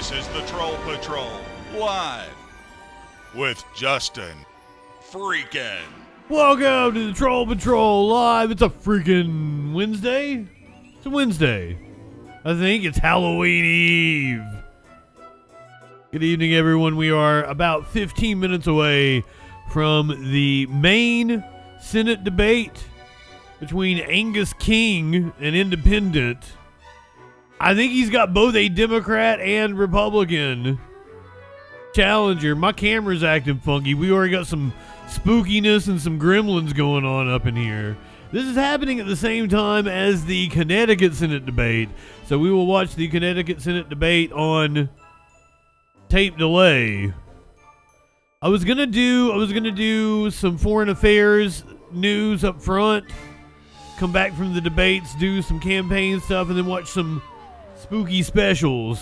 This is the Troll Patrol, live with JustinFREAKIN. Welcome to the Troll Patrol live. It's a freaking Wednesday. It's a Wednesday. I think it's Halloween Eve. Good evening, everyone. We are about 15 minutes away from the main Senate debate between Angus King and Independent. I think he's got both a Democrat and Republican challenger. My camera's acting funky. We already got some spookiness and some gremlins going on up in here. This is happening at the same time as the Connecticut Senate debate. So we will watch the Connecticut Senate debate on tape delay. I was gonna do some foreign affairs news up front, come back from the debates, do some campaign stuff, and then watch some spooky specials.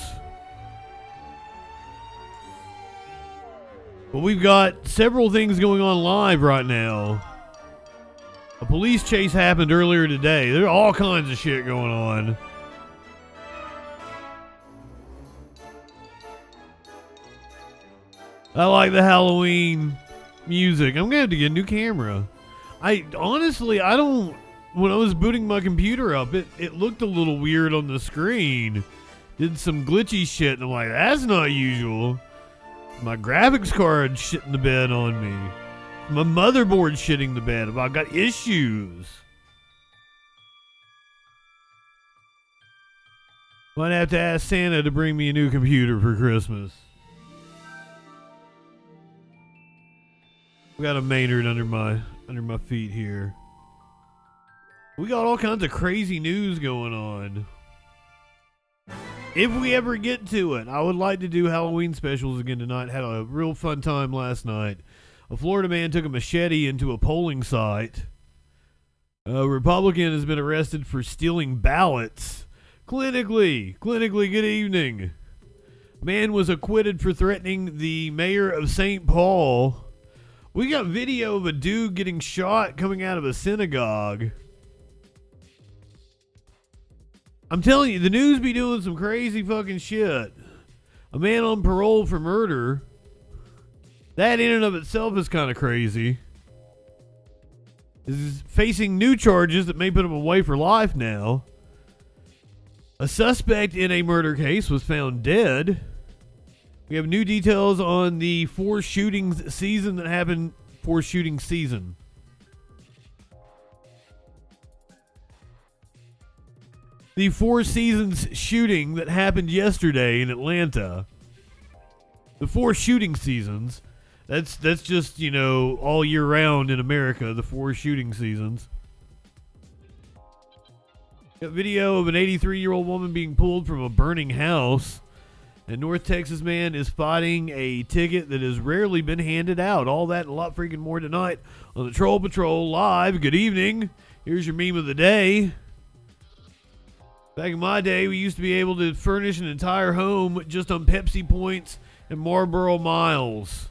But we've got several things going on live right now. A police chase happened earlier today. There's all kinds of shit going on. I like the Halloween music. I'm gonna have to get a new camera. When I was booting my computer up, it looked a little weird on the screen. Did some glitchy shit, and I'm like, that's not usual. My graphics card shitting the bed on me. My motherboard shitting the bed. I've got issues. Might have to ask Santa to bring me a new computer for Christmas. We got a Maynard under my feet here. We got all kinds of crazy news going on. If we ever get to it, I would like to do Halloween specials again tonight. Had a real fun time last night. A Florida man took a machete into a polling site. A Republican has been arrested for stealing ballots. Clinically, good evening. Man was acquitted for threatening the mayor of St. Paul. We got video of a dude getting shot coming out of a synagogue. I'm telling you, the news be doing some crazy fucking shit. A man on parole for murder. That in and of itself is kind of crazy. Is facing new charges that may put him away for life now. A suspect in a murder case was found dead. We have new details on the four shooting season. The Four Seasons shooting that happened yesterday in Atlanta. The four shooting seasons. That's just, all year round in America, the four shooting seasons. Got video of an 83-year-old woman being pulled from a burning house. A North Texas man is fighting a ticket that has rarely been handed out. All that and a lot freaking more tonight on the Troll Patrol live. Good evening. Here's your meme of the day. Back in my day, we used to be able to furnish an entire home just on Pepsi points and Marlboro miles.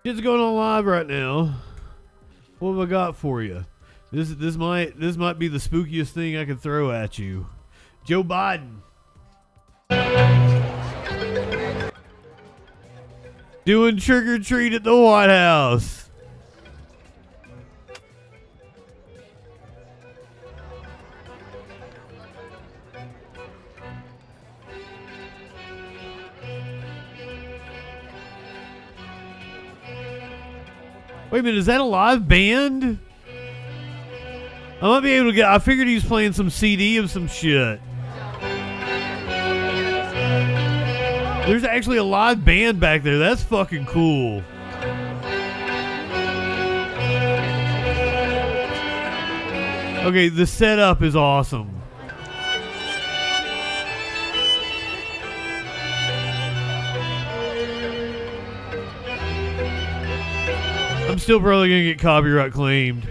Shit's going on live right now. What have I got for you? This might be the spookiest thing I could throw at you. Joe Biden. Doing trick or treat at the White House. Wait a minute, is that a live band? I might be able to I figured he was playing some CD of some shit. There's actually a live band back there. That's fucking cool. Okay, the setup is awesome. I'm still probably gonna get copyright claimed.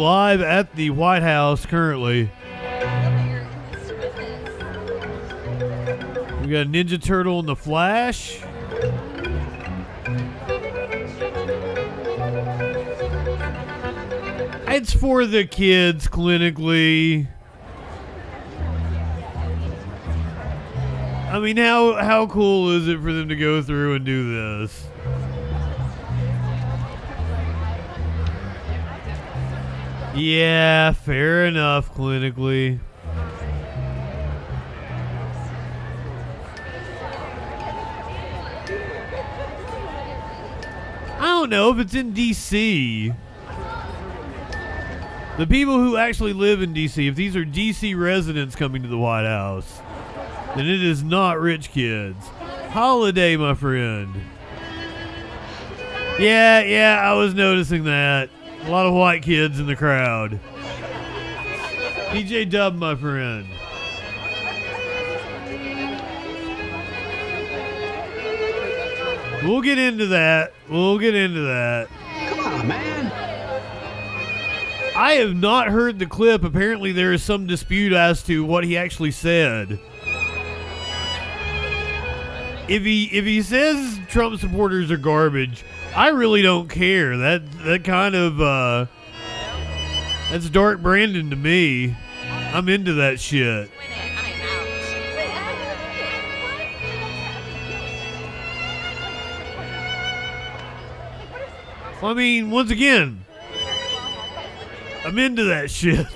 live at the White House currently. We got Ninja Turtle and the Flash. It's for the kids clinically. I mean, how cool is it for them to go through and do this? Yeah, fair enough, clinically. I don't know if it's in DC. The people who actually live in DC, if these are DC residents coming to the White House, then it is not rich kids. Holiday, my friend. Yeah, I was noticing that. A lot of white kids in the crowd. DJ Dub, my friend. We'll get into that. Come on, man. I have not heard the clip. Apparently there is some dispute as to what he actually said. If he says Trump supporters are garbage, I really don't care. That kind of that's Dark Brandon to me. I'm into that shit. I mean, once again, I'm into that shit.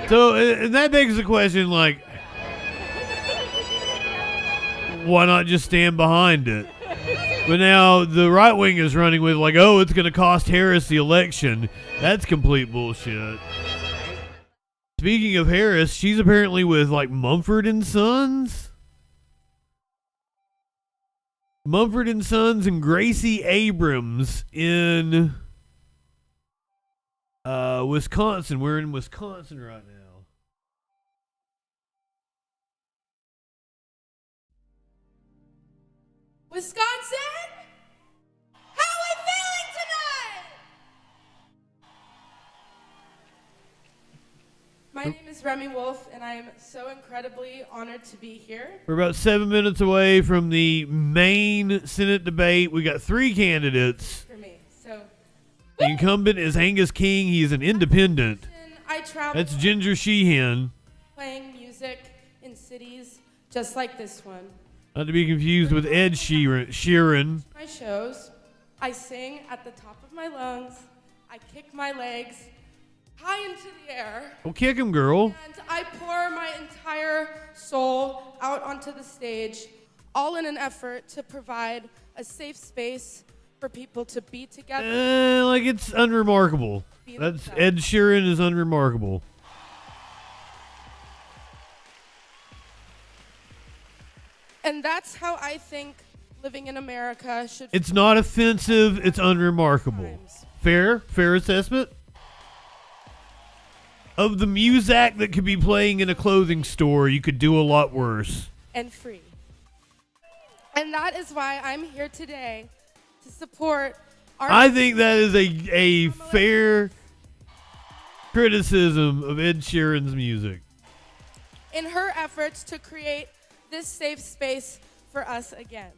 So, and that begs the question, like, why not just stand behind it? But now the right wing is running with, like, oh, it's going to cost Harris the election. That's complete bullshit. Speaking of Harris, she's apparently with, like, Mumford and Sons. Mumford and Sons and Gracie Abrams in Wisconsin. We're in Wisconsin right now. Wisconsin? How are we feeling tonight? My name is Remy Wolf, and I am so incredibly honored to be here. We're about 7 minutes away from the main Senate debate. We got 3 candidates. For me, so The incumbent is Angus King. He's an independent. I travel That's Ginger Sheehan. playing music in cities just like this one. Not to be confused with Ed Sheeran. My shows, I sing at the top of my lungs, I kick my legs high into the air, Well, kick him, girl. and I pour my entire soul out onto the stage, all in an effort to provide a safe space for people to be together. Like, it's unremarkable. That's Ed Sheeran is unremarkable. And that's how I think living in America should It's not offensive. It's unremarkable. times. Fair assessment. Of the music that could be playing in a clothing store, you could do a lot worse. And free. And that is why I'm here today to support our I think that is a fair criticism of Ed Sheeran's music. in her efforts to create this safe space for us again.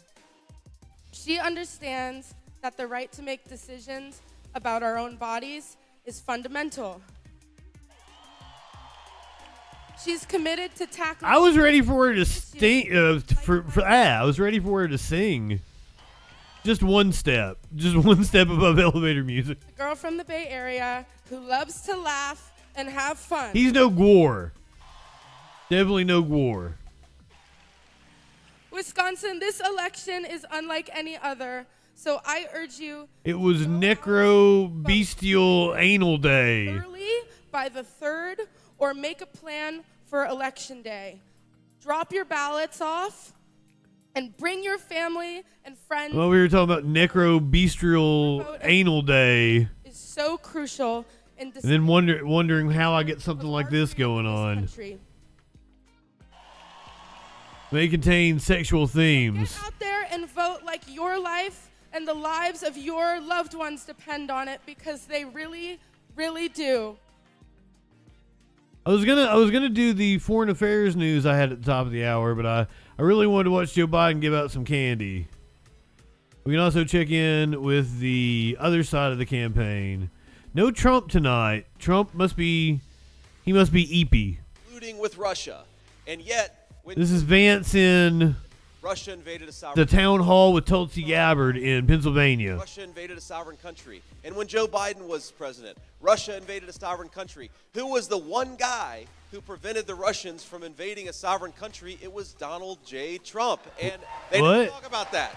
She understands that the right to make decisions about our own bodies is fundamental. She's committed to tackling. I was ready for her to sing. I was ready for her to sing. Just one step above elevator music. The girl from the Bay Area who loves to laugh and have fun. He's no Gore. Definitely no Gore. Wisconsin, this election is unlike any other, so I urge you It was Necro Bestial Anal Day. early by the 3rd or make a plan for election day. Drop your ballots off and bring your family and friends. Well, we were talking about Necro Bestial Anal Day. Is so crucial in And then wondering how I get something like this going on. country. may contain sexual themes. Get out there and vote like your life and the lives of your loved ones depend on it, because they really, really do. I was gonna do the foreign affairs news I had at the top of the hour, but I really wanted to watch Joe Biden give out some candy. We can also check in with the other side of the campaign. No Trump tonight. Trump must be eepy. With Russia, and yet when This is Vance in Russia invaded a sovereign the town hall with Tulsi Gabbard in Pennsylvania. Russia invaded a sovereign country, and when Joe Biden was president, Russia invaded a sovereign country. Who was the one guy who prevented the Russians from invading a sovereign country? It was Donald J. Trump, and they didn't talk about that.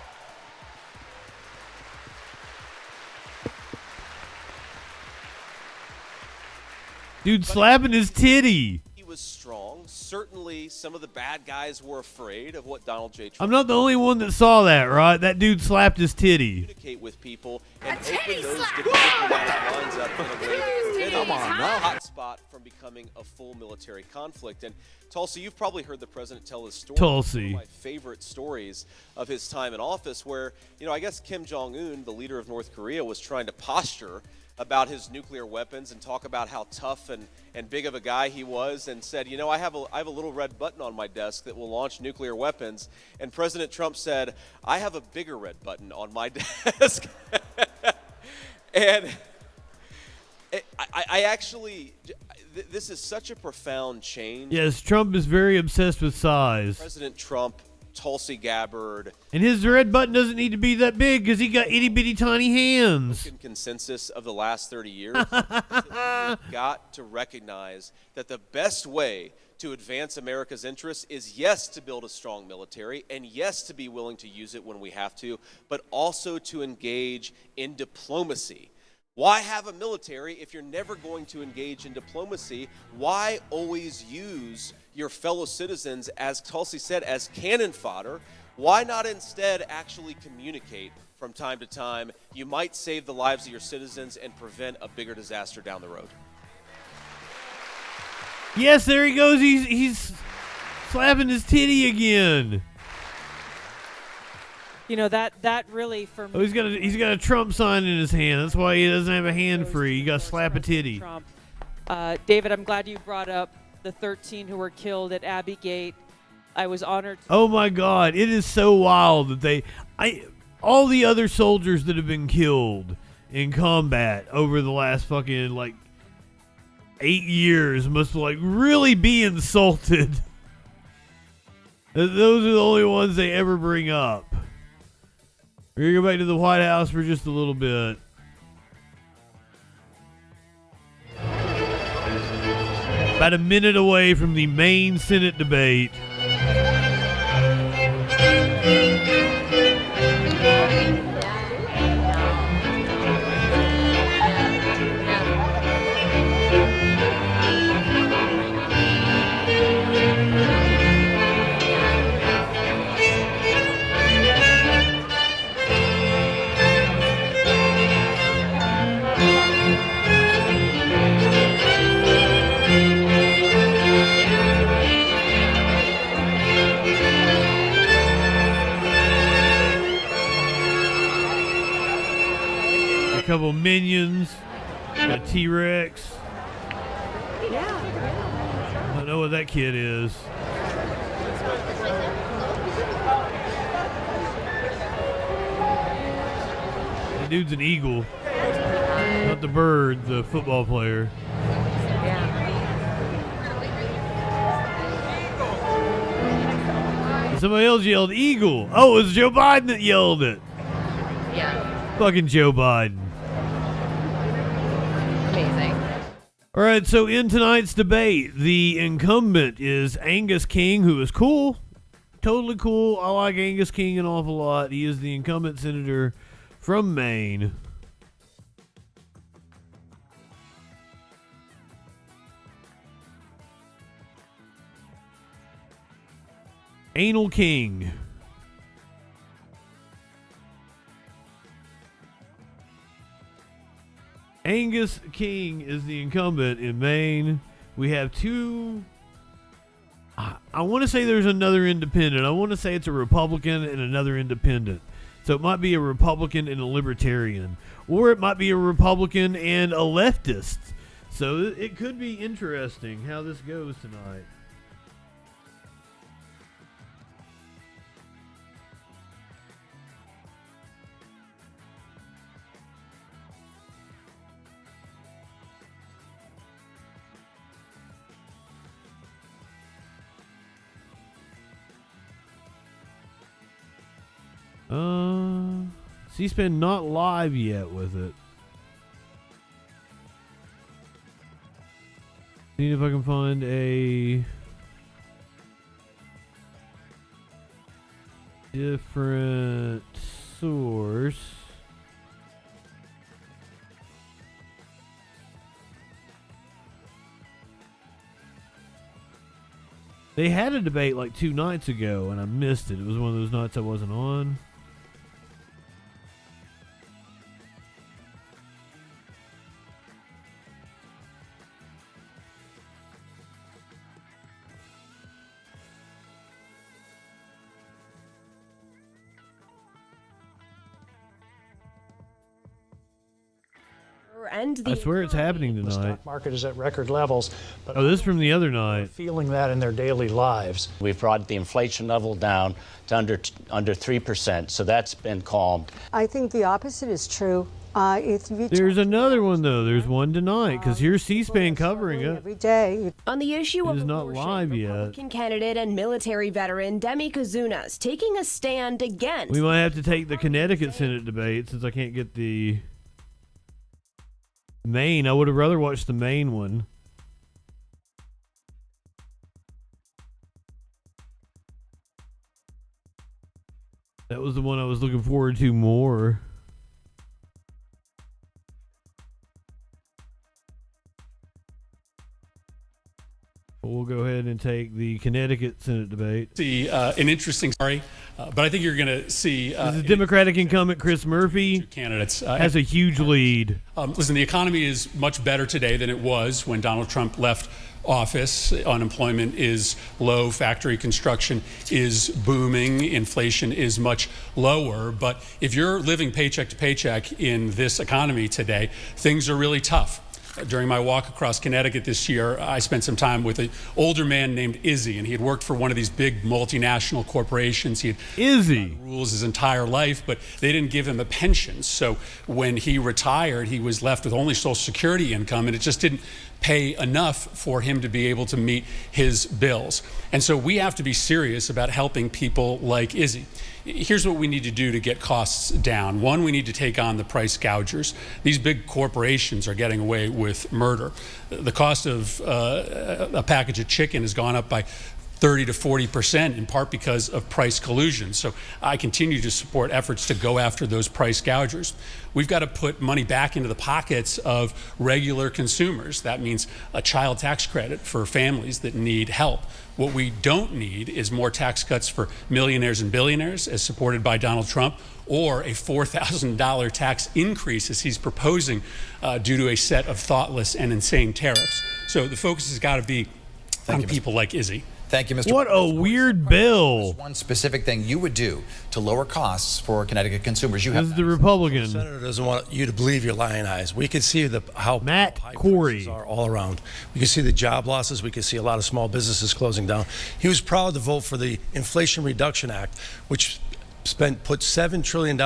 Dude slapping his titty. Was strong. Certainly some of the bad guys were afraid of what Donald J. Trump I'm not the only one that saw that, right? That dude slapped his titty. Communicate with people and open those diplomatic lines up in a way that prevented a hot spot from becoming a full military conflict. And Tulsi, you've probably heard the president tell his story. Tulsi. One of my favorite stories of his time in office, where, I guess Kim Jong-un, the leader of North Korea, was trying to posture about his nuclear weapons and talk about how tough and big of a guy he was, and said, I have a little red button on my desk that will launch nuclear weapons. And President Trump said, I have a bigger red button on my desk. And I actually, this is such a profound change. Yes, Trump is very obsessed with size. President Trump, Tulsi Gabbard. And his red button doesn't need to be that big because he got itty bitty tiny hands. Consensus of the last 30 years. We've got to recognize that the best way to advance America's interests is, yes, to build a strong military, and yes, to be willing to use it when we have to, but also to engage in diplomacy. Why have a military if you're never going to engage in diplomacy? Why always use your fellow citizens, as Tulsi said, as cannon fodder? Why not instead actually communicate from time to time? You might save the lives of your citizens and prevent a bigger disaster down the road. Yes, there he goes. He's slapping his titty again. That really for me. Oh, he's got a Trump sign in his hand. That's why he doesn't have a hand free. You got to slap a titty. Trump. David, I'm glad you brought up the 13 who were killed at Abbey Gate. I was honored. Oh my God, it is so wild that all the other soldiers that have been killed in combat over the last fucking 8 years must really be insulted. Those are the only ones they ever bring up. We're going to go back to the White House for just a little bit. About a minute away from the main Senate debate. Couple minions, a T-Rex. I don't know what that kid is. The dude's an eagle, not the bird, the football player. Somebody else yelled eagle. Oh, it was Joe Biden that yelled it. Yeah. Fucking Joe Biden. All right, so in tonight's debate, the incumbent is Angus King, who is cool, totally cool. I like Angus King an awful lot. He is the incumbent senator from Maine. Anal King. Angus King is the incumbent in Maine. We have two. I I want to say there's another independent. I want to say it's a Republican and another independent. So it might be a Republican and a Libertarian. Or it might be a Republican and a leftist. So it could be interesting how this goes tonight. C-SPAN not live yet with it. See if I can find a different source. They had a debate like 2 nights ago and I missed it. It was one of those nights I wasn't on. And I swear it's happening tonight. The stock market is at record levels. But oh, this is from the other night. Feeling that in their daily lives. We've brought the inflation level down to under 3%, so that's been calmed. I think the opposite is true. There's another one though. There's one tonight because here's C-SPAN covering it every day. On the issue of not abortion, live yet. Republican candidate and military veteran Demi Kazunas taking a stand against. We might have to take the Connecticut Senate debate since I can't get the Maine. I would have rather watched the Maine one. That was the one I was looking forward to more. But we'll go ahead and take the Connecticut Senate debate. See an interesting story, but I think you're going to see the Democratic incumbent Chris Murphy candidates has a huge lead. Listen, the economy is much better today than it was when Donald Trump left office. Unemployment is low, factory construction is booming, inflation is much lower. But if you're living paycheck to paycheck in this economy today, things are really tough. During my walk across Connecticut this year, I spent some time with an older man named Izzy, and he had worked for one of these big multinational corporations. He had Izzy rules his entire life, but they didn't give him a pension. So when he retired, he was left with only Social Security income, and it just didn't pay enough for him to be able to meet his bills. And so we have to be serious about helping people like Izzy. Here's what we need to do to get costs down. One, we need to take on the price gougers. These big corporations are getting away with murder. The cost of a package of chicken has gone up by 30 to 40%, in part because of price collusion. So I continue to support efforts to go after those price gougers. We've got to put money back into the pockets of regular consumers. That means a child tax credit for families that need help. What we don't need is more tax cuts for millionaires and billionaires, as supported by Donald Trump, or a $4,000 tax increase, as he's proposing, due to a set of thoughtless and insane tariffs. So the focus has got to be on people like Izzy. Thank you, Mr. What a weird bill. There's one specific thing you would do to lower costs for Connecticut consumers. You have the Republican. The senator doesn't want you to believe your lying eyes. We can see how Matt high Corey prices are all around. We can see the job losses. We can see a lot of small businesses closing down. He was proud to vote for the Inflation Reduction Act, which put $7 trillion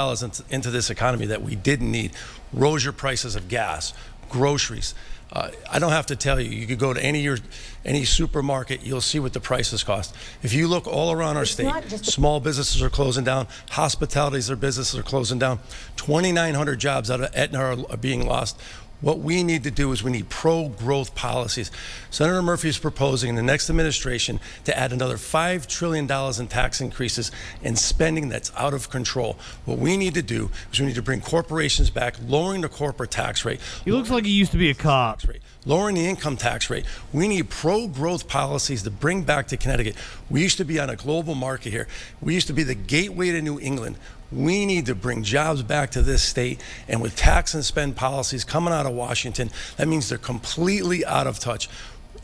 into this economy that we didn't need. Rose your prices of gas, groceries. I don't have to tell you. You could go to any supermarket. You'll see what the prices cost. If you look all around our state, small businesses are closing down. Hospitalities, their businesses are closing down. 2,900 jobs out of Aetna are being lost. What we need to do is we need pro-growth policies. Senator Murphy is proposing in the next administration to add another $5 trillion in tax increases and spending that's out of control. What we need to do is we need to bring corporations back, lowering the corporate tax rate. He looks like he used to be a cop. Lowering the income tax rate. We need pro-growth policies to bring back to Connecticut. We used to be on a global market here. We used to be the gateway to New England. We need to bring jobs back to this state, and with tax and spend policies coming out of Washington, that means they're completely out of touch.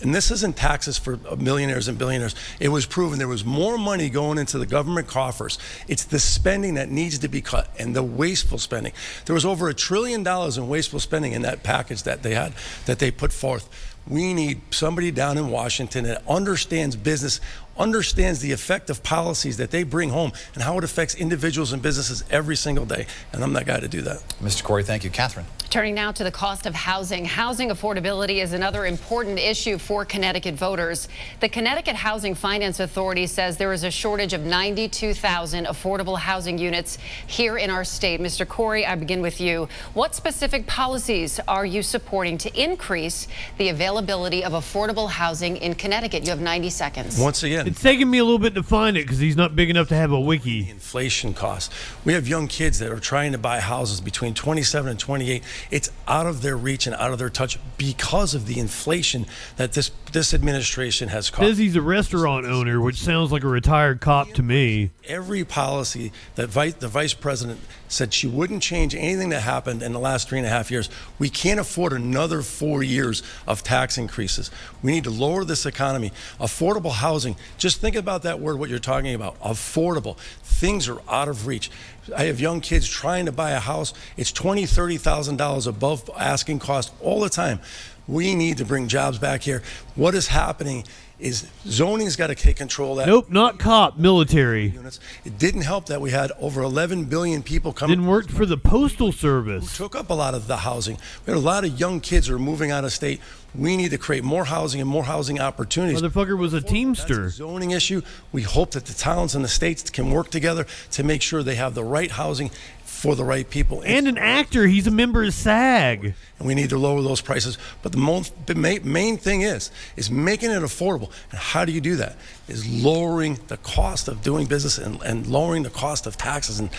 And this isn't taxes for millionaires and billionaires. It was proven there was more money going into the government coffers. It's the spending that needs to be cut and the wasteful spending. There was over $1 trillion in wasteful spending in that package that they put forth. We need somebody down in Washington that understands business, understands the effect of policies that they bring home and how it affects individuals and businesses every single day. And I'm that guy to do that. Mr. Corey, thank you. Catherine. Turning now to the cost of housing. Housing affordability is another important issue for Connecticut voters. The Connecticut Housing Finance Authority says there is a shortage of 92,000 affordable housing units here in our state. Mr. Corey, I begin with you. What specific policies are you supporting to increase the availability of affordable housing in Connecticut? You have 90 seconds. Once again, It's taking me a little bit to find it because he's not big enough to have a wiki. Inflation costs. We have young kids that are trying to buy houses between 27 and 28. It's out of their reach and out of their touch because of the inflation that this administration has caused. Says he's a restaurant owner, which sounds like a retired cop to me. Every policy that the vice president said she wouldn't change anything that happened in the last 3.5 years. We can't afford another 4 years of tax increases. We need to lower this economy. Affordable housing, just think about that word, what you're talking about, affordable. Things are out of reach. I have young kids trying to buy a house. It's $20,000, $30,000 above asking cost all the time. We need to bring jobs back here. What is happening is zoning's got to take control of that. Nope, not cop, military. It didn't help that we had over 11 billion people coming. Didn't work for the Postal Service. Who took up a lot of the housing. We had a lot of young kids who are moving out of state. We need to create more housing and more housing opportunities. Motherfucker was a Teamster. That's a zoning issue. We hope that the towns and the states can work together to make sure they have the right housing for the right people. And an actor. He's a member of SAG. And we need to lower those prices. But the main thing is making it affordable. And how do you do that? Is lowering the cost of doing business and lowering the cost of taxes. And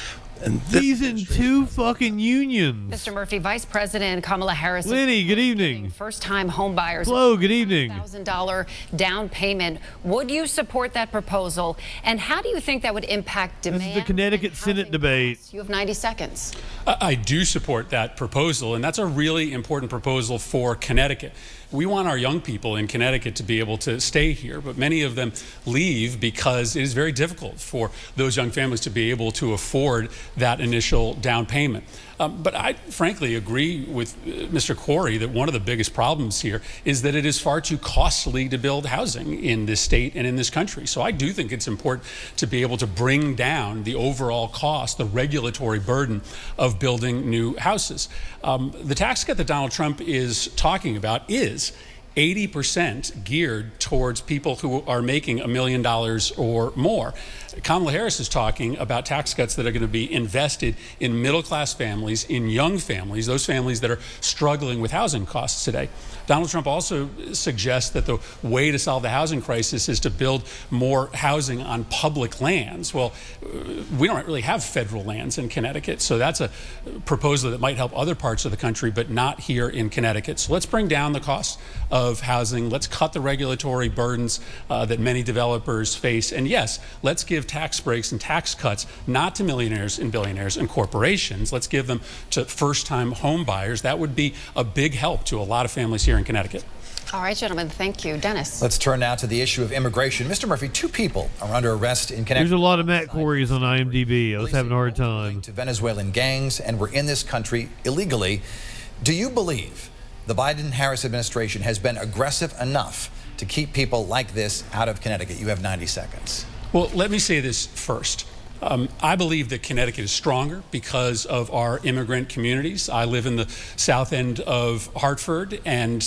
he's in two fucking unions. Mr. Murphy, Vice President Kamala Harris. Lenny, good evening. First-time home buyers. Hello, good evening. $1,000 down payment. Would you support that proposal? And how do you think that would impact demand? This is the Connecticut Senate debate. You have 90 seconds. I do support that proposal, and that's a really important proposal for Connecticut. We want our young people in Connecticut to be able to stay here, but many of them leave because it is very difficult for those young families to be able to afford that initial down payment. But I frankly agree with Mr. Corey that one of the biggest problems here is that it is far too costly to build housing in this state and in this country. So I do think it's important to be able to bring down the overall cost, the regulatory burden of building new houses. The tax cut that Donald Trump is talking about is 80% geared towards people who are making $1 million or more. Kamala Harris is talking about tax cuts that are going to be invested in middle-class families, in young families, those families that are struggling with housing costs today. Donald Trump also suggests that the way to solve the housing crisis is to build more housing on public lands. Well, we don't really have federal lands in Connecticut, so that's a proposal that might help other parts of the country, but not here in Connecticut. So let's bring down the cost of housing. Let's cut the regulatory burdens that many developers face. And yes, let's give tax breaks and tax cuts not to millionaires and billionaires and corporations. Let's give them to first-time home buyers. That would be a big help to a lot of families here in Connecticut. All right, gentlemen, thank you. Dennis. Let's turn now to the issue of immigration. Mr. Murphy, 2 people are under arrest in Connecticut. There's a lot of Matt Corey's on IMDb. I was having a hard time. To Venezuelan gangs and were in this country illegally. Do you believe the Biden-Harris administration has been aggressive enough to keep people like this out of Connecticut? You have 90 seconds. Well, let me say this first. I believe that Connecticut is stronger because of our immigrant communities. I live in the south end of Hartford, and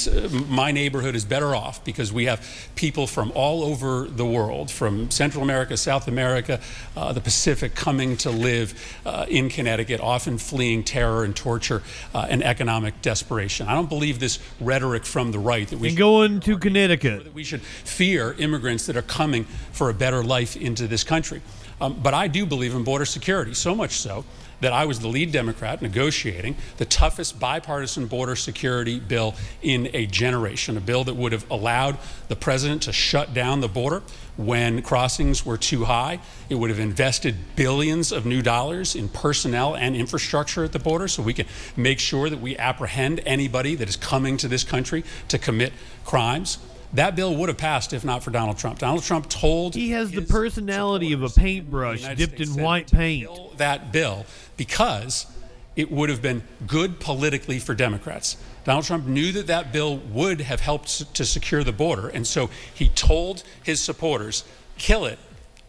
my neighborhood is better off because we have people from all over the world, from Central America, South America, the Pacific, coming to live in Connecticut, often fleeing terror and torture and economic desperation. I don't believe this rhetoric from the right that we going to Connecticut, that we should fear immigrants that are coming for a better life into this country. But I do believe in border security, so much so that I was the lead Democrat negotiating the toughest bipartisan border security bill in a generation, a bill that would have allowed the president to shut down the border when crossings were too high. It would have invested billions of new dollars in personnel and infrastructure at the border so we can make sure that we apprehend anybody that is coming to this country to commit crimes. That bill would have passed if not for Donald Trump. Donald Trump told he has the personality of a paintbrush dipped in white paint. That bill because it would have been good politically for Democrats. Donald Trump knew that that bill would have helped to secure the border, and so he told his supporters, kill it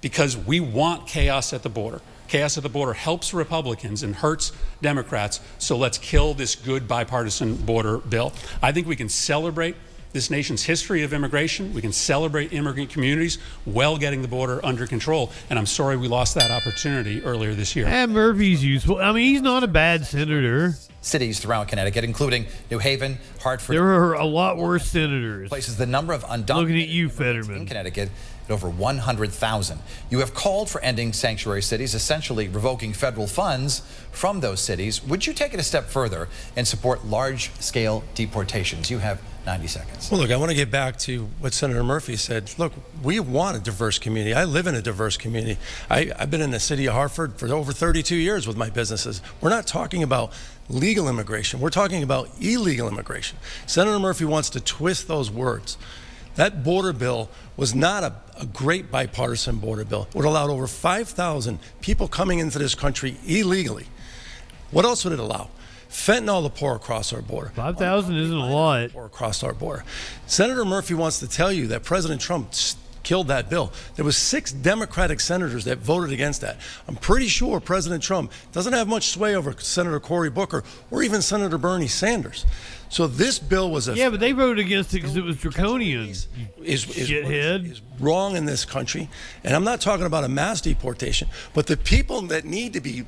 because we want chaos at the border. Chaos at the border helps Republicans and hurts Democrats, so let's kill this good bipartisan border bill. I think we can celebrate this nation's history of immigration. We can celebrate immigrant communities while getting the border under control, and I'm sorry we lost that opportunity earlier this year. And Murphy's useful. I mean, he's not a bad senator. Cities throughout Connecticut, including New Haven, Hartford. There are a lot worse senators. Places the number of undocumented looking at you, Fetterman. in Connecticut at over 100,000. You have called for ending sanctuary cities, essentially revoking federal funds from those cities. Would you take it a step further and support large-scale deportations? You have 90 seconds. Well, look, I want to get back to what Senator Murphy said. Look, we want a diverse community. I live in a diverse community. I've been in the city of Hartford for over 32 years with my businesses. We're not talking about legal immigration. We're talking about illegal immigration. Senator Murphy wants to twist those words. That border bill was not a great bipartisan border bill. It would allow over 5,000 people coming into this country illegally. What else would it allow? Fentanyl to pour across our border. 5,000 isn't a lot. Pour across our border. Senator Murphy wants to tell you that President Trump killed that bill. There was 6 Democratic senators that voted against that. I'm pretty sure President Trump doesn't have much sway over Senator Cory Booker or even Senator Bernie Sanders. So this bill was a... Yeah, but they voted against it because it was draconian. Shithead. Is wrong in this country. And I'm not talking about a mass deportation, but the people that need to be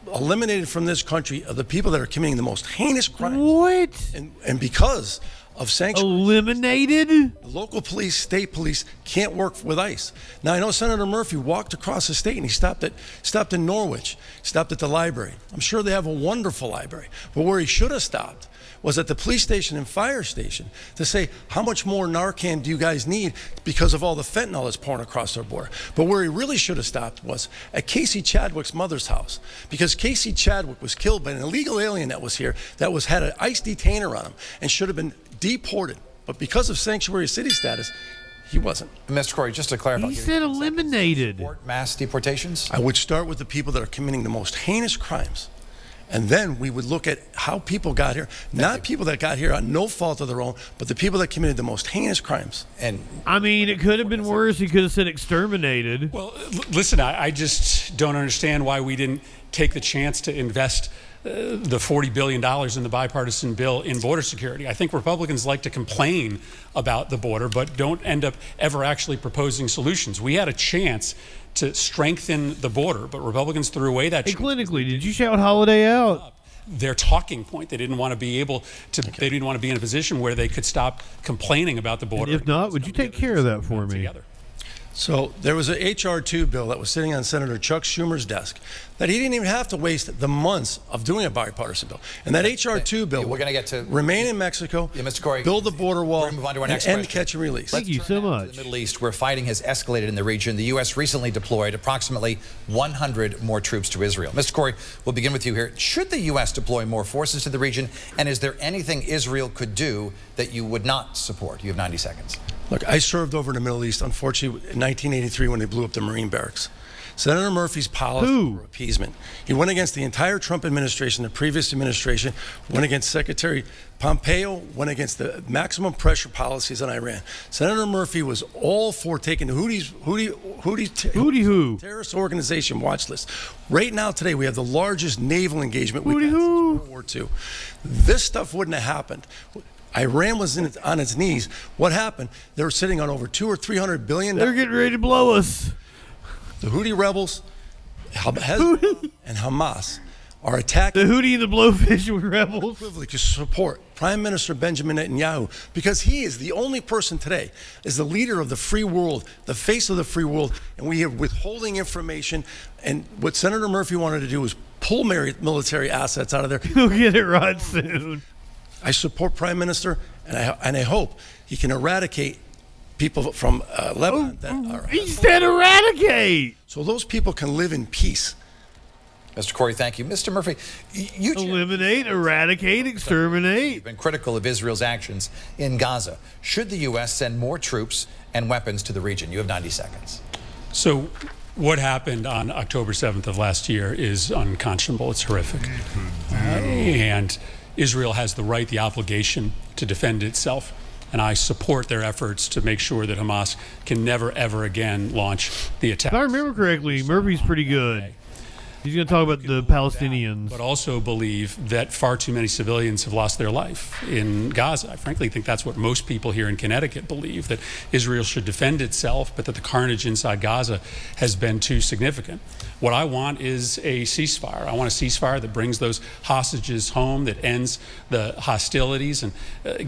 eliminated from this country are the people that are committing the most heinous crimes. What? And because of sanctions. Eliminated? Local police, state police can't work with ICE. Now, I know Senator Murphy walked across the state and he stopped in Norwich, stopped at the library. I'm sure they have a wonderful library. But where he should have stopped was at the police station and fire station to say, how much more Narcan do you guys need because of all the fentanyl that's pouring across our border? But where he really should have stopped was at Casey Chadwick's mother's house, because Casey Chadwick was killed by an illegal alien that was here, that had an ICE detainer on him and should have been deported. But because of sanctuary city status, he wasn't. Mr. Corey, just to clarify. He said eliminated. Mass deportations? I would start with the people that are committing the most heinous crimes. And then we would look at how people got here, not people that got here on no fault of their own, but the people that committed the most heinous crimes. And I mean, it could have been worse. He could have said exterminated. Well, listen, I just don't understand why we didn't take the chance to invest the $40 billion in the bipartisan bill in border security. I think Republicans like to complain about the border, but don't end up ever actually proposing solutions. We had a chance to strengthen the border, but Republicans threw away that chance. Hey, clinically, did you shout Holiday out? Their talking point. They didn't want to be able to. They didn't want to be in a position where they could stop complaining about the border. And if not, would you take care of that for me? Together. So there was an H.R. 2 bill that was sitting on Senator Chuck Schumer's desk that he didn't even have to waste the months of doing a bipartisan bill. And that H.R. 2 bill, we're going to get to remain in Mexico, Mr. Corey, build the border wall, we're going to move on to our next and question. catch and release. Thank you so much. In the Middle East, where fighting has escalated in the region, the U.S. recently deployed approximately 100 more troops to Israel. Mr. Corey, we'll begin with you here. Should the U.S. deploy more forces to the region, and is there anything Israel could do that you would not support? You have 90 seconds. Look, I served over in the Middle East, unfortunately, in 1983 when they blew up the Marine barracks. Senator Murphy's policy for appeasement. He went against the entire Trump administration, the previous administration, went against Secretary Pompeo, went against the maximum pressure policies on Iran. Senator Murphy was all for taking the Houthi terrorist organization watch list. Right now, today, we have the largest naval engagement we've had since World War II. This stuff wouldn't have happened. Iran was on its knees. What happened? They were sitting on over $200 or $300 billion. They're getting ready to blow us. The Houthi rebels, Hezbollah, and Hamas are attacking the Houthi and the Blowfish rebels. To support Prime Minister Benjamin Netanyahu, because he is the only person today, is the leader of the free world, the face of the free world, and we are withholding information. And what Senator Murphy wanted to do was pull military assets out of there. He'll get it right soon. I support Prime Minister, and I hope he can eradicate people from Lebanon. He said eradicate. So those people can live in peace. Mr. Corey, thank you. Mr. Murphy, you eliminate, eradicate, exterminate. You've been critical of Israel's actions in Gaza. Should the U.S. send more troops and weapons to the region? You have 90 seconds. So what happened on October 7th of last year is unconscionable. It's horrific. And Israel has the right, the obligation to defend itself. And I support their efforts to make sure that Hamas can never, ever again launch the attack. If I remember correctly, Murphy's pretty good. He's going to talk about the Palestinians. But also believe that far too many civilians have lost their life in Gaza. I frankly think that's what most people here in Connecticut believe, that Israel should defend itself, but that the carnage inside Gaza has been too significant. What I want is a ceasefire. I want a ceasefire that brings those hostages home, that ends the hostilities and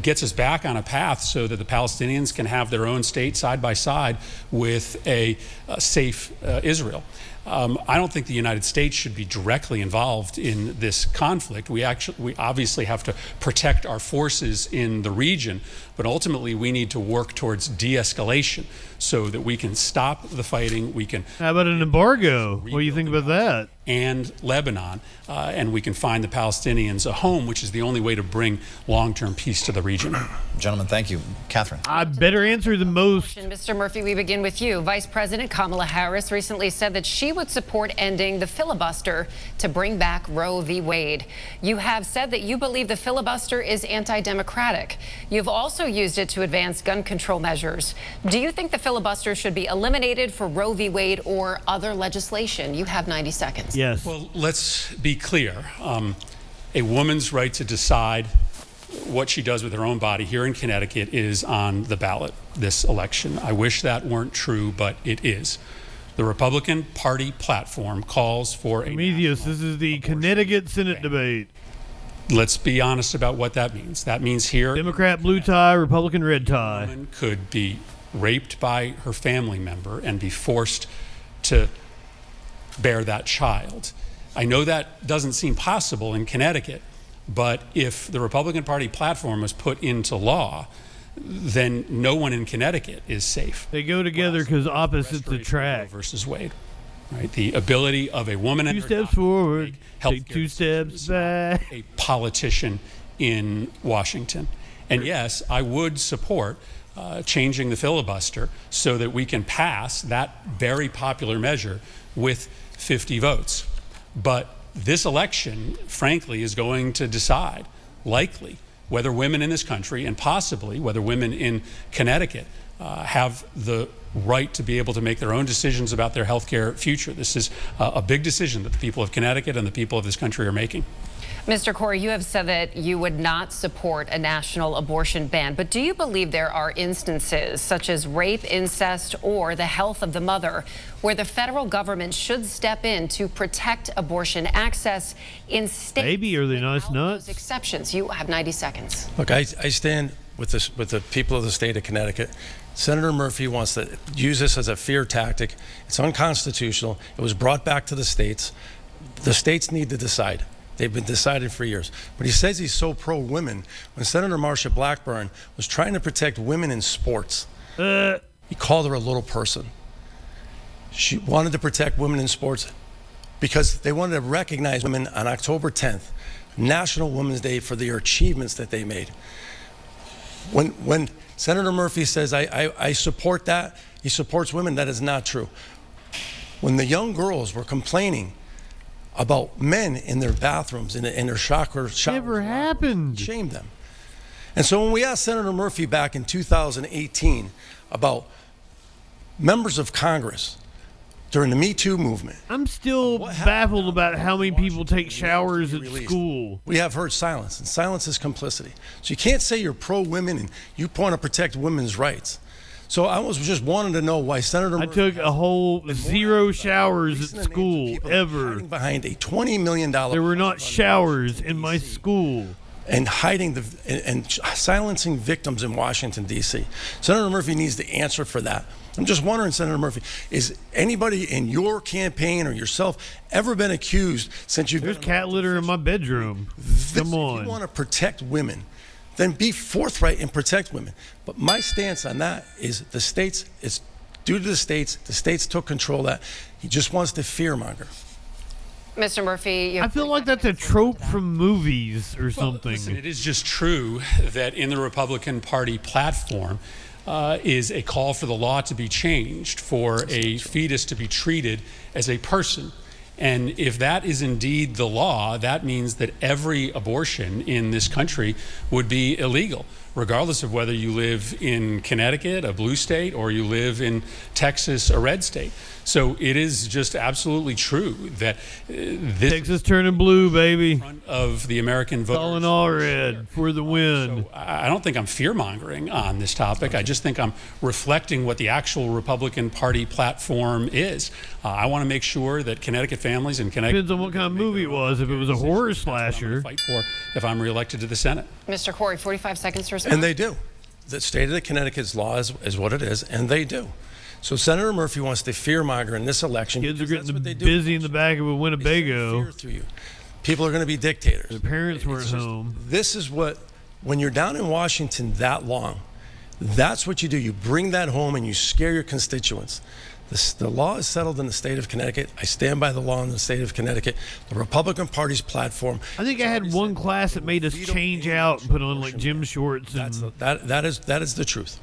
gets us back on a path so that the Palestinians can have their own state side by side with a safe Israel. I don't think the United States should be directly involved in this conflict. We obviously have to protect our forces in the region, but ultimately we need to work towards de-escalation so that we can stop the fighting. We can. How about an embargo? What do you think about that? And Lebanon, and we can find the Palestinians a home, which is the only way to bring long-term peace to the region. Gentlemen, thank you. Catherine. I better answer than most. Mr. Murphy, we begin with you. Vice President Kamala Harris recently said that she would support ending the filibuster to bring back Roe v. Wade. You have said that you believe the filibuster is anti-democratic. You've also used it to advance gun control measures. Do you think the filibuster should be eliminated for Roe v. Wade or other legislation? You have 90 seconds. Yes. Well, let's be clear. A woman's right to decide what she does with her own body here in Connecticut is on the ballot this election. I wish that weren't true, but it is. The Republican Party platform calls for a... Prometheus, this is the Connecticut Senate debate. Let's be honest about what that means. That means here... Democrat blue tie, Republican red tie. A woman could be raped by her family member and be forced to bear that child. I know that doesn't seem possible in Connecticut, but if the Republican Party platform was put into law, then no one in Connecticut is safe. They go together because opposites attract. Versus Wade, right? The ability of a woman and 2 steps forward, take 2 steps back. A politician in Washington. And yes, I would support changing the filibuster so that we can pass that very popular measure with 50 votes. But this election, frankly, is going to decide, likely, whether women in this country and possibly whether women in Connecticut have the right to be able to make their own decisions about their health care future. This is a big decision that the people of Connecticut and the people of this country are making. Mr. Corey, you have said that you would not support a national abortion ban, but do you believe there are instances such as rape, incest, or the health of the mother where the federal government should step in to protect abortion access in states? Maybe, are they nice nuts? Those exceptions. You have 90 seconds. Look, I stand with the people of the state of Connecticut. Senator Murphy wants to use this as a fear tactic. It's unconstitutional. It was brought back to the states. The states need to decide. They've been decided for years. But he says he's so pro-women. When Senator Marsha Blackburn was trying to protect women in sports, he called her a little person. She wanted to protect women in sports because they wanted to recognize women on October 10th, National Women's Day, for their achievements that they made. When Senator Murphy says, I support that, he supports women, that is not true. When the young girls were complaining about men in their bathrooms, in their showers. Never happened. Shamed them. And so when we asked Senator Murphy back in 2018 about members of Congress during the Me Too movement. I'm still baffled about how many people take showers at school. We have heard silence, and silence is complicity. So you can't say you're pro-women and you want to protect women's rights. So I was just wanting to know why Senator Murphy... I took a whole 0 showers at school, ever. Behind a $20 million... There were not showers in my school. And hiding and silencing victims in Washington, D.C. Senator Murphy needs to answer for that. I'm just wondering, Senator Murphy, is anybody in your campaign or yourself ever been accused since you've... There's cat litter in my bedroom. Come on. If you want to protect women, then be forthright and protect women. But my stance on that is the states, it's due to the states took control of that. He just wants to fearmonger. Mr. Murphy, you I feel like that's a trope from movies or something. Listen, it is just true that in the Republican Party platform is a call for the law to be changed, for a fetus to be treated as a person. And if that is indeed the law, that means that every abortion in this country would be illegal, regardless of whether you live in Connecticut, a blue state, or you live in Texas, a red state. So it is just absolutely true that this Texas turning blue, baby. in front of the American voters. Calling all red for the win. So I don't think I'm fear-mongering on this topic. I just think I'm reflecting what the actual Republican Party platform is. I want to make sure that Connecticut families and Connecticut... Depends on what kind of movie it was. If it was a horror slasher. Fight for if I'm reelected to the Senate. Mr. Corey, 45 seconds to respond. And they do. The state of Connecticut's law is what it is, and they do. So Senator Murphy wants to fearmonger in this election. Kids are getting busy in the back of a Winnebago. Fear through you. People are going to be dictators. Their parents weren't home. This is what, when you're down in Washington that long, that's what you do. You bring that home and you scare your constituents. The law is settled in the state of Connecticut. I stand by the law in the state of Connecticut. The Republican Party's platform. I think I had one class that made us change out and put on like gym shorts. And that is the truth.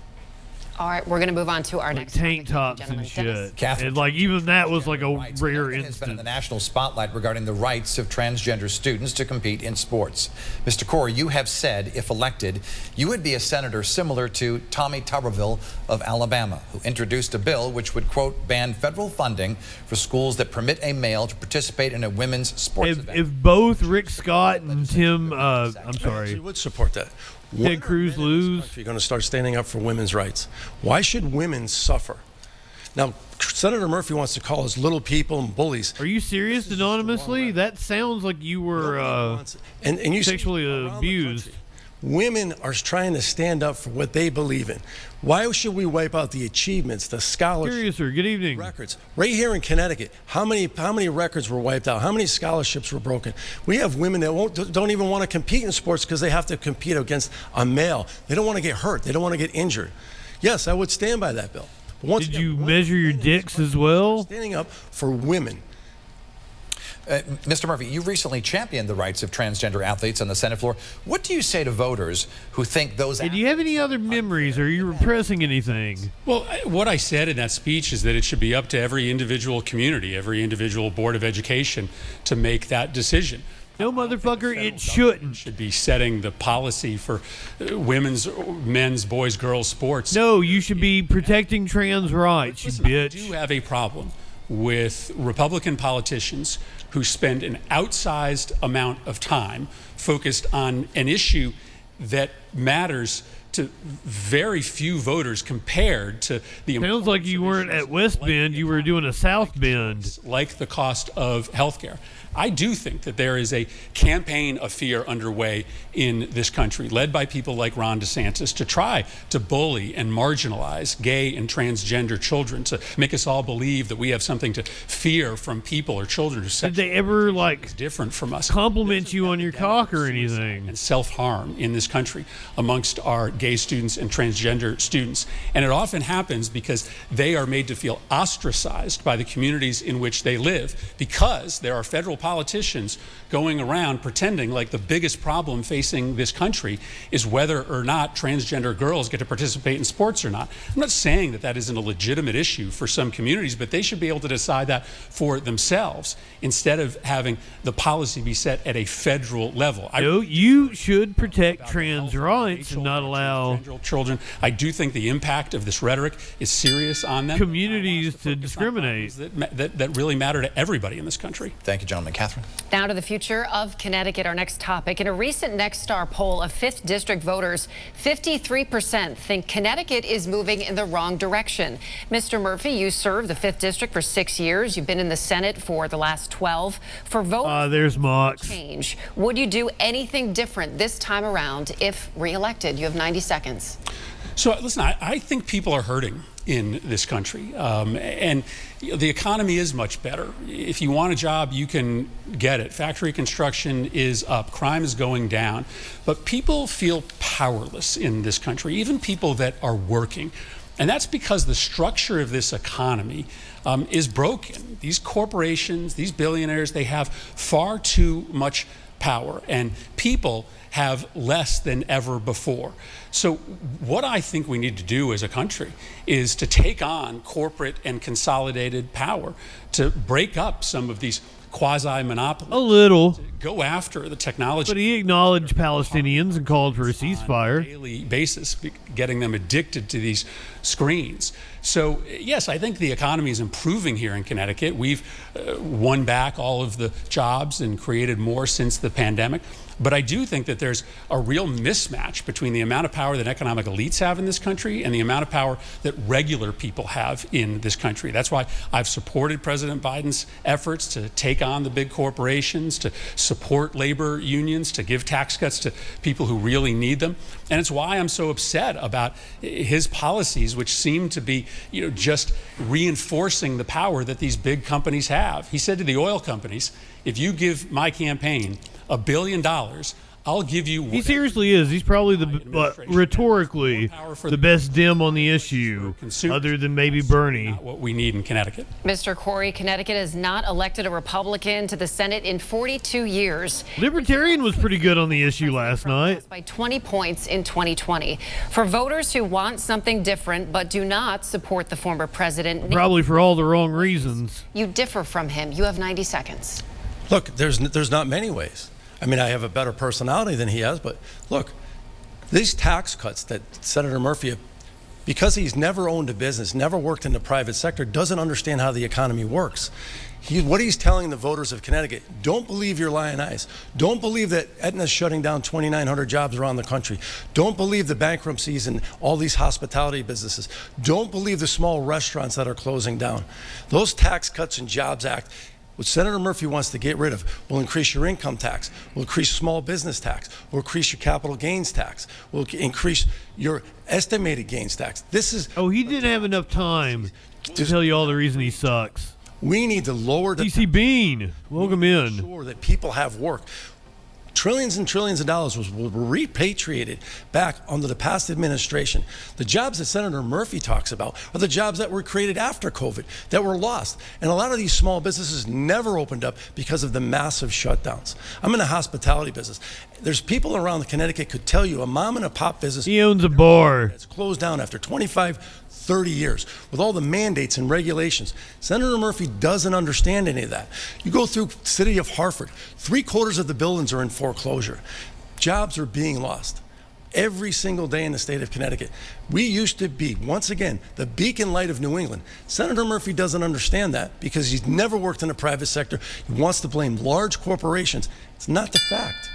All right, we're going to move on to our next tank tops and shit. And like even that was like a rare has been in instance. the national spotlight regarding the rights of transgender students to compete in sports. Mr. Corey, you have said, if elected, you would be a senator similar to Tommy Tuberville of Alabama, who introduced a bill which would, quote, ban federal funding for schools that permit a male to participate in a women's sports event. If both Rick Scott and Tim, I'm I sorry, would support that. Ted Cruz lose, you're going to start standing up for women's rights. Why should women suffer? Now, Senator Murphy wants to call us little people and bullies. Are you serious, anonymously? That sounds like you were and you sexually abused. Women are trying to stand up for what they believe in. Why should we wipe out the achievements, the scholarships? Curious, sir. Good evening. Records. Right here in Connecticut, how many records were wiped out? How many scholarships were broken? We have women that don't even want to compete in sports because they have to compete against a male. They don't want to get hurt. They don't want to get injured. Yes, I would stand by that bill. But once Did you measure your dicks as well? Standing up for women. Mr. Murphy, you recently championed the rights of transgender athletes on the Senate floor. What do you say to voters who think those... Do you have any other memories? Are you repressing anything? Well, what I said in that speech is that it should be up to every individual community, every individual board of education to make that decision. No, motherfucker, it shouldn't. Should be setting the policy for women's, men's, boys, girls sports. No, you should be protecting trans rights, you bitch. I do have a problem with Republican politicians who spend an outsized amount of time focused on an issue that matters to very few voters compared to the... Sounds like you weren't at West Bend, you were doing a South Bend. Like the cost of health care. I do think that there is a campaign of fear underway in this country, led by people like Ron DeSantis, to try to bully and marginalize gay and transgender children, to make us all believe that we have something to fear from people or children who Did they ever, like, different from us, compliment you on your cock or anything? And self-harm in this country amongst our gay students and transgender students. And it often happens because they are made to feel ostracized by the communities in which they live, because there are federal politicians going around pretending like the biggest problem facing this country is whether or not transgender girls get to participate in sports or not. I'm not saying that that isn't a legitimate issue for some communities, but they should be able to decide that for themselves instead of having the policy be set at a federal level. No, you should protect trans rights and not allow children. I do think the impact of this rhetoric is serious on them. Communities to discriminate. That really matter to everybody in this country. Thank you, gentlemen. Catherine. Now to the future of Connecticut, our next topic. In a recent Next Star poll of 5th District voters, 53% think Connecticut is moving in the wrong direction. Mr. Murphy, you served the 5th District for 6 years. You've been in the Senate for the last 12. For voters there's Mox. change, would you do anything different this time around if reelected? You have 90 seconds. So listen, I think people are hurting in this country, and the economy is much better. If you want a job, you can get it. Factory construction is up, crime is going down, but people feel powerless in this country. Even people that are working And that's because the structure of this economy is broken. These corporations, these billionaires, they have far too much power, and people have less than ever before. So what I think we need to do as a country is to take on corporate and consolidated power, to break up some of these quasi-monopolies. A little. Go after the technology. But he acknowledged Palestinians and called for a ceasefire. On a daily basis, getting them addicted to these screens. So, yes, I think the economy is improving here in Connecticut. We've won back all of the jobs and created more since the pandemic. But I do think that there's a real mismatch between the amount of power that economic elites have in this country and the amount of power that regular people have in this country. That's why I've supported President Biden's efforts to take on the big corporations, to support labor unions, to give tax cuts to people who really need them. And it's why I'm so upset about his policies, which seem to be, just reinforcing the power that these big companies have. He said to the oil companies, if you give my campaign $1 billion, I'll give you. He seriously is. He's probably rhetorically the best dim on the issue, other than maybe Bernie. Not what we need in Connecticut. Mr. Corey, Connecticut has not elected a Republican to the Senate in 42 years. Libertarian was pretty good on the issue last night. By 20 points in 2020. For voters who want something different but do not support the former president. Probably for all the wrong reasons. You differ from him. You have 90 seconds. Look, there's not many ways. I mean, I have a better personality than he has, but look, these tax cuts that Senator Murphy, because he's never owned a business, never worked in the private sector, doesn't understand how the economy works. What he's telling the voters of Connecticut, don't believe your lying eyes. Don't believe that Aetna's shutting down 2,900 jobs around the country. Don't believe the bankruptcies and all these hospitality businesses. Don't believe the small restaurants that are closing down. Those Tax Cuts and Jobs Act, what Senator Murphy wants to get rid of, will increase your income tax, will increase small business tax, will increase your capital gains tax, will increase your estimated gains tax. This is... Oh, he didn't have enough time to tell you all the reason he sucks. We need to lower the... DC Bean, welcome in. Sure that people have work. Trillions and trillions of dollars were repatriated back under the past administration. The jobs that Senator Murphy talks about are the jobs that were created after COVID, that were lost. And a lot of these small businesses never opened up because of the massive shutdowns. I'm in the hospitality business. There's people around Connecticut could tell you a mom and a pop business. He owns a bar. It's closed down after 25, 30 years with all the mandates and regulations. Senator Murphy doesn't understand any of that. You go through the city of Hartford, 3/4 of the buildings are in foreclosure. Jobs are being lost every single day in the state of Connecticut. We used to be, once again, the beacon light of New England. Senator Murphy doesn't understand that because he's never worked in the private sector. He wants to blame large corporations. It's not the fact.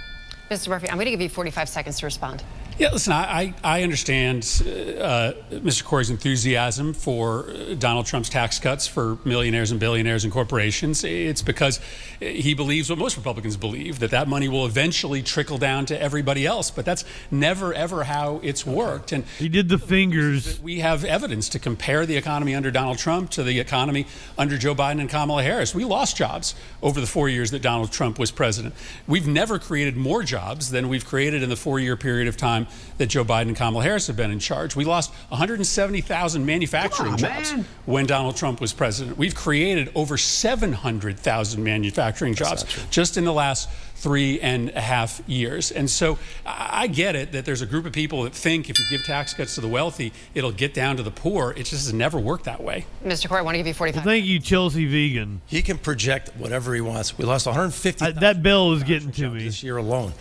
Mr. Murphy, I'm going to give you 45 seconds to respond. Yeah, listen, I understand Mr. Corey's enthusiasm for Donald Trump's tax cuts for millionaires and billionaires and corporations. It's because he believes what most Republicans believe, that money will eventually trickle down to everybody else. But that's never, ever how it's worked. And he did the fingers. We have evidence to compare the economy under Donald Trump to the economy under Joe Biden and Kamala Harris. We lost jobs over the 4 years that Donald Trump was president. We've never created more jobs than we've created in the 4-year period of time that Joe Biden and Kamala Harris have been in charge. We lost 170,000 manufacturing jobs when Donald Trump was president. We've created over 700,000 manufacturing jobs just in the last 3.5 years. And so I get it that there's a group of people that think if you give tax cuts to the wealthy, it'll get down to the poor. It just has never worked that way. Mr. Corey, I want to give you 45. Well, thank you, Chelsea Vegan. He can project whatever he wants. We lost 150,000. That bell is getting to me. This year alone.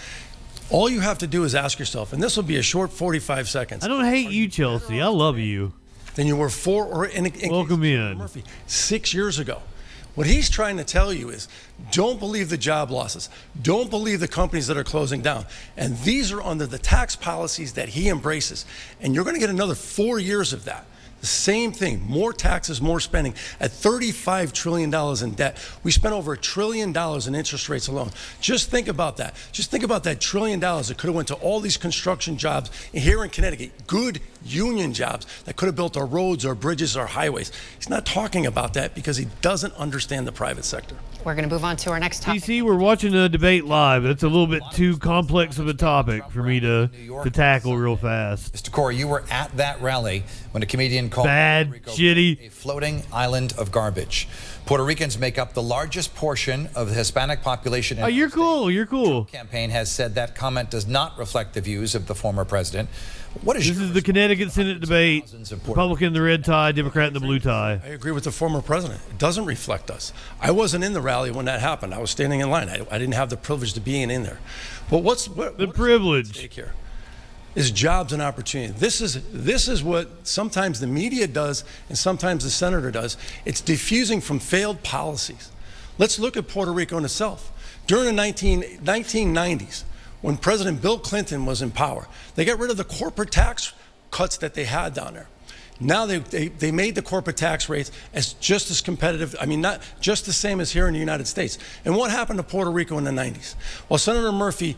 All you have to do is ask yourself, and this will be a short 45 seconds. I don't hate you, Chelsea. I love you. Then you were welcome in. Murphy, 6 years ago. What he's trying to tell you is don't believe the job losses. Don't believe the companies that are closing down. And these are under the tax policies that he embraces. And you're going to get another 4 years of that. The same thing, more taxes, more spending. At $35 trillion in debt, we spent over $1 trillion in interest rates alone. Just think about that. Just think about that $1 trillion that could have went to all these construction jobs here in Connecticut, good union jobs that could have built our roads, our bridges, our highways. He's not talking about that because he doesn't understand the private sector. We're going to move on to our next topic. DC, we're watching a debate live. That's a little bit too complex of a topic for me to tackle real fast. Mr. Corey, you were at that rally when a comedian called bad, Puerto Rico shitty, a floating island of garbage. Puerto Ricans make up the largest portion of the Hispanic population. Oh, you're cool. You're cool. The campaign has said that comment does not reflect the views of the former president. What is This is the Connecticut Senate debate. Republican in the red tie, Democrat in the blue tie. I agree with the former president. It doesn't reflect us. I wasn't in the rally when that happened. I was standing in line. I didn't have the privilege to be in there. But what's the privilege here is jobs and opportunity. This is what sometimes the media does and sometimes the senator does. It's diffusing from failed policies. Let's look at Puerto Rico in itself. During the 1990s, when President Bill Clinton was in power, they got rid of the corporate tax cuts that they had down there. Now they made the corporate tax rates as just as competitive, I mean, not just the same as here in the United States. And what happened to Puerto Rico in the 90s? Well, Senator Murphy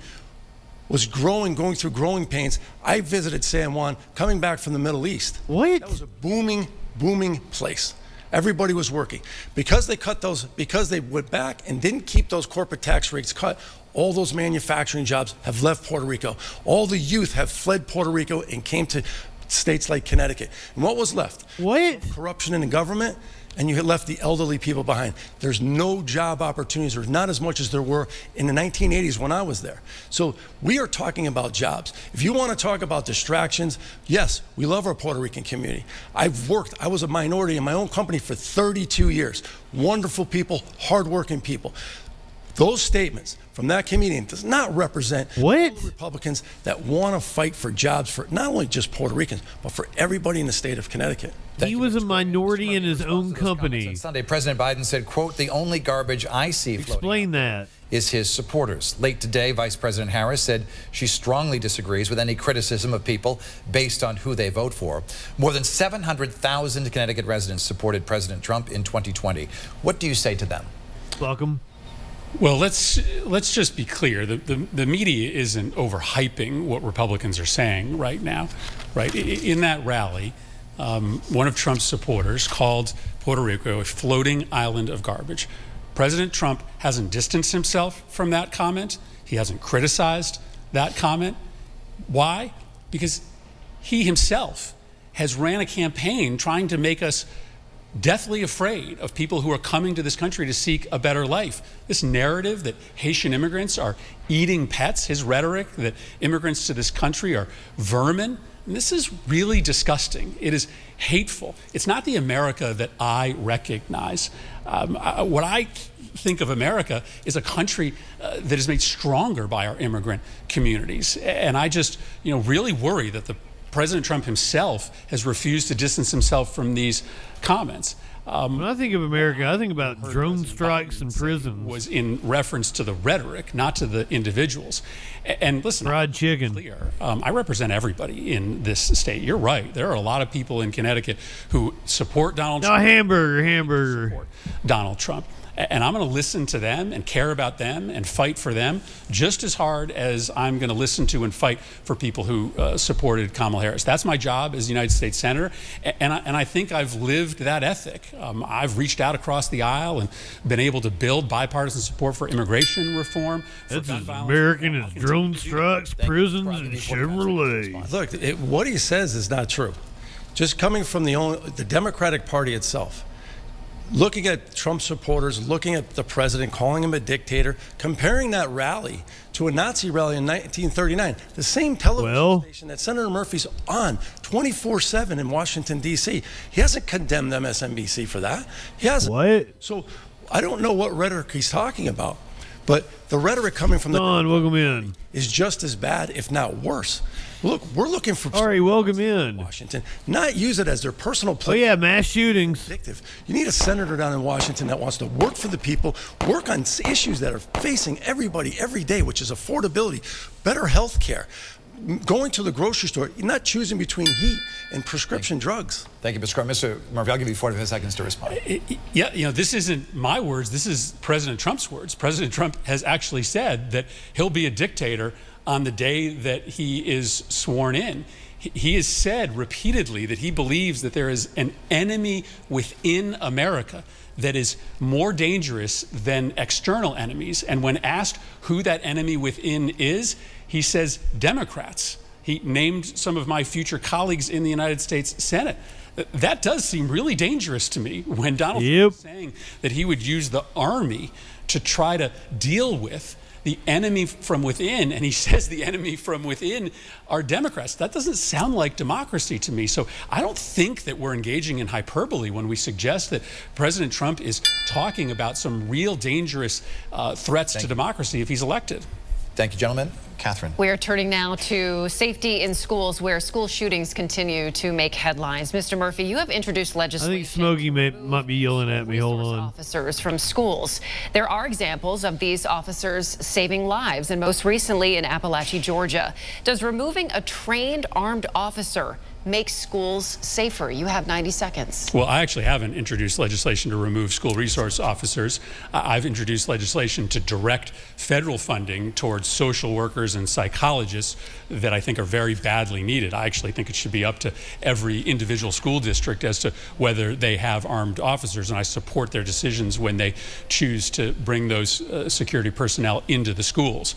was going through growing pains. I visited San Juan coming back from the Middle East. What? That was a booming place. Everybody was working. Because they cut those, because they went back and didn't keep those corporate tax rates cut, all those manufacturing jobs have left Puerto Rico. All the youth have fled Puerto Rico and came to states like Connecticut. And what was left? What? Corruption in the government, and you had left the elderly people behind. There's no job opportunities, or not as much as there were in the 1980s when I was there. So we are talking about jobs. If you want to talk about distractions, yes, we love our Puerto Rican community. I was a minority in my own company for 32 years. Wonderful people, hardworking people. Those statements from that comedian does not represent Republicans that want to fight for jobs for not only just Puerto Ricans, but for everybody in the state of Connecticut. He was a minority in his own company. On Sunday, President Biden said, quote, "The only garbage I see Explain that. is his supporters." Late today, Vice President Harris said she strongly disagrees with any criticism of people based on who they vote for. More than 700,000 Connecticut residents supported President Trump in 2020. What do you say to them? Welcome. Well, let's just be clear. The media isn't overhyping what Republicans are saying right now. Right? In that rally, one of Trump's supporters called Puerto Rico a floating island of garbage. President Trump hasn't distanced himself from that comment. He hasn't criticized that comment. Why? Because he himself has ran a campaign trying to make us deathly afraid of people who are coming to this country to seek a better life. This narrative that Haitian immigrants are eating pets, his rhetoric that immigrants to this country are vermin, and this is really disgusting. It is hateful. It's not the America that I recognize. What I think of America is a country that is made stronger by our immigrant communities. And I just, really worry that President Trump himself has refused to distance himself from these comments. When I think of America, I think about drone strikes and prisons. Was in reference to the rhetoric, not to the individuals. And listen, fried chicken. I represent everybody in this state. You're right. There are a lot of people in Connecticut who support Donald Trump. Hamburger. Support Donald Trump. And I'm going to listen to them and care about them and fight for them just as hard as I'm going to listen to and fight for people who supported Kamala Harris. That's my job as United States Senator, and I think I've lived that ethic. I've reached out across the aisle and been able to build bipartisan support for immigration reform. That's as American as drone strikes, prisons, and Chevrolet. Look, what he says is not true. Just coming from the Democratic Party itself, looking at Trump supporters, looking at the president, calling him a dictator, comparing that rally to a Nazi rally in 1939, the same television station that Senator Murphy's on 24/7 in Washington, D.C. He hasn't condemned MSNBC for that. He hasn't. What? So I don't know what rhetoric he's talking about, but the rhetoric coming from Don, welcome in, is just as bad, if not worse. Look, we're looking for All right, welcome in Washington, not use it as their personal play. Oh yeah, mass shootings. You need a senator down in Washington that wants to work for the people, work on issues that are facing everybody every day, which is affordability, better health care, going to the grocery store, not choosing between heat and prescription drugs. Thank you, Mr. Murphy. I'll give you 45 seconds to respond. Yeah, this isn't my words. This is President Trump's words. President Trump has actually said that he'll be a dictator on the day that he is sworn in. He has said repeatedly that he believes that there is an enemy within America that is more dangerous than external enemies. And when asked who that enemy within is, he says Democrats. he named some of my future colleagues in the United States Senate. That does seem really dangerous to me when Donald Trump is saying that he would use the army to try to deal with the enemy from within, and he says the enemy from within are Democrats. That doesn't sound like democracy to me. So I don't think that we're engaging in hyperbole when we suggest that President Trump is talking about some real dangerous threats to democracy if he's elected. Thank you, gentlemen. Catherine. We are turning now to safety in schools, where school shootings continue to make headlines. Mr. Murphy, you have introduced legislation. I think Smokey might be yelling at me. Hold on. Officers from schools. There are examples of these officers saving lives, and most recently in Appalachia, Georgia. Does removing a trained armed officer make schools safer? You have 90 seconds. Well, I actually haven't introduced legislation to remove school resource officers. I've introduced legislation to direct federal funding towards social workers and psychologists that I think are very badly needed. I actually think it should be up to every individual school district as to whether they have armed officers, and I support their decisions when they choose to bring those security personnel into the schools.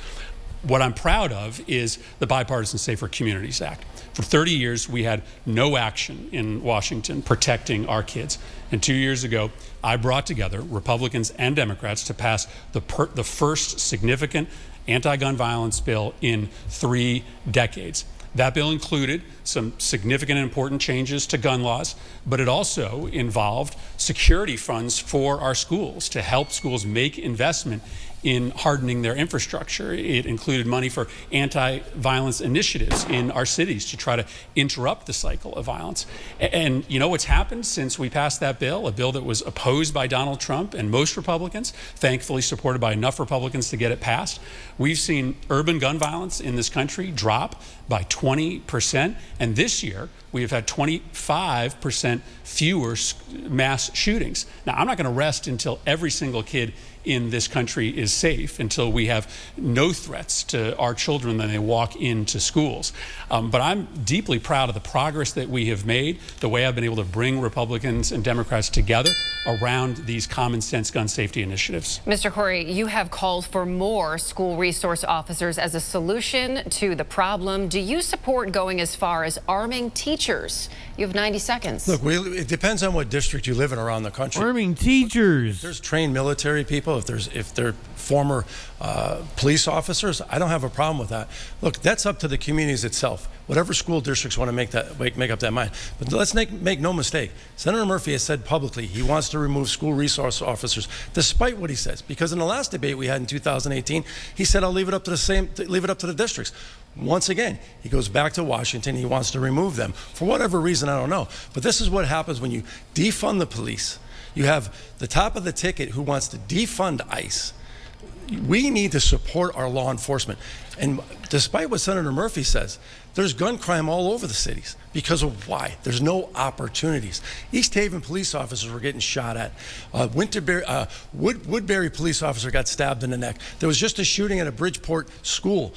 What I'm proud of is the Bipartisan Safer Communities Act. For 30 years, we had no action in Washington protecting our kids. And 2 years ago, I brought together Republicans and Democrats to pass the first significant anti-gun violence bill in 3 decades. That bill included some significant and important changes to gun laws, but it also involved security funds for our schools to help schools make investment in hardening their infrastructure. It included money for anti-violence initiatives in our cities to try to interrupt the cycle of violence. And you know what's happened since we passed that bill? A bill that was opposed by Donald Trump and most Republicans, thankfully supported by enough Republicans to get it passed. We've seen urban gun violence in this country drop by 20%. And this year, we have had 25% fewer mass shootings. Now, I'm not going to rest until every single kid in this country is safe, until we have no threats to our children when they walk into schools. But I'm deeply proud of the progress that we have made, the way I've been able to bring Republicans and Democrats together around these common sense gun safety initiatives. Mr. Corey, you have called for more school resource officers as a solution to the problem. Do you support going as far as arming teachers? You have 90 seconds. Look, it depends on what district you live in around the country. Arming teachers. If there's trained military people, if they're former police officers, I don't have a problem with that. Look, that's up to the communities itself. Whatever school districts want to make up that mind. But let's make no mistake. Senator Murphy has said publicly he wants to remove school resource officers, despite what he says. Because in the last debate we had in 2018, he said, "I'll leave it up to the districts." Once again, he goes back to Washington. He wants to remove them for whatever reason. I don't know. But this is what happens when you defund the police. You have the top of the ticket who wants to defund ICE. We need to support our law enforcement. And despite what Senator Murphy says, there's gun crime all over the cities. Because of why? There's no opportunities. East Haven police officers were getting shot at. Woodbury police officer got stabbed in the neck. There was just a shooting at a Bridgeport school.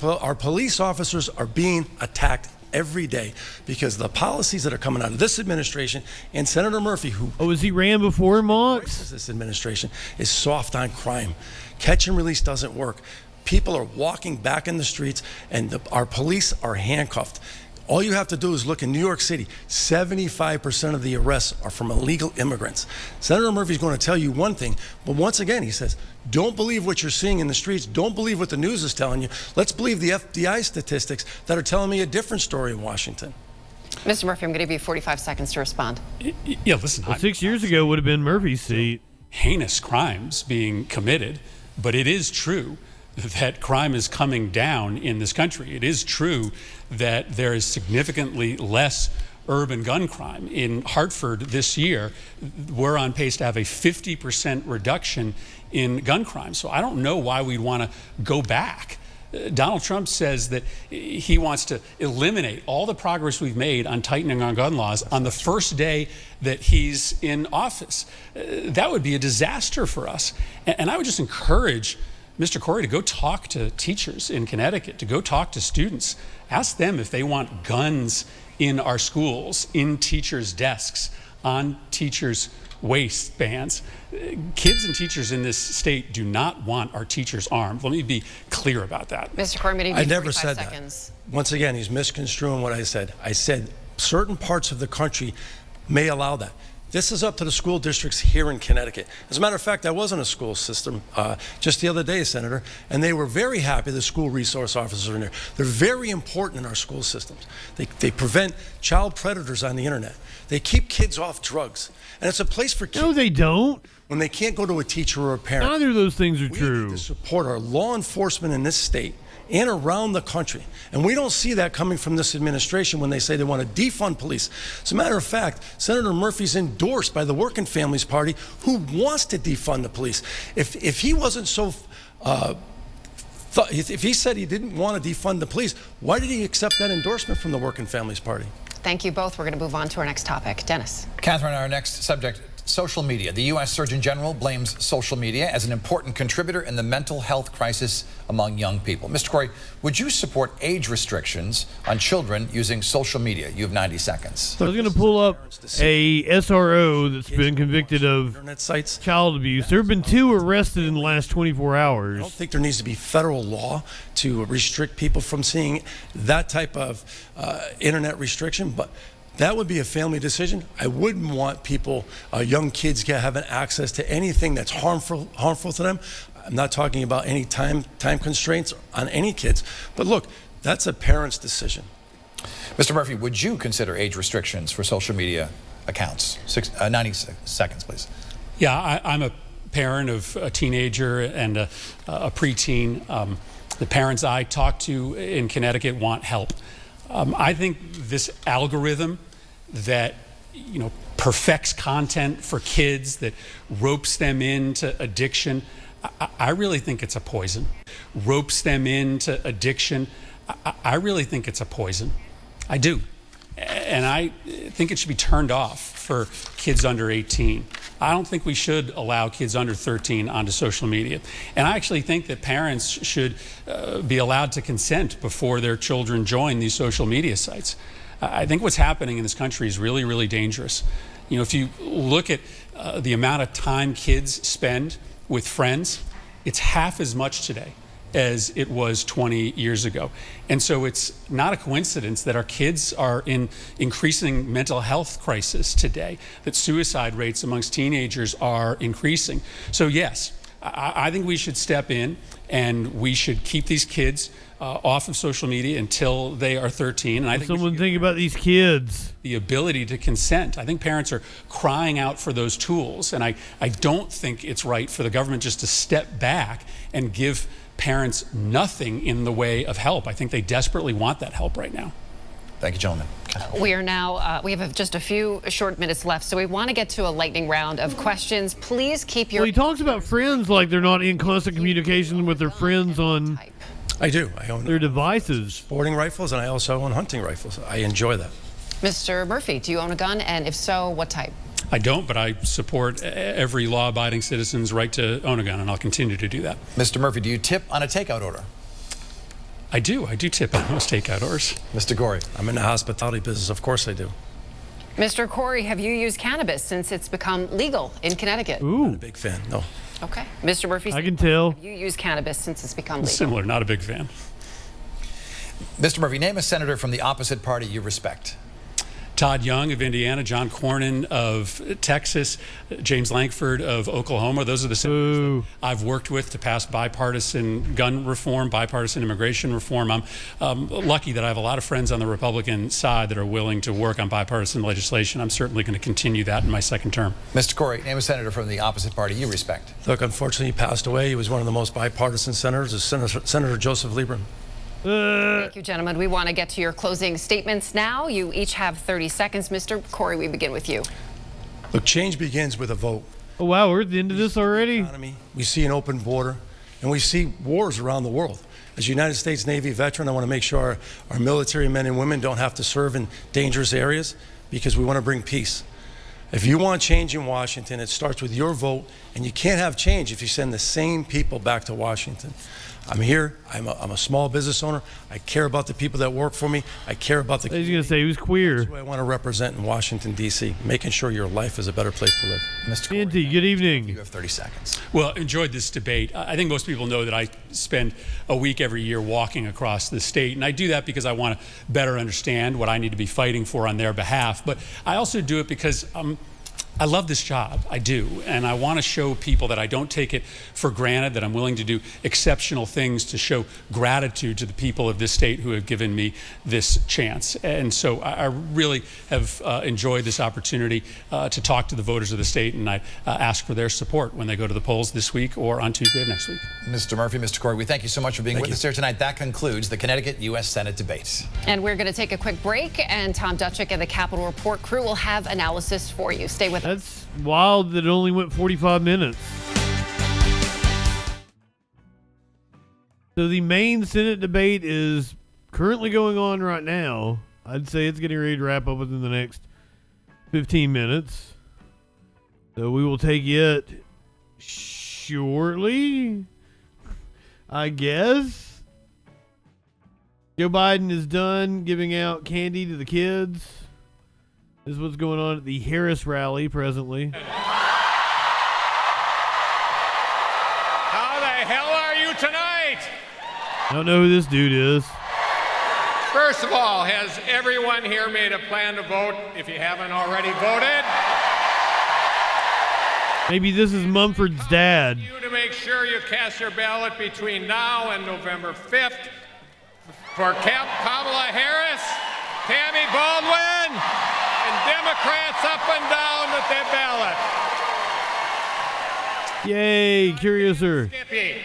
Our police officers are being attacked every day because the policies that are coming out of this administration and Senator Murphy, who was he ran before Mox? This administration is soft on crime. Catch and release doesn't work. People are walking back in the streets, and our police are handcuffed. All you have to do is look in New York City. 75% of the arrests are from illegal immigrants. Senator Murphy's going to tell you one thing, but once again, he says, don't believe what you're seeing in the streets. Don't believe what the news is telling you. Let's believe the FBI statistics that are telling me a different story in Washington. Mr. Murphy, I'm going to give you 45 seconds to respond. Yeah, listen. Well, 6 years ago would have been Murphy's seat. Heinous crimes being committed, but it is true that crime is coming down in this country. It is true that there is significantly less urban gun crime. In Hartford this year, we're on pace to have a 50% reduction in gun crime. So I don't know why we'd want to go back. Donald Trump says that he wants to eliminate all the progress we've made on tightening our gun laws on the first day that he's in office. That would be a disaster for us. And I would just encourage Mr. Corey to go talk to teachers in Connecticut, to go talk to students. Ask them if they want guns in our schools, in teachers' desks, on teachers' waistbands. Kids and teachers in this state do not want our teachers armed. Let me be clear about that. Mr. Corey, I never said that. Once again, he's misconstruing what I said. I said certain parts of the country may allow that. This is up to the school districts here in Connecticut. As a matter of fact, I was in a school system just the other day, Senator, and they were very happy the school resource officers are in there. They're very important in our school systems. They prevent child predators on the internet. They keep kids off drugs. And it's a place for kids. No, they don't. When they can't go to a teacher or a parent. Neither of those things are true. We need to support our law enforcement in this state and around the country. And we don't see that coming from this administration when they say they want to defund police. As a matter of fact, Senator Murphy's endorsed by the Working Families Party, who wants to defund the police. If he wasn't so, if he said he didn't want to defund the police, why did he accept that endorsement from the Working Families Party? Thank you both. We're going to move on to our next topic. Dennis. Catherine, our next subject, social media. The U.S. Surgeon General blames social media as an important contributor in the mental health crisis among young people. Mr. Corey, would you support age restrictions on children using social media? You have 90 seconds. I was going to pull up a SRO that's been convicted of child abuse. There have been 2 arrested in the last 24 hours. I don't think there needs to be federal law to restrict people from seeing that type of internet restriction, but that would be a family decision. I wouldn't want people, young kids, having access to anything that's harmful to them. I'm not talking about any time constraints on any kids. But look, that's a parent's decision. Mr. Murphy, would you consider age restrictions for social media accounts? 90 seconds, please. Yeah, I'm a parent of a teenager and a preteen. The parents I talk to in Connecticut want help. I think this algorithm that, perfects content for kids, that ropes them into addiction, I really think it's a poison. Ropes them into addiction, I really think it's a poison. I do. And I think it should be turned off for kids under 18. I don't think we should allow kids under 13 onto social media. And I actually think that parents should be allowed to consent before their children join these social media sites. I think what's happening in this country is really, really dangerous. If you look at the amount of time kids spend with friends, it's half as much today as it was 20 years ago. And so it's not a coincidence that our kids are in increasing mental health crisis today, that suicide rates amongst teenagers are increasing. So yes, I think we should step in and we should keep these kids off of social media until they are 13. And I think someone think about these kids. The ability to consent. I think parents are crying out for those tools. And I don't think it's right for the government just to step back and give parents nothing in the way of help. I think they desperately want that help right now. Thank you, gentlemen. We are now, we have just a few short minutes left, so we want to get to a lightning round of questions. Please keep your... Well, he talks about friends like they're not in constant communication with their friends on... I do. I own their devices. Sporting rifles, and I also own hunting rifles. I enjoy that. Mr. Murphy, do you own a gun? And if so, what type? I don't, but I support every law-abiding citizen's right to own a gun, and I'll continue to do that. Mr. Murphy, do you tip on a takeout order? I do. I do tip on most takeout orders. Mr. Corey? I'm in the hospitality business. Of course I do. Mr. Corey, have you used cannabis since it's become legal in Connecticut? Ooh. Not a big fan, no. Okay. Mr. Murphy? I can tell. Have you used cannabis since it's become legal? Similar, not a big fan. Mr. Murphy, name a senator from the opposite party you respect. Todd Young of Indiana, John Cornyn of Texas, James Lankford of Oklahoma. Those are the senators that I've worked with to pass bipartisan gun reform, bipartisan immigration reform. I'm lucky that I have a lot of friends on the Republican side that are willing to work on bipartisan legislation. I'm certainly going to continue that in my second term. Mr. Corey, name a senator from the opposite party you respect. Look, unfortunately, he passed away. He was one of the most bipartisan senators, Senator Joseph Lieberman. Thank you, gentlemen. We want to get to your closing statements now. You each have 30 seconds. Mr. Corey, we begin with you. Look, change begins with a vote. Oh, wow, we're at the end of this already? We see an open border, and we see wars around the world. As a United States Navy veteran, I want to make sure our military men and women don't have to serve in dangerous areas because we want to bring peace. If you want change in Washington, it starts with your vote And you can't have change if you send the same people back to Washington. I'm here. I'm a small business owner. I care about the people that work for me. I care about the. He's going to say he was queer. That's who I want to represent in Washington, D.C., making sure your life is a better place to live. Mr. Corey, Andy, good evening. you have 30 seconds. Well, enjoyed this debate. I think most people know that I spend a week every year walking across the state, and I do that because I want to better understand what I need to be fighting for on their behalf. But I also do it because I love this job, I do, and I want to show people that I don't take it for granted, that I'm willing to do exceptional things to show gratitude to the people of this state who have given me this chance. And so I really have enjoyed this opportunity to talk to the voters of the state, and I ask for their support when they go to the polls this week or on Tuesday of next week. Mr. Murphy, Mr. Corey, we thank you so much for being with us here tonight. That concludes the Connecticut U.S. Senate debate. And we're going to take a quick break, and Tom Dutchick and the Capitol Report crew will have analysis for you. Stay with us. That's wild that it only went 45 minutes. So the main Senate debate is currently going on right now. I'd say it's getting ready to wrap up within the next 15 minutes. So we will take it shortly, I guess. Joe Biden is done giving out candy to the kids. This is what's going on at the Harris rally presently. How the hell are you tonight? I don't know who this dude is. First of all, has everyone here made a plan to vote if you haven't already voted? Maybe this is Mumford's dad. You to make sure you cast your ballot between now and November 5th for Kamala Harris, Tammy Baldwin, and Democrats up and down with their ballot. Yay, Curiouser. Skippy.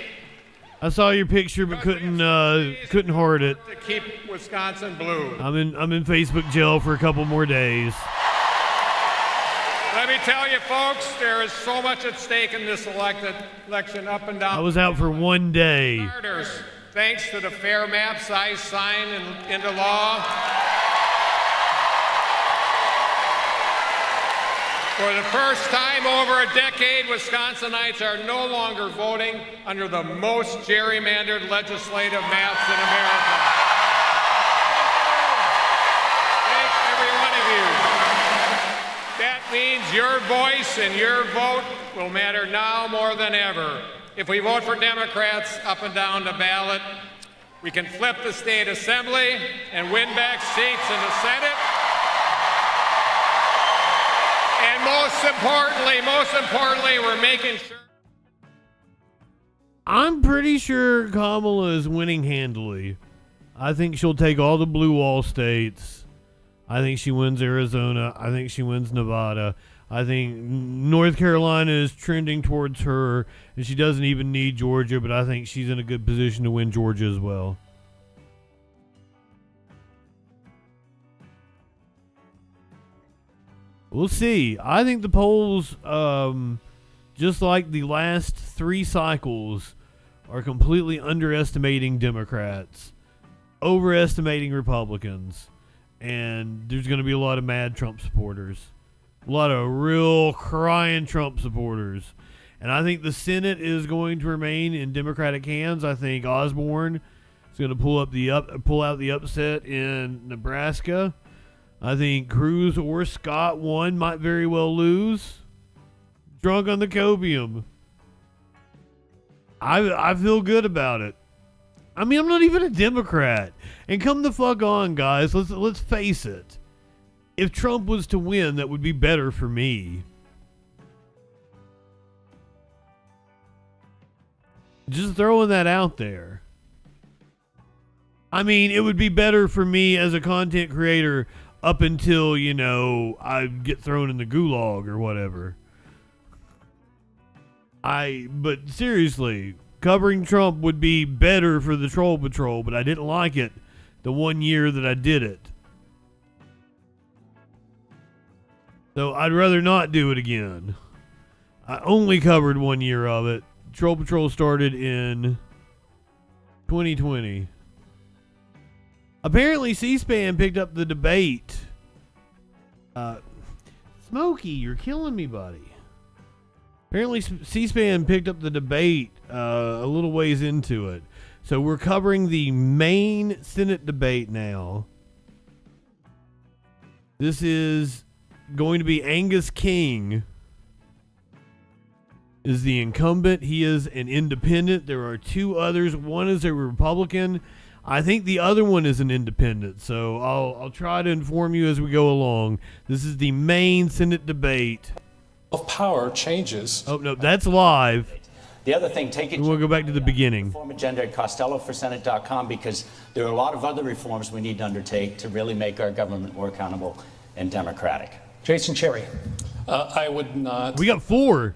I saw your picture but couldn't heart it. To keep Wisconsin blue. I'm in Facebook jail for a couple more days. Let me tell you, folks, there is so much at stake in this election up and down. I was out for one day. Starters, thanks to the fair map size signed into law. For the first time over a decade, Wisconsinites are no longer voting under the most gerrymandered legislative maps in America. Thanks, every one of you. That means your voice and your vote will matter now more than ever. If we vote for Democrats up and down the ballot, we can flip the state assembly and win back seats in the Senate. And most importantly, we're making sure. I'm pretty sure Kamala is winning handily. I think she'll take all the blue wall states. I think she wins Arizona. I think she wins Nevada. I think North Carolina is trending towards her, and she doesn't even need Georgia, but I think she's in a good position to win Georgia as well. We'll see. I think the polls, just like the last 3 cycles, are completely underestimating Democrats, overestimating Republicans, and there's going to be a lot of mad Trump supporters. A lot of real crying Trump supporters. And I think the Senate is going to remain in Democratic hands. I think Osborne is going to pull out the upset in Nebraska. I think Cruz or Scott, one might very well lose. Drunk on the copium. I feel good about it. I mean, I'm not even a Democrat. And come the fuck on, guys. Let's face it. If Trump was to win, that would be better for me. Just throwing that out there. I mean, it would be better for me as a content creator up until, I get thrown in the gulag or whatever. But seriously, covering Trump would be better for the Troll Patrol, but I didn't like it the 1 year that I did it. So I'd rather not do it again. I only covered 1 year of it. Troll Patrol started in 2020. Apparently, C-SPAN picked up the debate. Smokey, you're killing me, buddy. Apparently, C-SPAN picked up the debate a little ways into it. So we're covering the main Senate debate now. This is going to be Angus King is the incumbent. He is an independent. There are two others. One is a Republican. I think the other one is an independent. So I'll try to inform you as we go along. This is the main Senate debate. Of power changes. Oh, no, that's live. The other thing, take it. We'll go back to the beginning. Reform agenda at CostelloForSenate.com, because there are a lot of other reforms we need to undertake to really make our government more accountable and democratic. Jason Cherry. I would not. We got 4.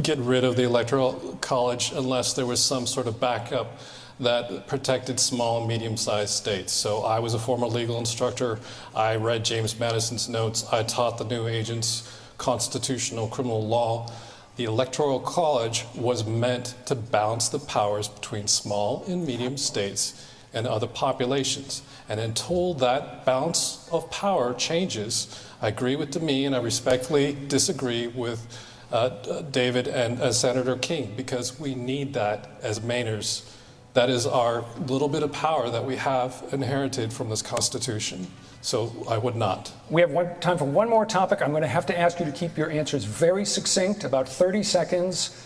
Get rid of the Electoral College unless there was some sort of backup that protected small and medium-sized states. So I was a former legal instructor. I read James Madison's notes. I taught the new agents constitutional criminal law. The Electoral College was meant to balance the powers between small and medium states and other populations. And until that balance of power changes, I agree with Demi and I respectfully disagree with David and Senator King, because we need that as Mainers. That is our little bit of power that we have inherited from this Constitution. So I would not. We have time for one more topic. I'm going to have to ask you to keep your answers very succinct, about 30 seconds.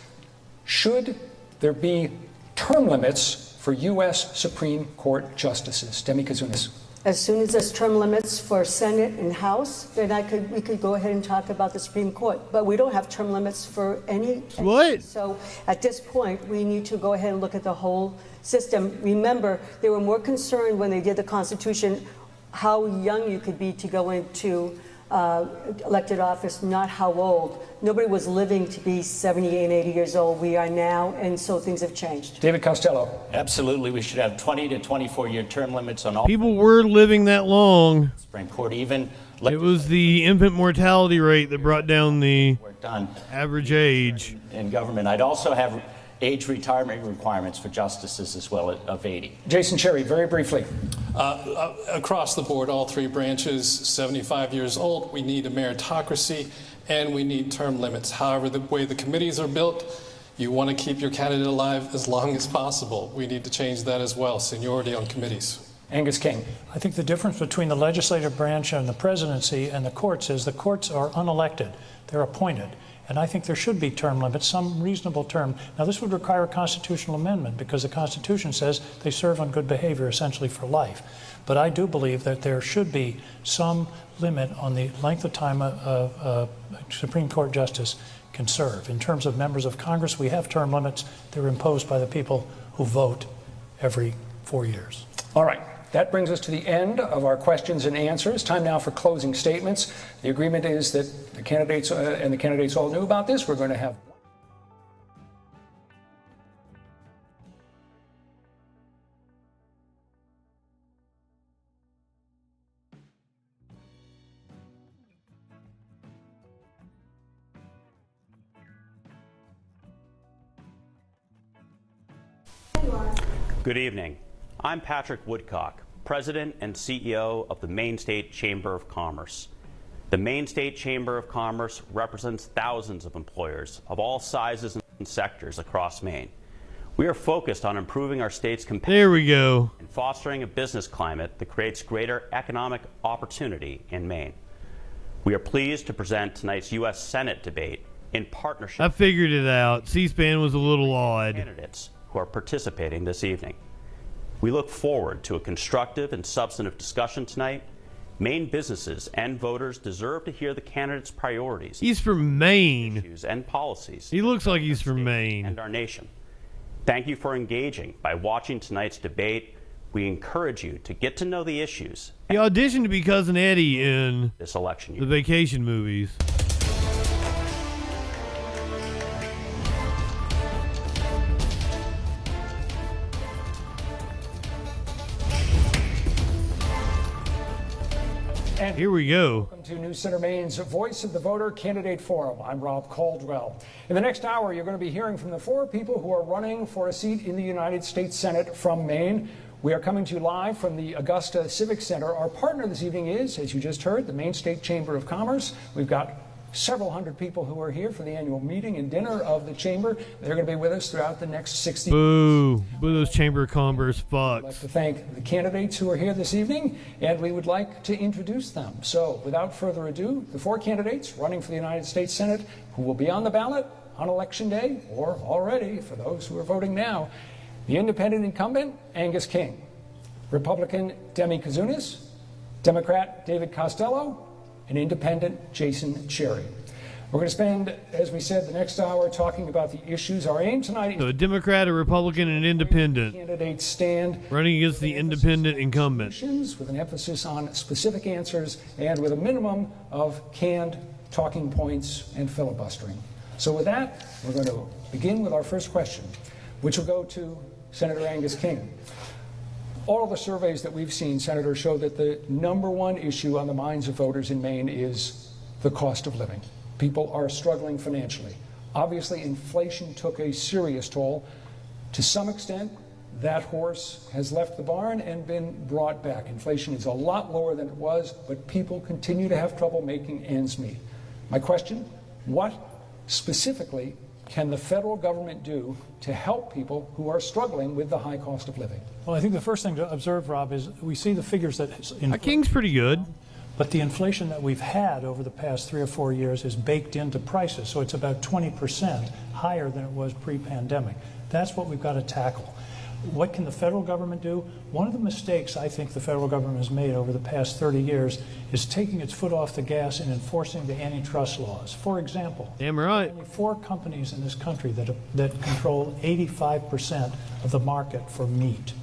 Should there be term limits for U.S. Supreme Court justices? Demi Kazunas. As soon as there's term limits for Senate and House, then we could go ahead and talk about the Supreme Court. But we don't have term limits for any. What? So at this point, we need to go ahead and look at the whole system. Remember, they were more concerned when they did the Constitution how young you could be to go into elected office, not how old. Nobody was living to be 70 and 80 years old. We are now, and so things have changed. David Costello. Absolutely, we should have 20 to 24-year term limits on all. People were living that long. Supreme Court, even. It was the infant mortality rate that brought down the average age. In government, I'd also have age retirement requirements for justices as well of 80. Jason Cherry, very briefly. Across the board, all three branches, 75 years old, we need a meritocracy and we need term limits. However, the way the committees are built, you want to keep your candidate alive as long as possible. We need to change that as well, seniority on committees. Angus King. I think the difference between the legislative branch and the presidency and the courts is the courts are unelected. They're appointed. And I think there should be term limits, some reasonable term. Now, this would require a constitutional amendment because the Constitution says they serve on good behavior essentially for life. But I do believe that there should be some limit on the length of time a Supreme Court justice can serve. In terms of members of Congress, we have term limits. They're imposed by the people who vote every 4 years. All right. That brings us to the end of our questions and answers. Time now for closing statements. The agreement is that the candidates and the candidates all knew about this. We're going to have Good evening. I'm Patrick Woodcock, President and CEO of the Maine State Chamber of Commerce. The Maine State Chamber of Commerce represents thousands of employers of all sizes and sectors across Maine. We are focused on improving our state's competitiveness and fostering a business climate that creates greater economic opportunity in Maine. We are pleased to present tonight's U.S. Senate debate in partnership. I figured it out. C-SPAN was a little odd. Candidates who are participating this evening. We look forward to a constructive and substantive discussion tonight. Maine businesses and voters deserve to hear the candidates' priorities. He's from Maine. Issues and policies. He looks like he's from Maine. And our nation. Thank you for engaging by watching tonight's debate. We encourage you to get to know the issues. He auditioned to be Cousin Eddie in this election the Vacation movies. And here we go. Welcome to News Center Maine's Voice of the Voter Candidate Forum. I'm Rob Caldwell. In the next hour, you're going to be hearing from the 4 people who are running for a seat in the United States Senate from Maine. We are coming to you live from the Augusta Civic Center. Our partner this evening is, as you just heard, the Maine State Chamber of Commerce. We've got several hundred people who are here for the annual meeting and dinner of the Chamber. They're going to be with us throughout the next 60 Boo. Boo those Chamber of Commerce I'd like fucks. to thank the candidates who are here this evening, and we would like to introduce them. So, without further ado, the 4 candidates running for the United States Senate who will be on the ballot on Election Day, or already, for those who are voting now. The independent incumbent, Angus King. Republican, Demi Kouzounis. Democrat, David Costello. And independent, Jason Cherry. We're going to spend, as we said, the next hour talking about the issues. Our aim tonight is So a Democrat, a Republican, and an independent candidates stand running against the independent incumbent. with an emphasis on specific answers and with a minimum of canned talking points and filibustering. So with that, we're going to begin with our first question, which will go to Senator Angus King. All of the surveys that we've seen, Senator, show that the #1 issue on the minds of voters in Maine is the cost of living. People are struggling financially. Obviously, inflation took a serious toll. To some extent, that horse has left the barn and been brought back. Inflation is a lot lower than it was, but people continue to have trouble making ends meet. My question, what specifically can the federal government do to help people who are struggling with the high cost of living? Well, I think the first thing to observe, Rob, is we see the figures that King's pretty good. But the inflation that we've had over the past 3 or 4 years is baked into prices, so it's about 20% higher than it was pre-pandemic. That's what we've got to tackle. What can the federal government do? One of the mistakes I think the federal government has made over the past 30 years is taking its foot off the gas and enforcing the antitrust laws. For example, damn right, only 4 companies in this country that control 85% of the market for meat.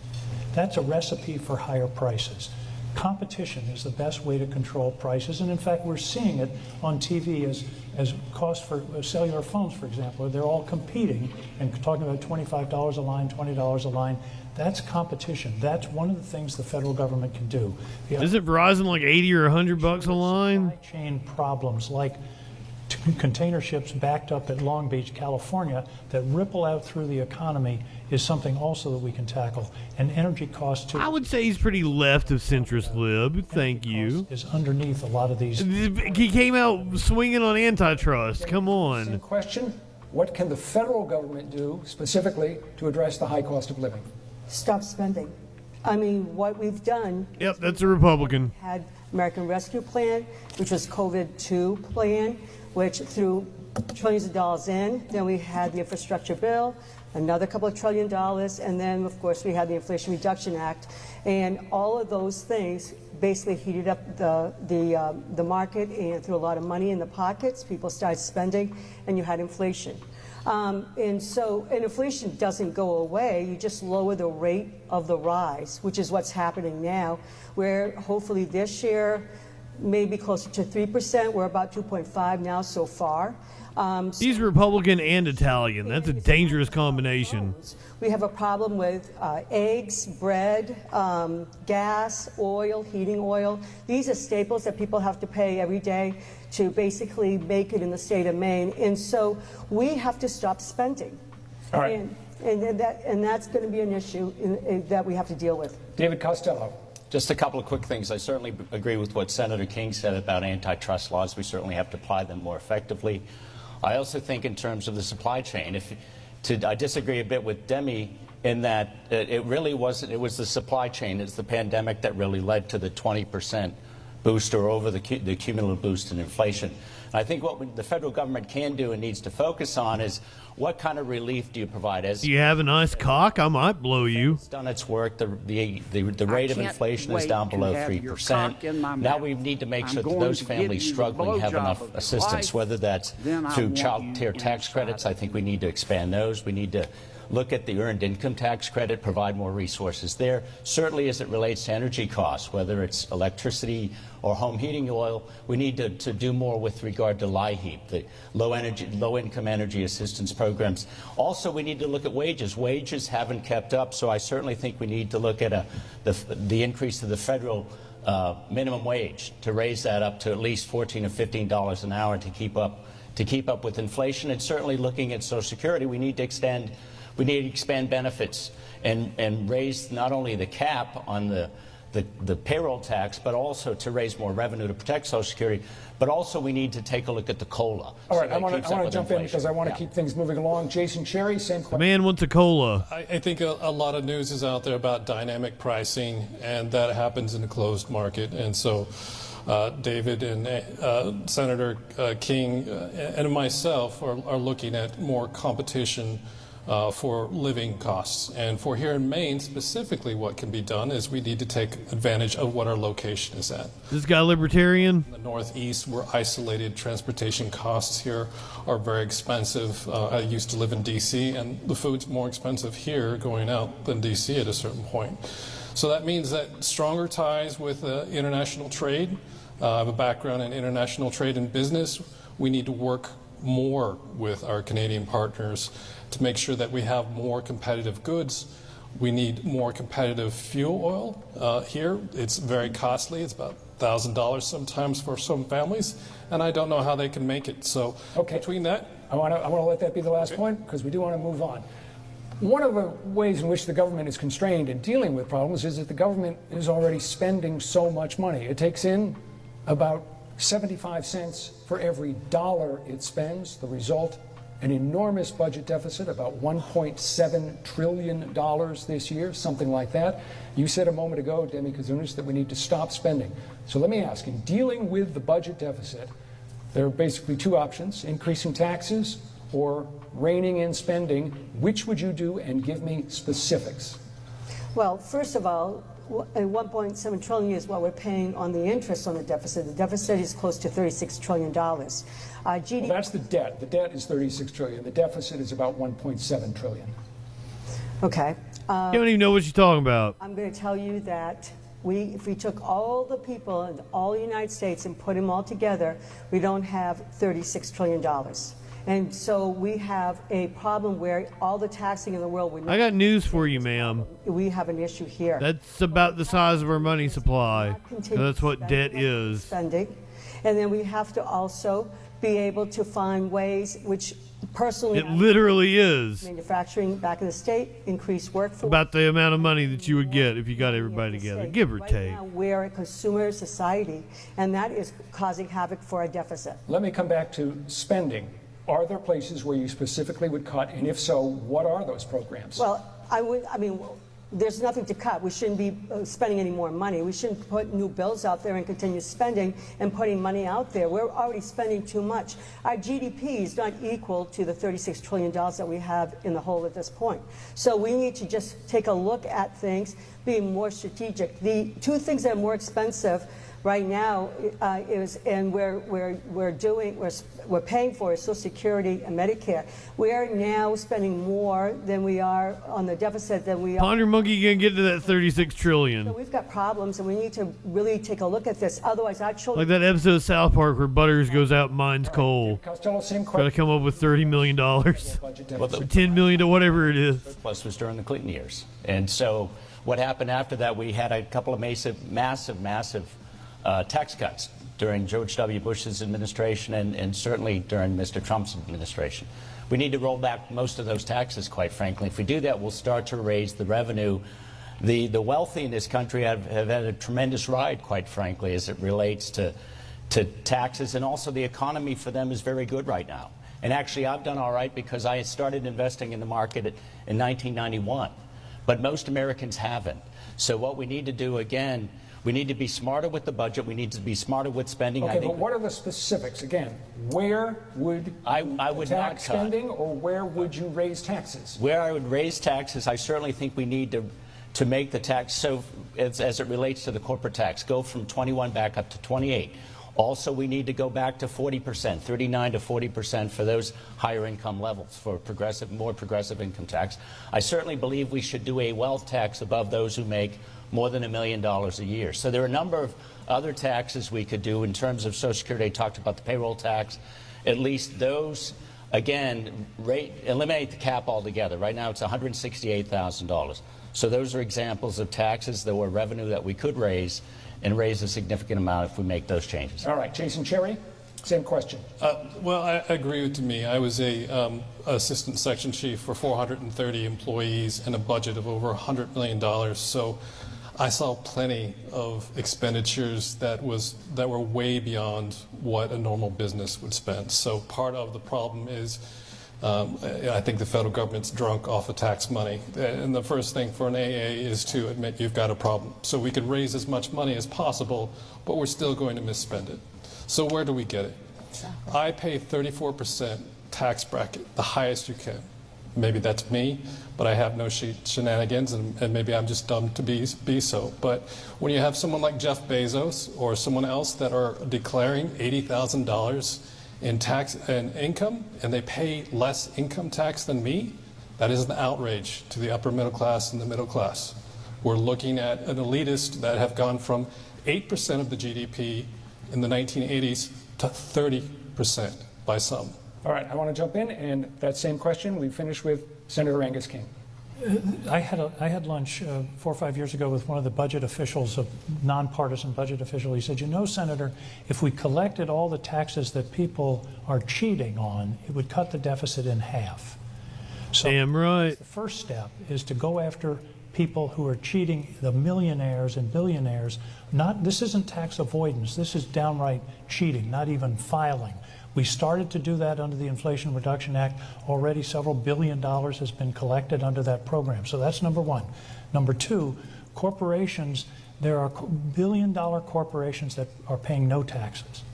That's a recipe for higher prices. Competition is the best way to control prices, and in fact we're seeing it on TV as costs for cellular phones, for example. They're all competing and talking about $25 a line, $20 a line. That's competition. That's one of the things the federal government can do. Isn't Verizon like 80 or 100 bucks a line? Supply chain problems like container ships backed up at Long Beach, California, that ripple out through the economy is something also that we can tackle. And energy costs too. I would say he's pretty left of centrist lib. Thank you. Is underneath a lot of these. He came out swinging on antitrust. Come on. Same question. What can the federal government do specifically to address the high cost of living? Stop spending. I mean, what we've done. Yep, that's a Republican. Had American Rescue Plan, which was COVID-2 plan, which threw trillions of dollars in. Then we had the infrastructure bill, another couple of $1 trillion, and then of course we had the Inflation Reduction Act, and all of those things basically heated up the market and threw a lot of money in the pockets. People started spending, and you had inflation. And inflation doesn't go away. You just lower the rate of the rise, which is what's happening now, where hopefully this year maybe closer to 3%. We're about 2.5 now so far. He's Republican and Italian. That's a dangerous combination. We have a problem with eggs, bread, gas, oil, heating oil. These are staples that people have to pay every day to basically make it in the state of Maine. And so we have to stop spending. All right. And that's going to be an issue that we have to deal with. David Costello. Just a couple of quick things. I certainly agree with what Senator King said about antitrust laws. We certainly have to apply them more effectively. I also think in terms of the supply chain, I disagree a bit with Demi in that it really wasn't, it was the supply chain, it's the pandemic that really led to the 20% boost or over the cumulative boost in inflation. And I think what the federal government can do and needs to focus on is what kind of relief do you provide? Do you have a nice cock? I might blow you. It's done its work. The rate of inflation is down below 3%. Now we need to make sure that those families struggling have enough assistance, whether that's through child care tax credits. I think we need to expand those. We need to look at the earned income tax credit, provide more resources there. Certainly as it relates to energy costs, whether it's electricity or home heating oil, we need to do more with regard to LIHEAP, the low-income energy assistance programs. Also, we need to look at wages. Wages haven't kept up, so I certainly think we need to look at the increase of the federal minimum wage, to raise that up to at least $14 or $15 an hour to keep up with inflation. And certainly looking at Social Security, we need to expand benefits and raise not only the cap on the the payroll tax, but also to raise more revenue to protect Social Security. But also we need to take a look at the COLA. All right, I want to jump in because I want to keep things moving along. Jason Cherry, same question. The man wants a COLA. I think a lot of news is out there about dynamic pricing, and that happens in a closed market. And so David and Senator King and myself are looking at more competition for living costs. And for here in Maine, specifically, what can be done is we need to take advantage of what our location is at. This guy libertarian? In the Northeast, we're isolated. Transportation costs here are very expensive. I used to live in D.C., and the food's more expensive here going out than D.C. at a certain point. So that means that stronger ties with international trade. I have a background in international trade and business. We need to work more with our Canadian partners to make sure that we have more competitive goods. We need more competitive fuel oil here. It's very costly. It's about $1,000 sometimes for some families, and I don't know how they can make it. So between that, I want to let that be the last point because we do want to move on. One of the ways in which the government is constrained in dealing with problems is that the government is already spending so much money. It takes in about 75 cents for every dollar it spends. The result, an enormous budget deficit, about $1.7 trillion this year, something like that. You said a moment ago, Demi Kazunas, that we need to stop spending. So let me ask, in dealing with the budget deficit, there are basically two options: increasing taxes or reining in spending. Which would you do, and give me specifics? Well, first of all, 1.7 trillion is what we're paying on the interest on the deficit. The deficit is close to $36 trillion. GDP. Well, that's the debt. The debt is $36 trillion. The deficit is about $1.7 trillion. Okay. You don't even know what you're talking about. I'm going to tell you that if we took all the people in all the United States and put them all together, we don't have $36 trillion. And so we have a problem where all the taxing in the world... I got news for you, ma'am. We have an issue here. That's about the size of our money supply. That's what debt is. Spending. And then we have to also be able to find ways, which personally... It literally is. Manufacturing back in the state, increased workforce. About the amount of money that you would get if you got everybody together, give or take. Now we're a consumer society, and that is causing havoc for our deficit. Let me come back to spending. Are there places where you specifically would cut, and if so, what are those programs? Well, there's nothing to cut. We shouldn't be spending any more money. We shouldn't put new bills out there and continue spending and putting money out there. We're already spending too much. Our GDP is not equal to the $36 trillion that we have in the hole at this point. So we need to just take a look at things, be more strategic. The two things that are more expensive right now we're paying for is Social Security and Medicare. We are now spending more than we are on the deficit than we are. Ponder Monkey gonna get to that 36 trillion. So we've got problems, and we need to really take a look at this. Otherwise, our children. Like that episode of South Park where Butters goes out and mines coal. Costello, same Got to come up with $30 million or $10 million or whatever it is. Plus was during the Clinton years, and so what happened after that? We had a couple of massive tax cuts during George W. Bush's administration and certainly during Mr. Trump's administration. We need to roll back most of those taxes, quite frankly. If we do that, we'll start to raise the revenue. The wealthy in this country have had a tremendous ride, quite frankly, as it relates to taxes, and also the economy for them is very good right now. And actually, I've done all right because I started investing in the market in 1991, but most Americans haven't. So what we need to do, again, we need to be smarter with the budget. We need to be smarter with spending. Okay, but what are the specifics? Again, where would I would tax spending, or where would you raise taxes? Where I would raise taxes, I certainly think we need to make the tax, so as it relates to the corporate tax, go from 21 back up to 28. Also, we need to go back to 40%, 39 to 40% for those higher income levels for more progressive income tax. I certainly believe we should do a wealth tax above those who make more than $1 million a year. So there are a number of other taxes we could do in terms of Social Security. I talked about the payroll tax. At least those, again, eliminate the cap altogether. Right now it's $168,000. So those are examples of taxes that were revenue that we could raise and raise a significant amount if we make those changes. All right, Jason Cherry, same question. Well, I agree with me. I was a assistant section chief for 430 employees and a budget of over $100 million. So I saw plenty of expenditures that were way beyond what a normal business would spend. So part of the problem is I think the federal government's drunk off of tax money. And the first thing for an AA is to admit you've got a problem. So we can raise as much money as possible, but we're still going to misspend it. So where do we get it? I pay 34% tax bracket, the highest you can. Maybe that's me, but I have no shenanigans, and maybe I'm just dumb to be so. But when you have someone like Jeff Bezos or someone else that are declaring $80,000 in tax and income, and they pay less income tax than me, that is an outrage to the upper middle class and the middle class. We're looking at an elitist that have gone from 8% of the GDP in the 1980s to 30% by some. All right, I want to jump in, and that same question we finish with Senator Angus King. I had lunch 4 or 5 years ago with one of the budget officials, a nonpartisan budget official. He said, you know, Senator, if we collected all the taxes that people are cheating on, it would cut the deficit in half. So damn right. The first step is to go after people who are cheating, the millionaires and billionaires. This isn't tax avoidance. This is downright cheating, not even filing. We started to do that under the Inflation Reduction Act. Already several $1 billion has been collected under that program. So that's number one. Number two, corporations, there are billion-dollar corporations that are paying no taxes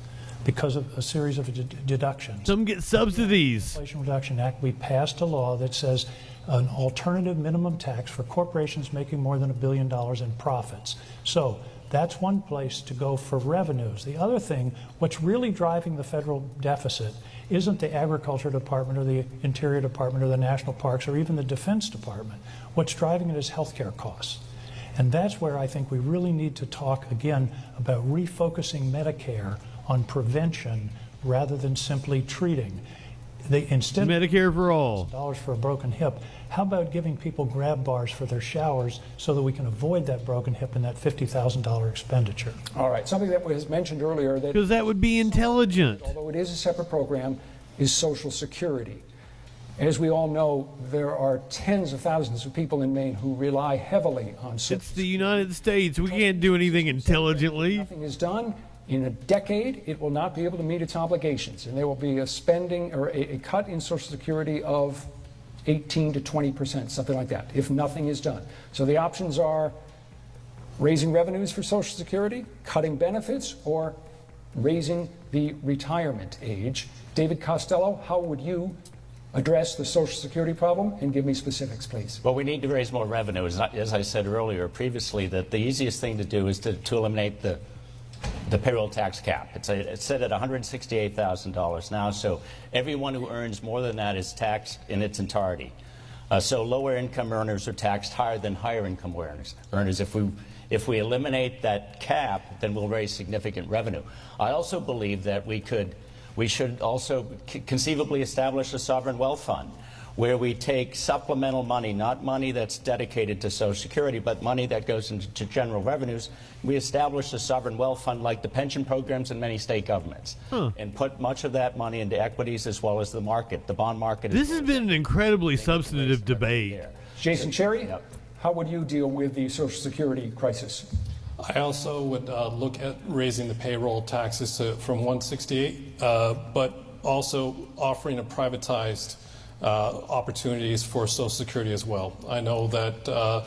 because of a series of deductions. Some get subsidies. In the Inflation Reduction Act, we passed a law that says an alternative minimum tax for corporations making more than $1 billion in profits. So that's one place to go for revenues. The other thing, what's really driving the federal deficit isn't the Agriculture Department or the Interior Department or the National Parks or even the Defense Department. What's driving it is healthcare costs. And that's where I think we really need to talk again about refocusing Medicare on prevention rather than simply treating. Instead Medicare for all. Dollars for a broken hip. How about giving people grab bars for their showers so that we can avoid that broken hip and that $50,000 expenditure? All right, something that was mentioned earlier that because that would be intelligent. Although it is a separate program, is Social Security. As we all know, there are tens of thousands of people in Maine who rely heavily on Social It's the United States. We can't do anything intelligently. Nothing is done. In a decade, it will not be able to meet its obligations, and there will be a spending or a cut in Social Security of 18 to 20%, something like that, if nothing is done. So the options are raising revenues for Social Security, cutting benefits, or raising the retirement age. David Costello, how would you address the Social Security problem? And give me specifics, please. Well, we need to raise more revenue. As I said earlier previously, that the easiest thing to do is to eliminate the payroll tax cap. It's set at $168,000 now, so everyone who earns more than that is taxed in its entirety. So lower income earners are taxed higher than higher income earners. If we eliminate that cap, then we'll raise significant revenue. I also believe that we should also conceivably establish a sovereign wealth fund, where we take supplemental money, not money that's dedicated to Social Security, but money that goes into general revenues. We establish a sovereign wealth fund like the pension programs in many state governments, and put much of that money into equities as well as the market, the bond market. This has been an incredibly substantive debate. Jason Cherry, how would you deal with the Social Security crisis? I also would look at raising the payroll taxes from 168, but also offering a privatized opportunities for Social Security as well. I know that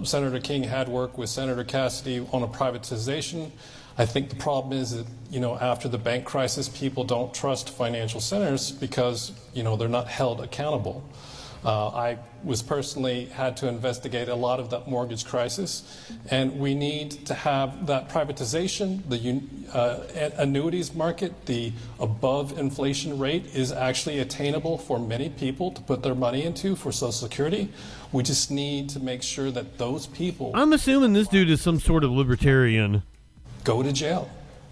Senator King had worked with Senator Cassidy on a privatization. I think the problem is that, after the bank crisis, people don't trust financial centers because, they're not held accountable. I was personally had to investigate a lot of that mortgage crisis, and we need to have that privatization. The annuities market, the above inflation rate is actually attainable for many people to put their money into for Social Security. We just need to make sure that those people... I'm assuming this dude is some sort of libertarian. Go to jail.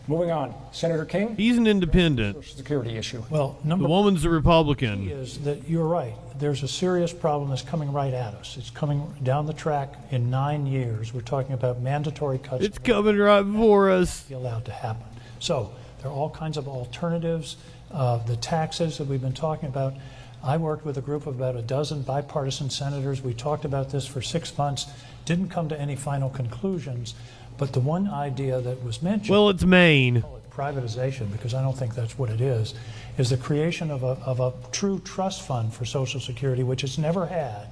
Moving on, Senator King. He's an independent. Social Security issue. Well, the woman's a Republican. Is that you're right. There's a serious problem that's coming right at us. It's coming down the track in 9 years. We're talking about mandatory cuts. It's coming right for us. Be allowed to happen. So there are all kinds of alternatives. The taxes that we've been talking about. I worked with a group of about a dozen bipartisan senators. We talked about this for 6 months, didn't come to any final conclusions, but the one idea that was mentioned— Well, it's Maine. Privatization, because I don't think that's what it is the creation of a true trust fund for Social Security, which it's never had,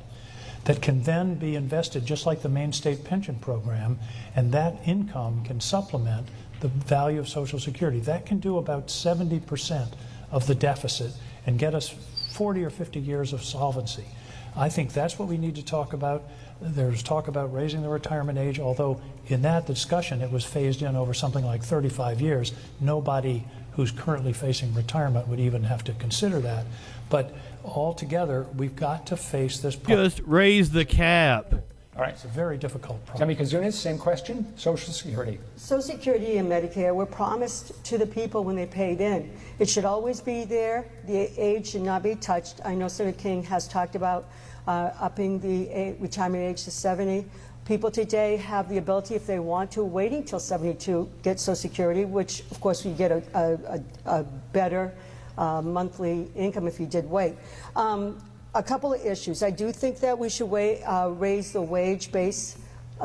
that can then be invested just like the Maine State Pension Program, and that income can supplement the value of Social Security. That can do about 70% of the deficit and get us 40 or 50 years of solvency. I think that's what we need to talk about. There's talk about raising the retirement age, although in that discussion it was phased in over something like 35 years. Nobody who's currently facing retirement would even have to consider that. But altogether, we've got to face this problem. Just raise the cap. All right. It's a very difficult problem. Demi Kazunas, same question. Social Security. Social Security and Medicare were promised to the people when they paid in. It should always be there. The age should not be touched. I know Senator King has talked about upping the retirement age to 70. People today have the ability, if they want to, waiting till 72, get Social Security, which, of course, you get a better monthly income if you did wait. A couple of issues. I do think that we should raise the wage base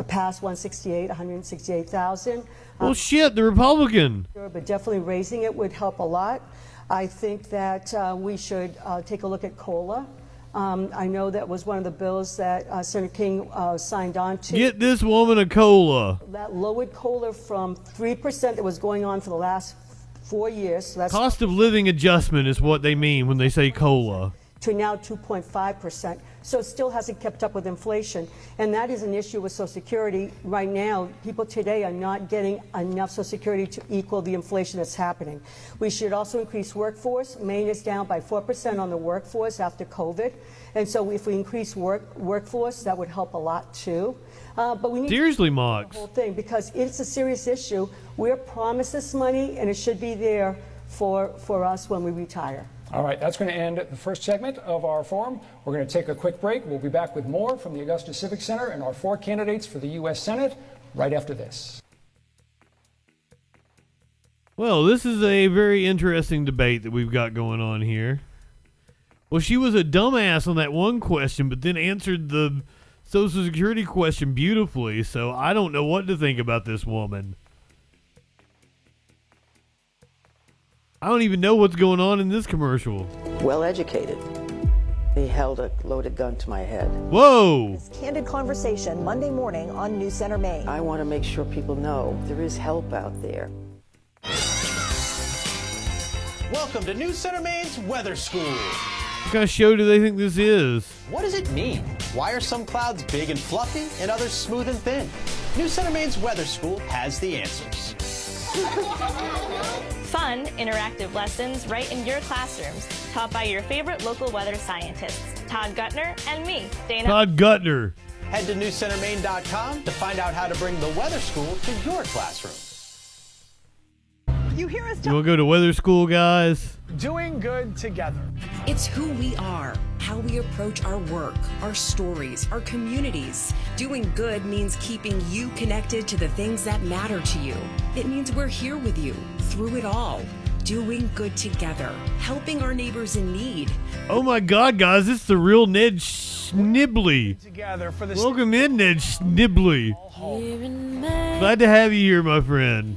past 168,000. Well, shit, the Republican. But definitely raising it would help a lot. I think that we should take a look at COLA. I know that was one of the bills that Senator King signed on to. Get this woman a COLA. That lowered COLA from 3% that was going on for the last 4 years. So that's Cost of living adjustment is what they mean when they say COLA. To now 2.5%. So it still hasn't kept up with inflation. And that is an issue with Social Security. Right now, people today are not getting enough Social Security to equal the inflation that's happening. We should also increase workforce. Maine is down by 4% on the workforce after COVID. And so if we increase workforce, that would help a lot too. But we need Seriously, to Mox. the whole thing because it's a serious issue. We're promised this money and it should be there for us when we retire. All right, that's going to end the first segment of our forum. We're going to take a quick break. We'll be back with more from the Augusta Civic Center and our 4 candidates for the U.S. Senate right after this. Well, this is a very interesting debate that we've got going on here. Well, she was a dumbass on that one question, but then answered the Social Security question beautifully, so I don't know what to think about this woman. I don't even know what's going on in this commercial. Well educated. He held a loaded gun to my head. Whoa! Candid conversation Monday morning on News Center Maine. I want to make sure people know there is help out there. Welcome to News Center Maine's Weather School. What kind of show do they think this is? What does it mean? Why are some clouds big and fluffy and others smooth and thin? News Center Maine's Weather School has the answers. Fun, interactive lessons right in your classrooms, taught by your favorite local weather scientists, Todd Gutner and me, Dana. Todd Gutner. Head to newscentermaine.com to find out how to bring the weather school to your classroom. You hear us You want to go to weather school, guys? doing good together. It's who we are, how we approach our work, our stories, our communities. Doing good means keeping you connected to the things that matter to you. It means we're here with you through it all. Doing good together, helping our neighbors in need. Oh my God, guys, it's the real Ned Schnibley. Together for the Welcome in, Ned Schnibley. Glad to have you here, my friend.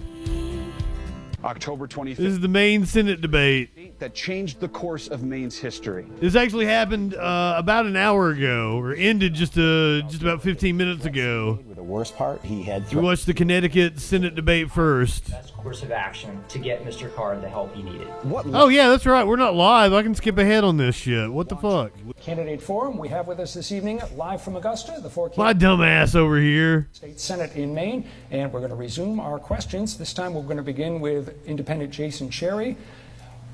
October 25th. This is the Maine Senate debate that changed the course of Maine's history. This actually happened about an hour ago, or ended just about 15 minutes ago. The worst part, he had. We watched the Connecticut Senate debate first. Best course of action to get Mr. Carr the help he needed. Oh yeah, that's right. We're not live. I can skip ahead on this shit. What the fuck? Candidate forum we have with us this evening, live from Augusta, the 4 My dumb ass over here. State Senate in Maine, and we're going to resume our questions. This time we're going to begin with Independent Jason Cherry.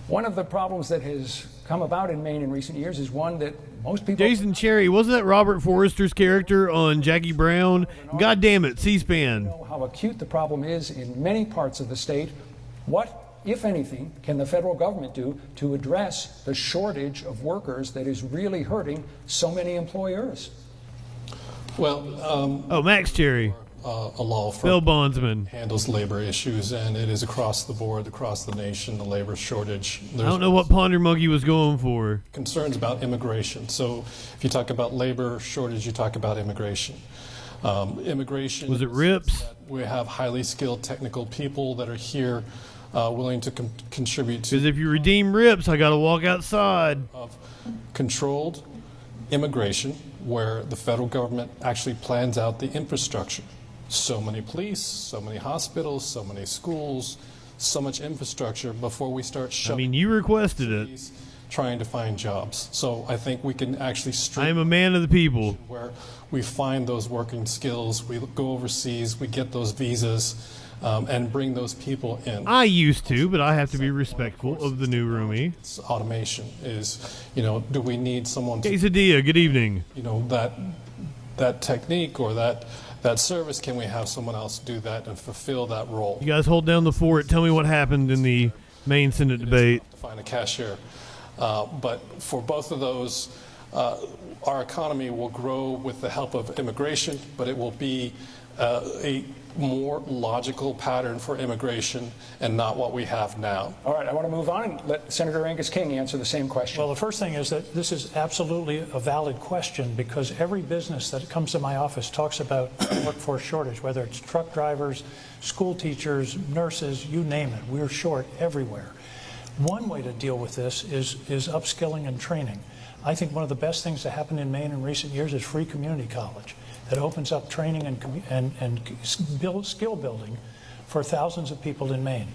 One of the problems that has come about in Maine in recent years is one that most people... Jason Cherry, wasn't that Robert Forrester's character on Jackie Brown? God damn it, C-SPAN. Know how acute the problem is in many parts of the state. What, if anything, can the federal government do to address the shortage of workers that is really hurting so many employers? Well, oh, Max Cherry. a law firm. Bill Bondsman Handles labor issues, and it is across the board, across the nation, the labor shortage. I don't know what Ponder Monkey was going for. Concerns about immigration. So if you talk about labor shortage, you talk about immigration. Immigration. Was it RIPS? We have highly skilled technical people that are here willing to contribute to. Because if you redeem RIPS, I got to walk outside. Of controlled immigration, where the federal government actually plans out the infrastructure. So many police, so many hospitals, so many schools, so much infrastructure before we start I mean, you requested it. Trying to find jobs. So I think we can actually I am a man of the people. Where we find those working skills, we go overseas, we get those visas, and bring those people in. I used to, but I have to be respectful of the new roomie. Automation is, do we need someone to, Quesadilla, good evening. that technique or that service, can we have someone else do that and fulfill that role? You guys hold down the fort. Tell me what happened in the main Senate debate. To find a cashier. But for both of those, our economy will grow with the help of immigration, but it will be a more logical pattern for immigration and not what we have now. All right, I want to move on and let Senator Angus King answer the same question. Well, the first thing is that this is absolutely a valid question, because every business that comes to my office talks about workforce shortage, whether it's truck drivers, school teachers, nurses, you name it. We're short everywhere. One way to deal with this is upskilling and training. I think one of the best things that happened in Maine in recent years is free community college that opens up training and skill building for thousands of people in Maine.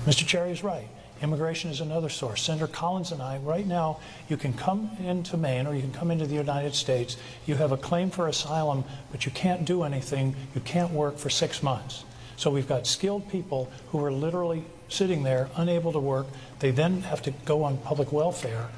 Mr. Cherry is right. Immigration is another source. Senator Collins and I, right now, you can come into Maine or you can come into the United States. You have a claim for asylum, but you can't do anything. You can't work for 6 months. So we've got skilled people who are literally sitting there, unable to work. They then have to go on public welfare.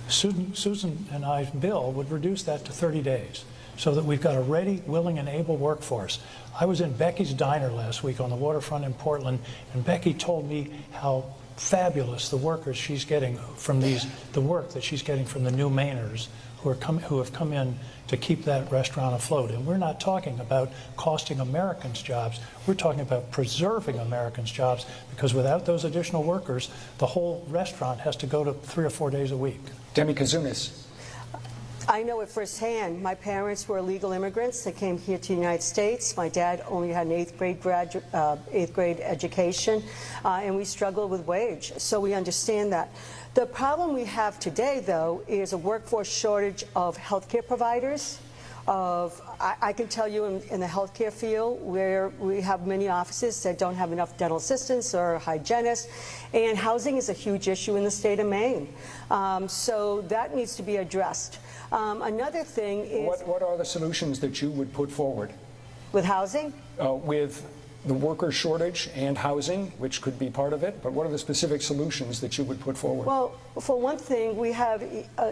Susan and I's bill would reduce that to 30 days so that we've got a ready, willing, and able workforce. I was in Becky's Diner last week on the waterfront in Portland, and Becky told me how fabulous the workers she's getting from the work that she's getting from the new Mainers who have come in to keep that restaurant afloat. And we're not talking about costing Americans jobs. We're talking about preserving Americans' jobs, because without those additional workers, the whole restaurant has to go to 3 or 4 days a week. Demi Kazunis. I know it firsthand. My parents were illegal immigrants that came here to the United States. My dad only had an eighth grade education, and we struggled with wage. So we understand that. The problem we have today, though, is a workforce shortage of healthcare providers. I can tell you in the healthcare field where we have many offices that don't have enough dental assistants or hygienists, and housing is a huge issue in the state of Maine. So that needs to be addressed. Another thing is... What are the solutions that you would put forward? With housing? With the worker shortage and housing, which could be part of it, but what are the specific solutions that you would put forward? Well, for one thing, we have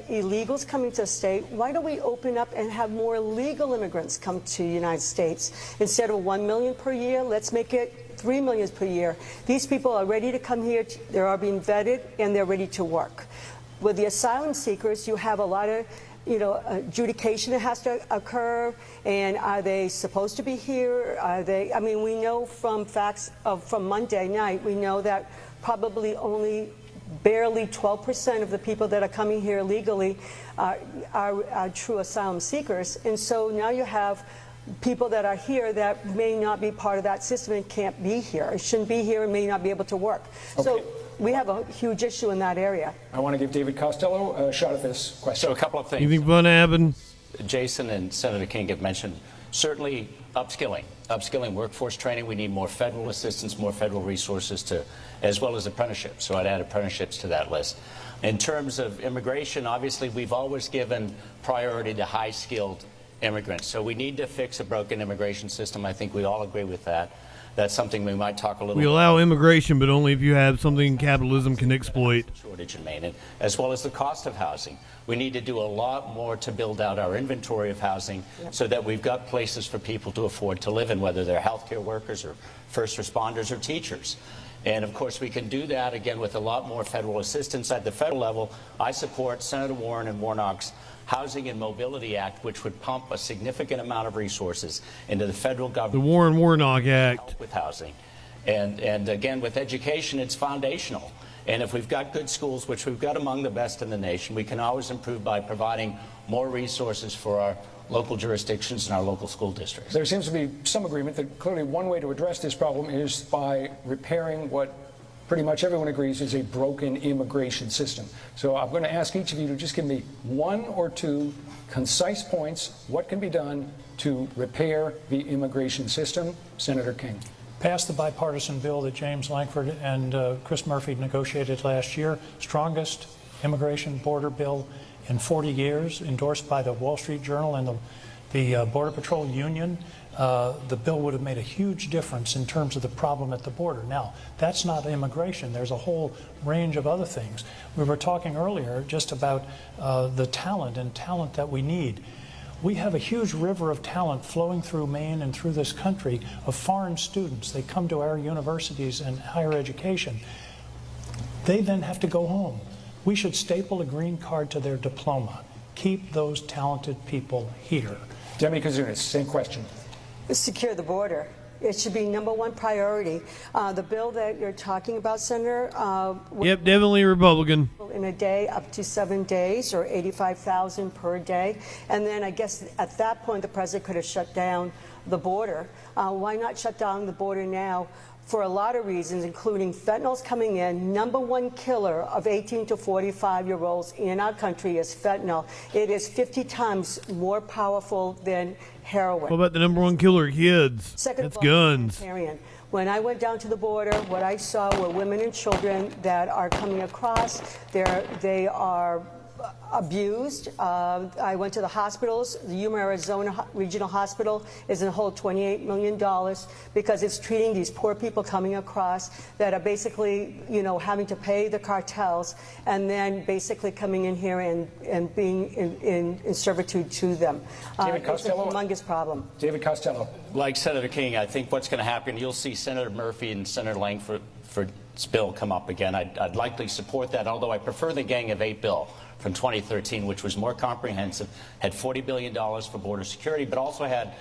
illegals coming to the state. Why don't we open up and have more legal immigrants come to the United States? Instead of 1 million per year, let's make it 3 million per year. These people are ready to come here, they are being vetted, and they're ready to work. With the asylum seekers, you have a lot of adjudication that has to occur, and are they supposed to be here? Are they? I mean, we know from facts from Monday night, we know that probably only barely 12% of the people that are coming here legally are true asylum seekers, and so now you have people that are here that may not be part of that system and can't be here, shouldn't be here, and may not be able to work. Okay. So we have a huge issue in that area. I want to give David Costello a shot at this question. So a couple of things. You think fun happened? Jason and Senator King have mentioned certainly upskilling, workforce training. We need more federal assistance, more federal resources as well as apprenticeships. So I'd add apprenticeships to that list. In terms of immigration, obviously we've always given priority to high-skilled immigrants. So we need to fix a broken immigration system. I think we all agree with that. That's something we might talk a little bit about. We allow immigration, but only if you have something capitalism can exploit. Shortage in Maine, as well as the cost of housing. We need to do a lot more to build out our inventory of housing so that we've got places for people to afford to live in, whether they're healthcare workers or first responders or teachers. And of course, we can do that again with a lot more federal assistance at the federal level. I support Senator Warren and Warnock's Housing and Mobility Act, which would pump a significant amount of resources into the federal government. The Warren Warnock Act. With housing. And again, with education, it's foundational. And if we've got good schools, which we've got among the best in the nation, we can always improve by providing more resources for our local jurisdictions and our local school districts. There seems to be some agreement that clearly one way to address this problem is by repairing what pretty much everyone agrees is a broken immigration system. So I'm going to ask each of you to just give me 1 or 2 concise points. What can be done to repair the immigration system? Senator King. Passed the bipartisan bill that James Lankford and Chris Murphy negotiated last year. Strongest immigration border bill in 40 years, endorsed by the Wall Street Journal and the Border Patrol Union. The bill would have made a huge difference in terms of the problem at the border. Now, that's not immigration. There's a whole range of other things. We were talking earlier just about the talent that we need. We have a huge river of talent flowing through Maine and through this country of foreign students. They come to our universities and higher education. They then have to go home. We should staple a green card to their diploma. Keep those talented people here. Demi Kazunas, same question. Secure the border. It should be #1 priority. The bill that you're talking about, Senator. Yep, definitely Republican. In a day, up to 7 days, or 85,000 per day. And then I guess at that point, the president could have shut down the border. Why not shut down the border now? For a lot of reasons, including fentanyl's coming in. #1 killer of 18 to 45-year-olds in our country is fentanyl. It is 50 times more powerful than heroin. What about the #1 killer of kids? That's guns. When I went down to the border, what I saw were women and children that are coming across. They are abused. I went to the hospitals. The Yuma, Arizona Regional Hospital is in a hole $28 million because it's treating these poor people coming across that are basically, having to pay the cartels and then basically coming in here and being in servitude to them. David Costello. It's a humongous problem. David Costello. Like Senator King, I think what's going to happen, you'll see Senator Murphy and Senator Langford's bill come up again. I'd likely support that, although I prefer the Gang of 8 bill from 2013, which was more comprehensive, had $40 billion for border security, but also had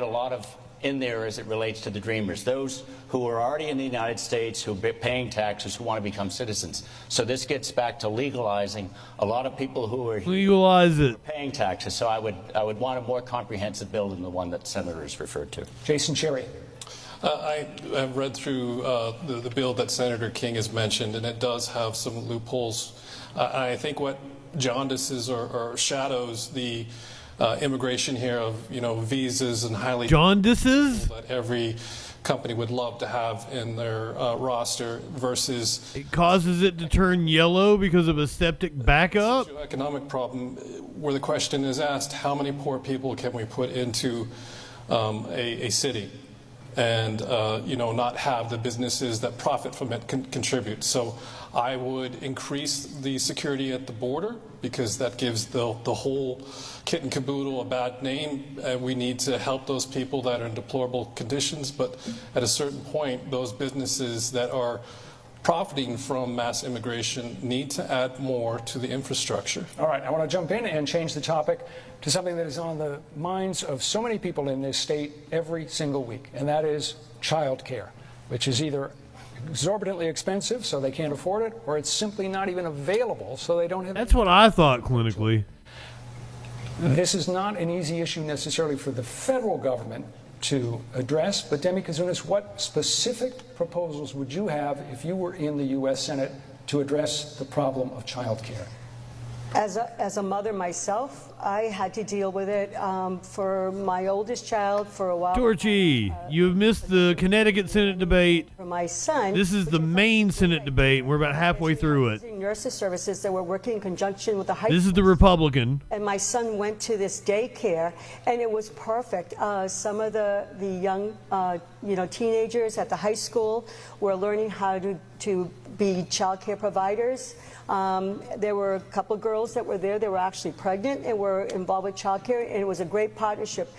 a lot of in there as it relates to the Dreamers, those who are already in the United States, who are paying taxes, who want to become citizens. So this gets back to legalizing a lot of people who are paying taxes. So I would want a more comprehensive bill than the one that Senator has referred to. Jason Cherry. I have read through the bill that Senator King has mentioned, and it does have some loopholes. I think what jaundices or shadows the immigration here of visas and highly jaundices that every company would love to have in their roster versus it causes it to turn yellow because of a septic backup. Socioeconomic problem where the question is asked: how many poor people can we put into a city? And not have the businesses that profit from it contribute. So I would increase the security at the border because that gives the whole kit and caboodle a bad name. We need to help those people that are in deplorable conditions, but at a certain point, those businesses that are profiting from mass immigration need to add more to the infrastructure. All right, I want to jump in and change the topic to something that is on the minds of so many people in this state every single week, and that is child care, which is either exorbitantly expensive, so they can't afford it, or it's simply not even available, so they don't have. That's what I thought clinically. This is not an easy issue necessarily for the federal government to address, but Demi Kazunas, what specific proposals would you have if you were in the U.S. Senate to address the problem of child care? As a mother myself, I had to deal with it for my oldest child for a while. Torchy, you have missed the Connecticut Senate debate. For my son. This is the Maine Senate debate. We're about halfway through it. Nurses services that were working in conjunction with the high This is the Republican. And my son went to this daycare, and it was perfect. Some of the young, teenagers at the high school were learning how to be child care providers. There were a couple of girls that were there. They were actually pregnant and were involved with child care, and it was a great partnership.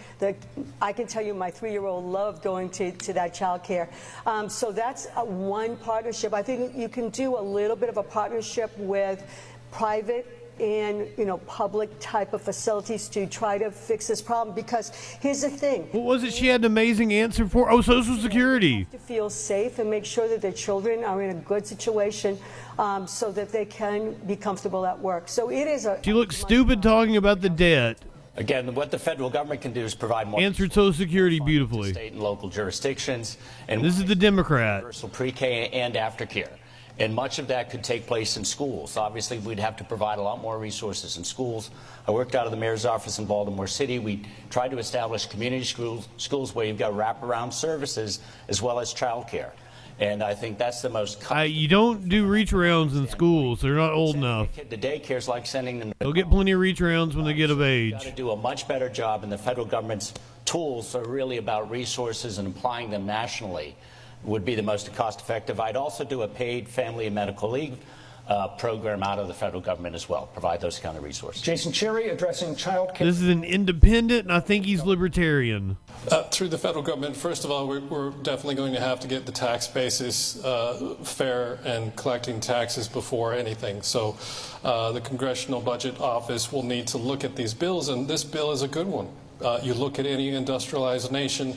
I can tell you my 3-year-old loved going to that child care. So that's one partnership. I think you can do a little bit of a partnership with private and, you know, public type of facilities to try to fix this problem. Because here's the thing. What was it she had an amazing answer for? Oh, Social Security. To feel safe and make sure that their children are in a good situation so that they can be comfortable at work. So it is a... She looks stupid talking about the debt. Again, what the federal government can do is provide more... Answered Social Security beautifully. ...state and local jurisdictions. And this is the Democrat. Universal pre-K and aftercare. And much of that could take place in schools. Obviously, we'd have to provide a lot more resources in schools. I worked out of the mayor's office in Baltimore City. We tried to establish community schools where you've got wraparound services as well as childcare. And I think that's the most... You don't do reach-arounds in schools. They're not old enough. The daycare is like sending them... They'll get plenty of reach-arounds when they get of age. We've got to do a much better job, and the federal government's tools are really about resources and applying them nationally would be the most cost-effective. I'd also do a paid family and medical leave program out of the federal government as well, provide those kind of resources. Jason Cherry addressing child care. This is an independent, and I think he's libertarian. Through the federal government, first of all, we're definitely going to have to get the tax basis fair and collecting taxes before anything. So the Congressional Budget Office will need to look at these bills, and this bill is a good one. You look at any industrialized nation,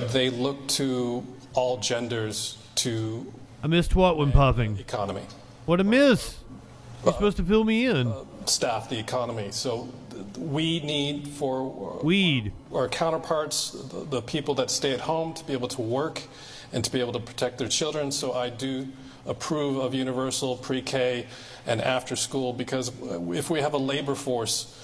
they look to all genders to... I missed what when puffing? Economy. What a miss. You're supposed to fill me in. Staff the economy. So we need for our counterparts, the people that stay at home, to be able to work and to be able to protect their children. So I do approve of universal pre-K and after school, because if we have a labor force...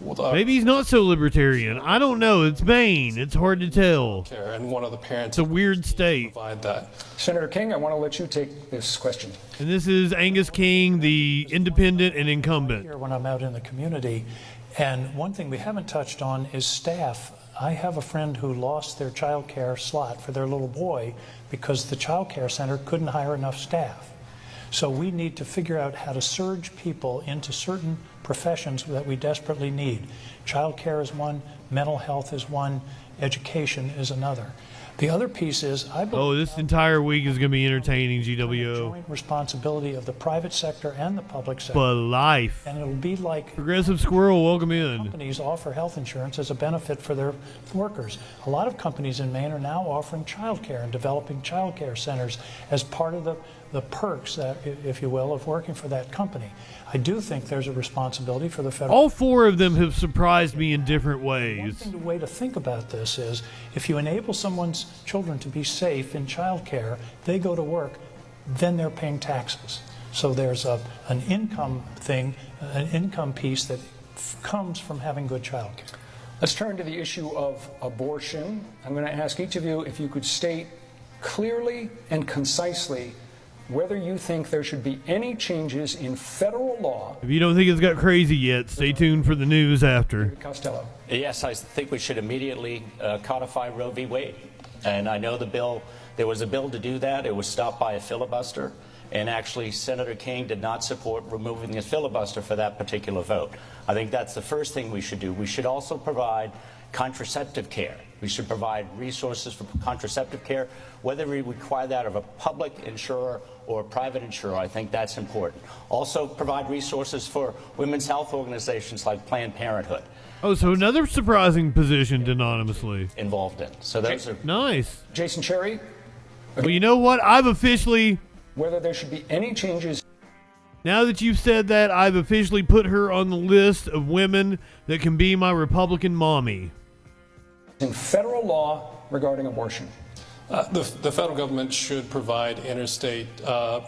Maybe he's not so libertarian. I don't know. It's Maine. It's hard to tell. And one of the parents... It's a weird state. Provide that. Senator King, I want to let you take this question. And this is Angus King, the independent and incumbent. When I'm out in the community, and one thing we haven't touched on is staff. I have a friend who lost their child care slot for their little boy because the child care center couldn't hire enough staff. So we need to figure out how to surge people into certain professions that we desperately need. Child care is one, mental health is one, education is another. The other piece is, I believe... this entire week is going to be entertaining, GWO. Joint responsibility of the private sector and the public sector. For life. And it'll be like... Progressive Squirrel, welcome in. Companies offer health insurance as a benefit for their workers. A lot of companies in Maine are now offering child care and developing child care centers as part of the perks, that, if you will, of working for that company. I do think there's a responsibility for the federal... All four of them have surprised me in different ways. The way to think about this is, if you enable someone's children to be safe in child care, they go to work, then they're paying taxes. So there's an income thing, an income piece that comes from having good child care. Let's turn to the issue of abortion. I'm going to ask each of you if you could state clearly and concisely whether you think there should be any changes in federal law. If you don't think it's got crazy yet, stay tuned for the news after. Costello. Yes, I think we should immediately codify Roe v. Wade. And I know there was a bill to do that. It was stopped by a filibuster. And actually, Senator King did not support removing the filibuster for that particular vote. I think that's the first thing we should do. We should also provide contraceptive care. We should provide resources for contraceptive care, whether we require that of a public insurer or a private insurer. I think that's important. Also provide resources for women's health organizations like Planned Parenthood. Oh, so another surprising position anonymously involved in. So those are nice. Jason Cherry. Well, you know what? I've officially... Whether there should be any changes... Now that you've said that, I've officially put her on the list of women that can be my Republican mommy. In federal law regarding abortion. The federal government should provide interstate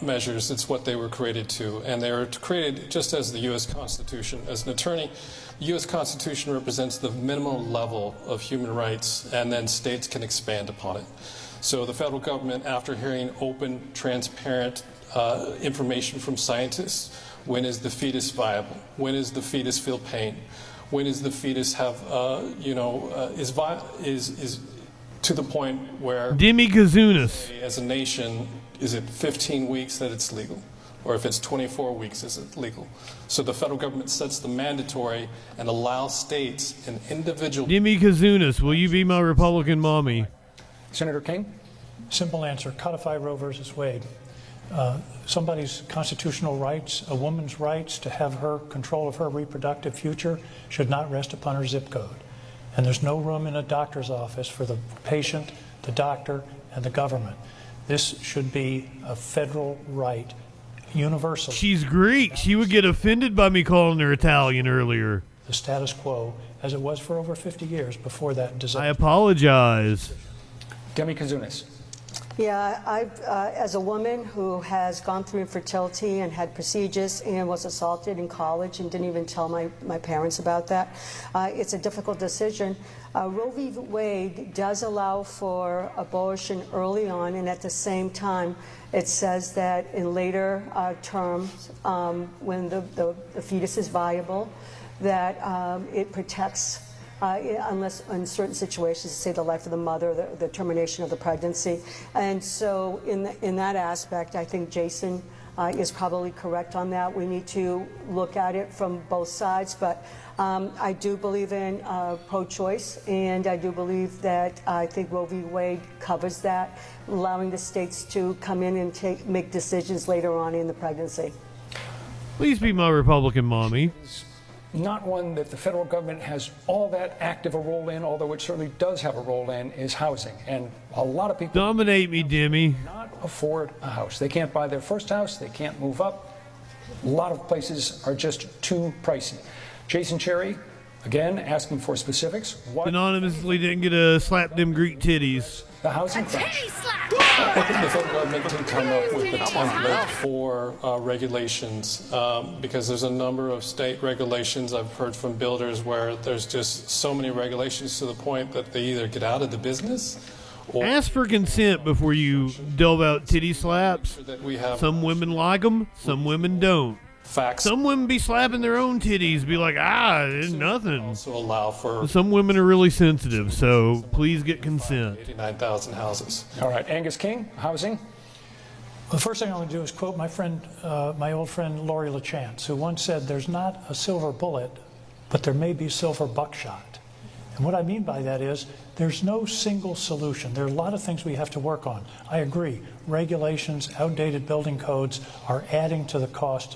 measures. It's what they were created to. And they were created just as the U.S. Constitution. As an attorney, the U.S. Constitution represents the minimum level of human rights, and then states can expand upon it. So the federal government, after hearing open, transparent information from scientists, when is the fetus viable? When does the fetus feel pain? When does the fetus have, is to the point where... Demi Kazunas. As a nation, is it 15 weeks that it's legal? Or if it's 24 weeks, is it legal? So the federal government sets the mandatory and allows states and individual... Demi Kazunas, will you be my Republican mommy? Senator King? Simple answer, codify Roe versus Wade. Somebody's constitutional rights, a woman's rights to have her control of her reproductive future should not rest upon her zip code. And there's no room in a doctor's office for the patient, the doctor, and the government. This should be a federal right, universal. She's Greek. She would get offended by me calling her Italian earlier. The status quo, as it was for over 50 years before that disaster. I apologize. Demi Kazunis. Yeah, as a woman who has gone through infertility and had procedures and was assaulted in college and didn't even tell my parents about that, it's a difficult decision. Roe v. Wade does allow for abortion early on, and at the same time, it says that in later terms, when the fetus is viable, that it protects unless in certain situations, say the life of the mother, the termination of the pregnancy. And so in that aspect, I think Jason is probably correct on that. We need to look at it from both sides, but I do believe in pro-choice, and I do believe that I think Roe v. Wade covers that, allowing the states to come in and make decisions later on in the pregnancy. Please be my Republican mommy. Not one that the federal government has all that active a role in, although it certainly does have a role in, is housing. And a lot of people dominate me, Demi. Cannot afford a house. They can't buy their first house. They can't move up. A lot of places are just too pricey. Jason Cherry, again, asking for specifics. What anonymously didn't get a slap them Greek titties. The housing crunch. I think the federal government can come up with a template for regulations because there's a number of state regulations I've heard from builders where there's just so many regulations to the point that they either get out of the business or ask for consent before you delve out titty slaps. Some women like them, some women don't. Facts. Some women be slapping their own titties, be like, it's nothing. Also allow for some women are really sensitive, so please get consent. 89,000 houses. All right, Angus King, housing. The first thing I want to do is quote my friend, my old friend Lori LaChance, who once said, "There's not a silver bullet, but there may be silver buckshot." And what I mean by that is there's no single solution. There are a lot of things we have to work on. I agree. Regulations, outdated building codes are adding to the cost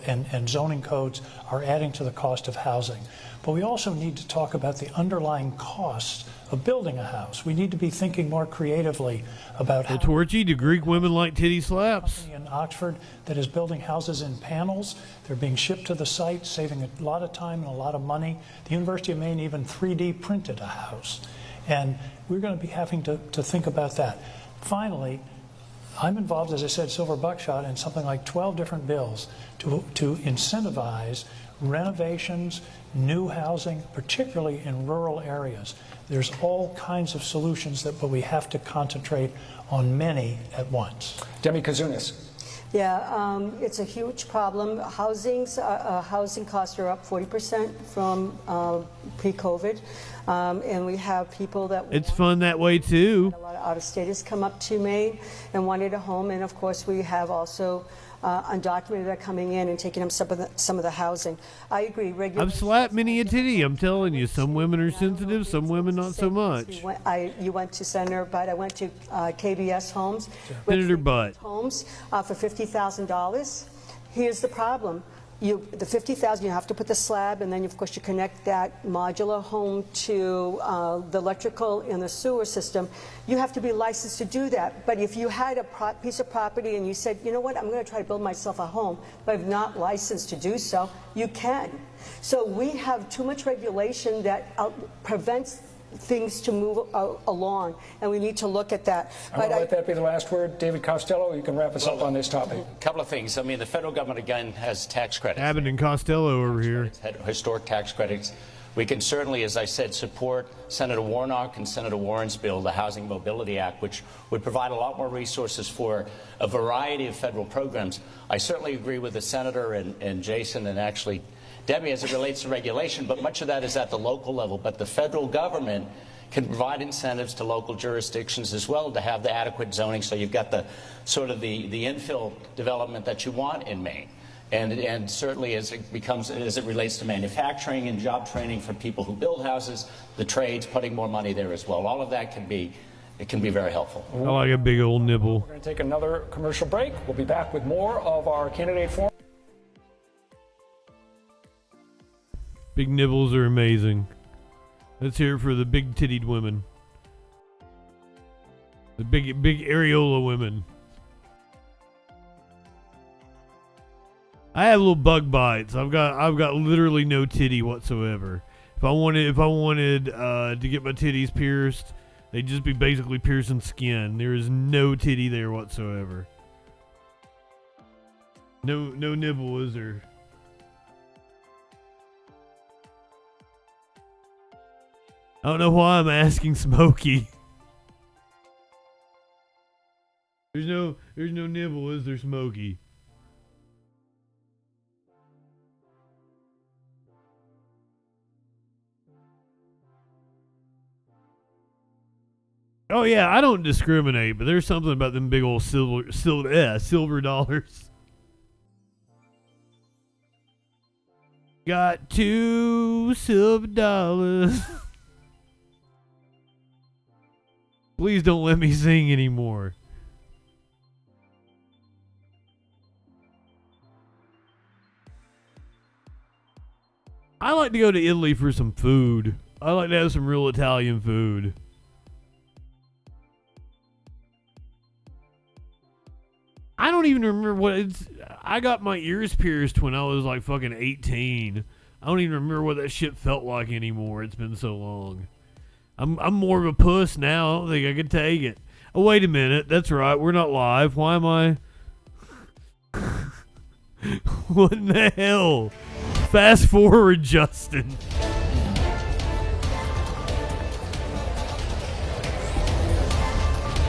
and zoning codes are adding to the cost of housing. But we also need to talk about the underlying costs of building a house. We need to be thinking more creatively about how. Torchy, do Greek women like titty slaps? In Oxford that is building houses in panels. They're being shipped to the site, saving a lot of time and a lot of money. The University of Maine even 3D printed a house. And we're going to be having to think about that. Finally, I'm involved, as I said, silver buckshot, in something like 12 different bills to incentivize renovations, new housing, particularly in rural areas. There's all kinds of solutions but we have to concentrate on many at once. Demi Kazunis. Yeah, it's a huge problem. Housing costs are up 40% from pre-COVID, and we have people that. It's fun that way too. A lot of out-of-staters come up to Maine and wanted a home, and of course we have also undocumented that are coming in and taking up some of the housing. I agree. I've slapped many a titty. I'm telling you, some women are sensitive, some women not so much. You went to Senator Butt. I went to KBS Homes. Senator Butt. Homes for $50,000. Here's the problem. The $50,000, you have to put the slab, and then of course you connect that modular home to the electrical and the sewer system. You have to be licensed to do that. But if you had a piece of property and you said, you know what, I'm going to try to build myself a home, but I'm not licensed to do so, you can. So we have too much regulation that prevents things to move along, and we need to look at that. I'm going to let that be the last word. David Costello, you can wrap us up on this topic. A couple of things. I mean, the federal government, again, has tax credits. Abbott and Costello over here. Historic tax credits. We can certainly, as I said, support Senator Warnock and Senator Warren's bill, the Housing Mobility Act, which would provide a lot more resources for a variety of federal programs. I certainly agree with the Senator and Jason and actually Debbie as it relates to regulation, but much of that is at the local level. But the federal government can provide incentives to local jurisdictions as well to have the adequate zoning, so you've got the sort of the infill development that you want in Maine. And certainly as it relates to manufacturing and job training for people who build houses, the trades, putting more money there as well. All of that can be it can be very helpful. I like a big old nibble. We're going to take another commercial break. We'll be back with more of our candidate forum. Big nibbles are amazing. Let's hear it for the big tittied women. The big areola women. I have little bug bites. I've got literally no titty whatsoever. If I wanted to get my titties pierced, they'd just be basically piercing skin. There is no titty there whatsoever. No nibble, is there? I don't know why I'm asking Smokey. There's no nibble, is there, Smokey? Oh yeah, I don't discriminate, but there's something about them big old silver dollars. Got $2 silver. Please don't let me sing anymore. I like to go to Italy for some food. I like to have some real Italian food. I don't even remember what it's. I got my ears pierced when I was like fucking 18. I don't even remember what that shit felt like anymore. It's been so long. I'm more of a puss now. I don't think I could take it. Oh, wait a minute. That's right. We're not live. Why am I? What in the hell? Fast forward, Justin.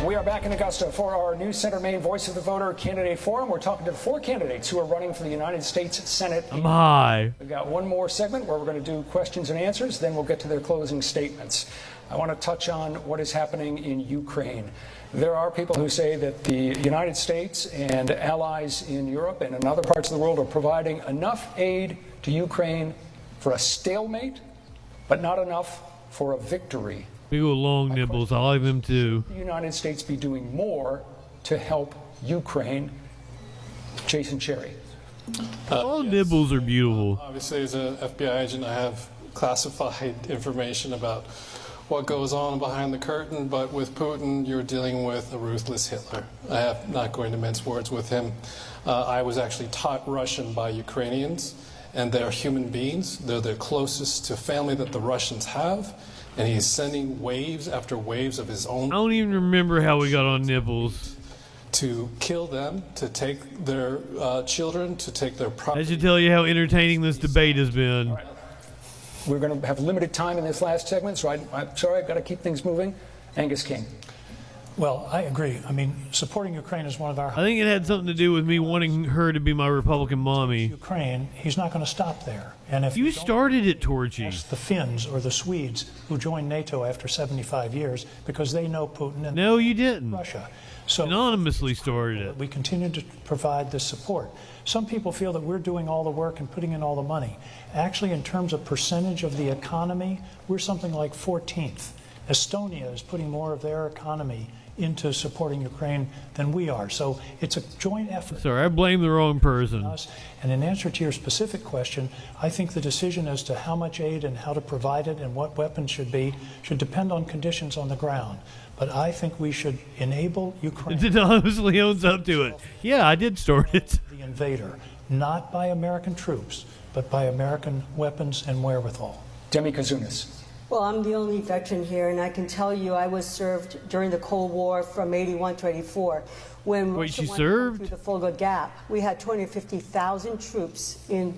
We are back in Augusta for our News Center Maine Voice of the Voter Candidate Forum. We're talking to the 4 candidates who are running for the United States Senate. I'm high. We've got one more segment where we're going to do questions and answers, then we'll get to their closing statements. I want to touch on what is happening in Ukraine. There are people who say that the United States and allies in Europe and in other parts of the world are providing enough aid to Ukraine for a stalemate, but not enough for a victory. Big old long nibbles. I like them too. The United States be doing more to help Ukraine. Jason Cherry. All nibbles are beautiful. Obviously, as an FBI agent, I have classified information about what goes on behind the curtain, but with Putin, you're dealing with a ruthless Hitler. I am not going to mince words with him. I was actually taught Russian by Ukrainians, and they're human beings. They're the closest to family that the Russians have, and he's sending waves after waves of his own. I don't even remember how we got on nibbles. To kill them, to take their children, to take their property. That should tell you how entertaining this debate has been. Right. We're going to have limited time in this last segment, so I'm sorry, I've got to keep things moving. Angus King. Well, I agree. I mean, supporting Ukraine is one of our... I think it had something to do with me wanting her to be my Republican mommy. Ukraine, he's not going to stop there. And if you started it, Torchy. The Finns or the Swedes who joined NATO after 75 years because they know Putin and no, you didn't. Russia. So anonymously started it. We continue to provide this support. Some people feel that we're doing all the work and putting in all the money. Actually, in terms of percentage of the economy, we're something like 14th. Estonia is putting more of their economy into supporting Ukraine than we are. So it's a joint effort. Sorry, I blame the wrong person. And in answer to your specific question, I think the decision as to how much aid and how to provide it and what weapons should be should depend on conditions on the ground. But I think we should enable Ukraine. It honestly owns up to it. Yeah, I did start it. The invader, not by American troops, but by American weapons and wherewithal. Demi Kazunas. Well, I'm the only veteran here, and I can tell you I was served during the Cold War from 81 to 84. When Wait, she served? Through the Fulda Gap, we had 250,000 troops in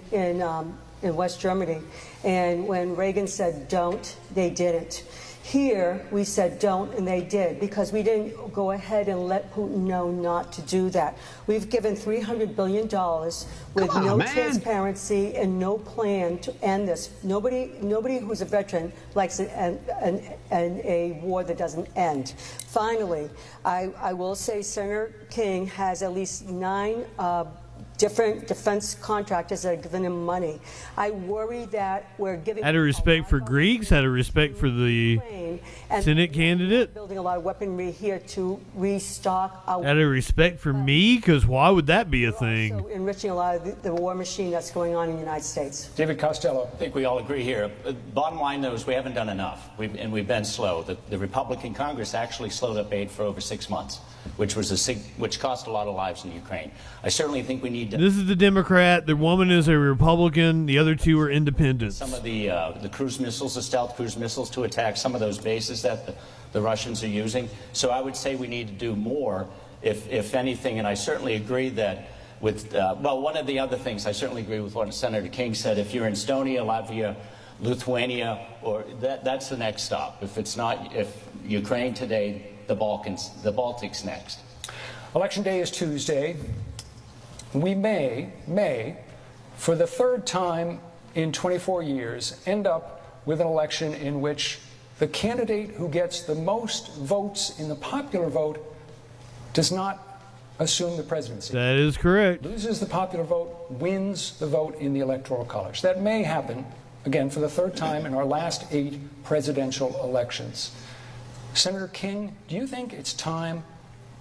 West Germany, and when Reagan said don't, they didn't. Here, we said don't, and they did, because we didn't go ahead and let Putin know not to do that. We've given $300 billion with no transparency and no plan to end this. Nobody who's a veteran likes a war that doesn't end. Finally, I will say Senator King has at least 9 different defense contractors that are giving him money. I worry that we're giving Out of respect for Greeks, out of respect for the Senate candidate, building a lot of weaponry here to restock our. out of respect for me, because why would that be a thing? Also enriching a lot of the war machine that's going on in the United States. David Costello. I think we all agree here. Bottom line, though, is we haven't done enough, we've been slow. The Republican Congress actually slowed up aid for over 6 months, which cost a lot of lives in Ukraine. I certainly think we need to. This is the Democrat. The woman is a Republican. The other two are independents. Some of the cruise missiles, the stealth cruise missiles, to attack some of those bases that the Russians are using. So I would say we need to do more, if anything. And I certainly agree that with one of the other things, I certainly agree with what Senator King said. If you're in Estonia, Latvia, Lithuania, or that's the next stop. If Ukraine today, the Baltics next. Election day is Tuesday. We may, for the third time in 24 years, end up with an election in which the candidate who gets the most votes in the popular vote does not assume the presidency. That is correct. Loses the popular vote, wins the vote in the Electoral College. That may happen, again, for the third time in our last 8 presidential elections. Senator King, do you think it's time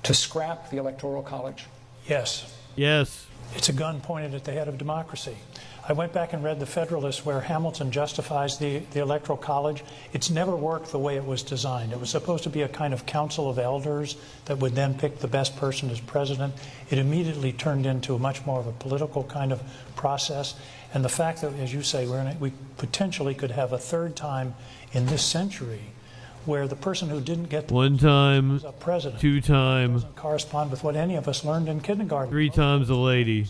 to scrap the Electoral College? Yes. Yes. It's a gun pointed at the head of democracy. I went back and read the Federalist where Hamilton justifies the Electoral College. It's never worked the way it was designed. It was supposed to be a kind of council of elders that would then pick the best person as president. It immediately turned into a much more of a political kind of process. And the fact that, as you say, we potentially could have a third time in this century where the person who didn't get one time, president, 2 times, doesn't correspond with what any of us learned in kindergarten. 3 times a lady.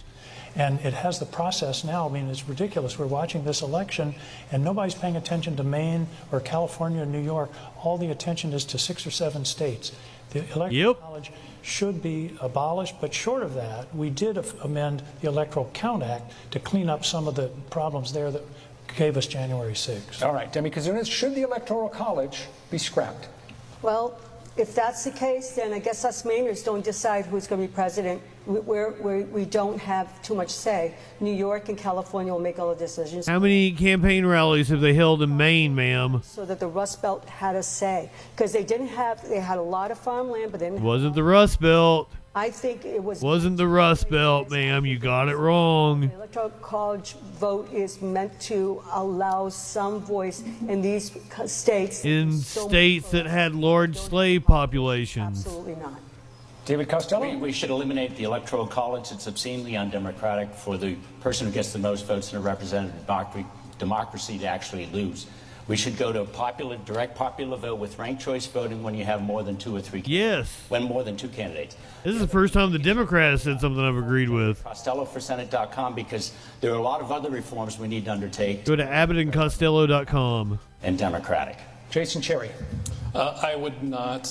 And it has the process now. I mean, it's ridiculous. We're watching this election, and nobody's paying attention to Maine or California or New York. All the attention is to 6 or 7 states. The Electoral College should be abolished, but short of that, we did amend the Electoral Count Act to clean up some of the problems there that gave us January 6th. All right, Demi Kazunas, should the Electoral College be scrapped? Well, if that's the case, then I guess us Mainers don't decide who's going to be president. We don't have too much say. New York and California will make all the decisions. How many campaign rallies have they held in Maine, ma'am? So that the Rust Belt had a say. Because they had a lot of farmland, but they didn't. It wasn't the Rust Belt. I think it was. Wasn't the Rust Belt, ma'am. You got it wrong. The Electoral College vote is meant to allow some voice in these states. In states that had large slave populations. Absolutely not. David Costello? We should eliminate the Electoral College. It's obscenely undemocratic for the person who gets the most votes in a representative democracy to actually lose. We should go to a direct popular vote with ranked choice voting when you have more than 2 or 3 candidates. Yes. When more than 2 candidates. This is the first time the Democrats said something I've agreed with. CostelloForSenate.com, because there are a lot of other reforms we need to undertake. Go to AbbottandCostello.com. And Democratic. Jason Cherry. I would not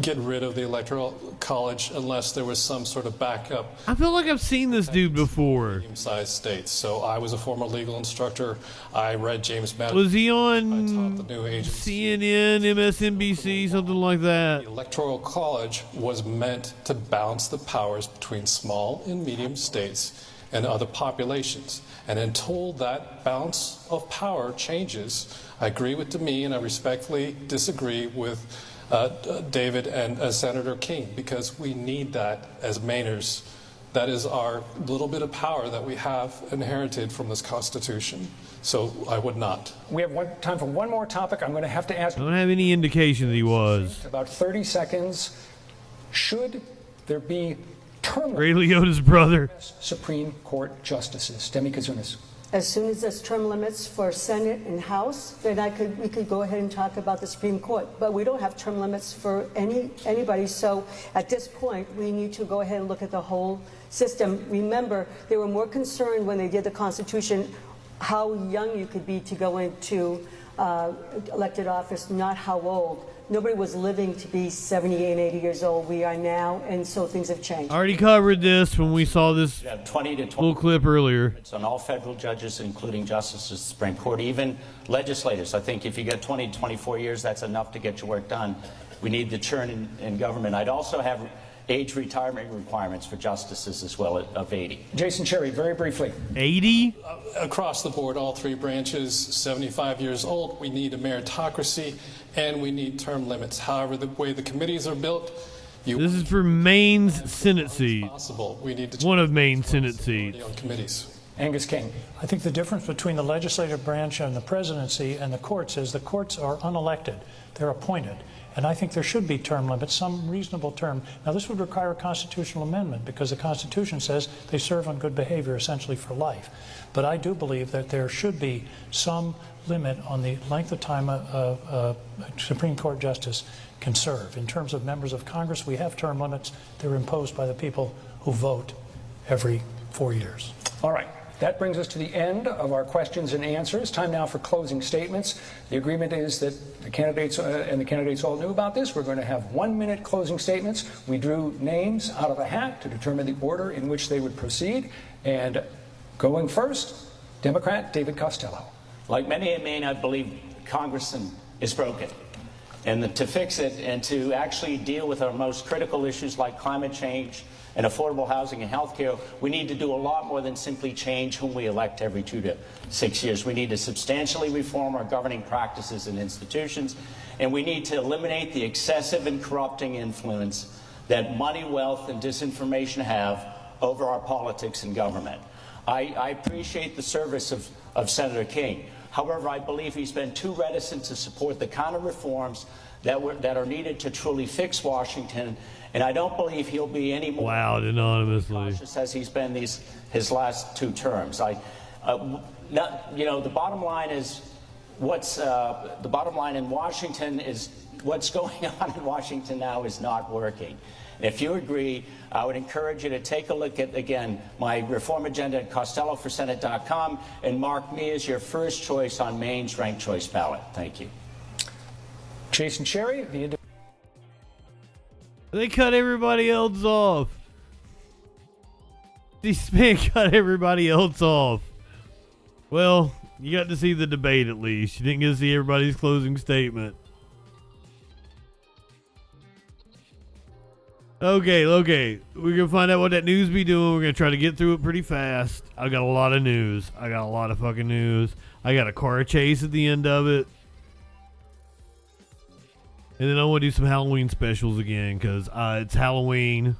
get rid of the Electoral College unless there was some sort of backup. I feel like I've seen this dude before. Medium-sized states. So I was a former legal instructor. I read James Madison. Was he on CNN, MSNBC, something like that? The Electoral College was meant to balance the powers between small and medium states and other populations. And until that balance of power changes, I agree with Demi and I respectfully disagree with David and Senator King, because we need that as Mainers. That is our little bit of power that we have inherited from this Constitution. So I would not. We have time for one more topic. I'm going to have to ask. I don't have any indication that he was. About 30 seconds. Should there be term Ray Liotta's brother. Supreme Court justices? Demi Kazunas. As soon as there's term limits for Senate and House, then we could go ahead and talk about the Supreme Court. But we don't have term limits for anybody. So at this point, we need to go ahead and look at the whole system. Remember, they were more concerned when they did the Constitution how young you could be to go into elected office, not how old. Nobody was living to be 78 and 80 years old. We are now, and so things have changed. I already covered this when we saw this 20 to 20 little clip earlier. It's on all federal judges, including justices of the Supreme Court, even legislators. I think if you get 20 to 24 years, that's enough to get your work done. We need the churn in government. I'd also have age retirement requirements for justices as well of 80. Jason Cherry, very briefly. 80? Across the board, all three branches, 75 years old. We need a meritocracy, and we need term limits. However, the way the committees are built, this is for Maine's Senate seat. we need to one of Maine's Senate seats. on committees. Angus King. I think the difference between the legislative branch and the presidency and the courts is the courts are unelected. They're appointed. And I think there should be term limits, some reasonable term. Now, this would require a constitutional amendment because the Constitution says they serve on good behavior essentially for life. But I do believe that there should be some limit on the length of time a Supreme Court justice can serve. In terms of members of Congress, we have term limits. They're imposed by the people who vote every 4 years. All right. That brings us to the end of our questions and answers. Time now for closing statements. The agreement is that the candidates and the candidates all knew about this. We're going to have 1-minute closing statements. We drew names out of a hat to determine the order in which they would proceed. And going first, Democrat David Costello. Like many in Maine, I believe Congress is broken. And to fix it and to actually deal with our most critical issues like climate change and affordable housing and health care, we need to do a lot more than simply change whom we elect every 2 to 6 years. We need to substantially reform our governing practices and institutions, and we need to eliminate the excessive and corrupting influence that money, wealth, and disinformation have over our politics and government. I appreciate the service of Senator King. However, I believe he's been too reticent to support the kind of reforms that are needed to truly fix Washington, and I don't believe he'll be any more cautious as he's been his last 2 terms. The bottom line is the bottom line in Washington is what's going on in Washington now is not working. And if you agree, I would encourage you to take a look at, again, my reform agenda at CostelloForSenate.com and mark me as your first choice on Maine's ranked choice ballot. Thank you. Jason Cherry, They cut everybody else off. These men cut everybody else off. Well, you got to see the debate at least. You didn't get to see everybody's closing statement. Okay. We're going to find out what that news be doing. We're going to try to get through it pretty fast. I got a lot of news. I got a lot of fucking news. I got a car chase at the end of it. And then I want to do some Halloween specials again because it's Halloween.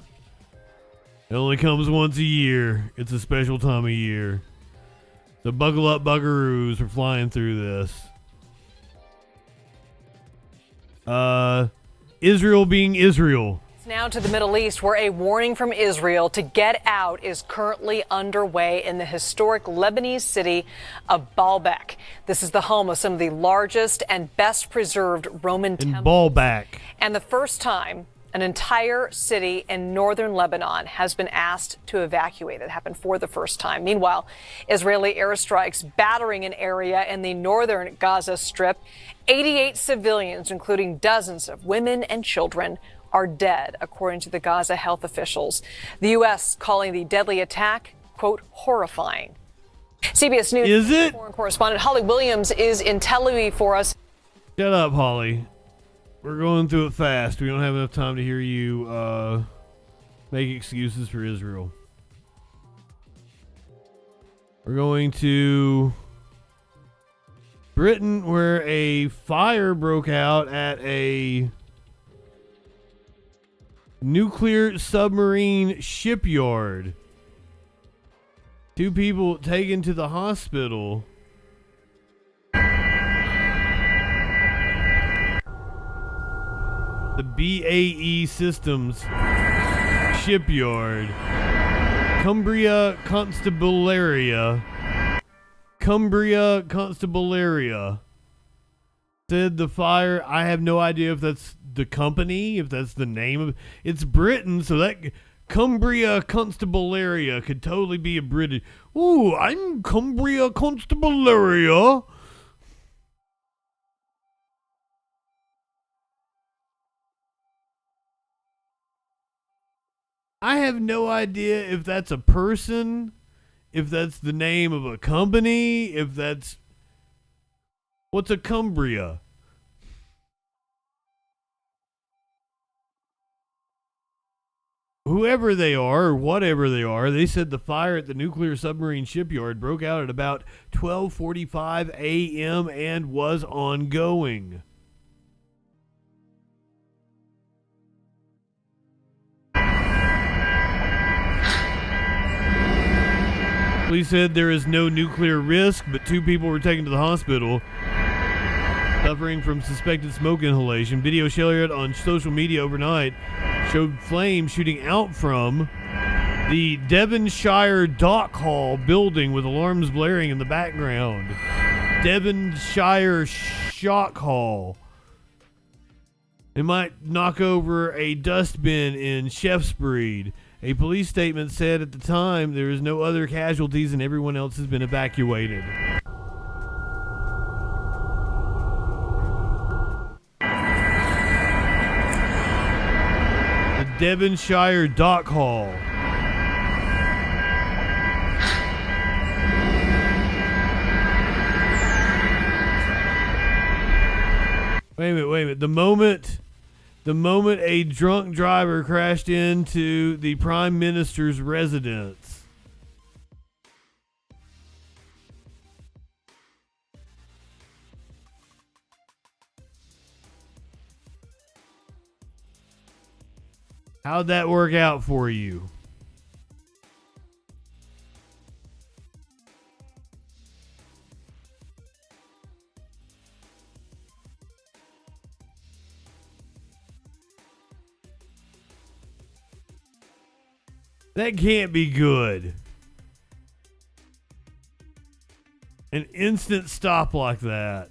It only comes once a year. It's a special time of year. So buckle up, buckaroos. We're flying through this. Israel being Israel. Now to the Middle East, where a warning from Israel to get out is currently underway in the historic Lebanese city of Baalbek. This is the home of some of the largest and best preserved Roman temples. Baalbek. And the first time an entire city in northern Lebanon has been asked to evacuate. It happened for the first time. Meanwhile, Israeli airstrikes battering an area in the northern Gaza Strip. 88 civilians, including dozens of women and children, are dead, according to the Gaza health officials. The U.S. calling the deadly attack, quote, horrifying. CBS News foreign correspondent Holly Williams is in Tel Aviv for us. Shut up, Holly. We're going through it fast. We don't have enough time to hear you make excuses for Israel. We're going to Britain, where a fire broke out at a nuclear submarine shipyard. 2 people taken to the hospital. The BAE Systems shipyard. Cumbria Constabularia said the fire, I have no idea if that's the company, if that's the name of it's Britain, so that Cumbria Constabularia could totally be a British. Ooh, I'm Cumbria Constabularia. I have no idea if that's a person, if that's the name of a company, if that's... What's a Cumbria? whoever they are or whatever they are, they said the fire at the nuclear submarine shipyard broke out at about 12:45 a.m. and was ongoing. Police said there is no nuclear risk, but 2 people were taken to the hospital suffering from suspected smoke inhalation. Video shared on social media overnight showed flames shooting out from the Devonshire Dock Hall building with alarms blaring in the background. Devonshire Shock Hall. They might knock over a dustbin in Chefsbreed. A police statement said at the time there is no other casualties and everyone else has been evacuated. The Devonshire Dock Hall. Wait a minute. The moment a drunk driver crashed into the Prime Minister's residence. How'd that work out for you? That can't be good. An instant stop like that.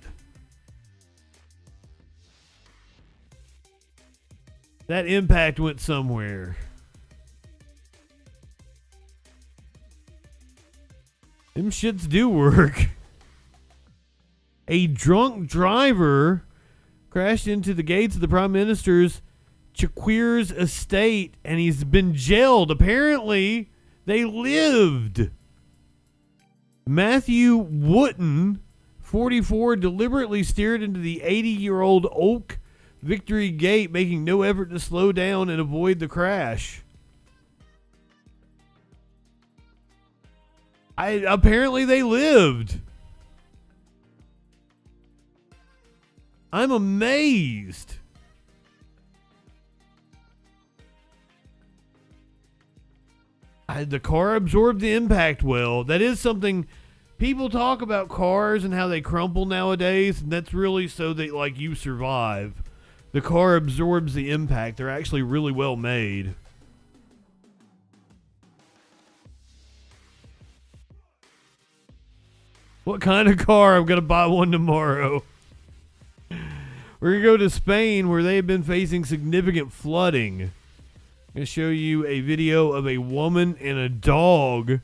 That impact went somewhere. Them shits do work. A drunk driver crashed into the gates of the Prime Minister's Ckers estate and he's been jailed. Apparently, they lived. Matthew Wooten, 44, deliberately steered into the 80-year-old Oak Victory Gate, making no effort to slow down and avoid the crash. Apparently they lived. I'm amazed. The car absorbed the impact well. That is something people talk about, cars and how they crumple nowadays, and that's really so that like you survive. The car absorbs the impact. They're actually really well made. What kind of car? I'm going to buy one tomorrow. We're going to go to Spain where they have been facing significant flooding. I'm going to show you a video of a woman and a dog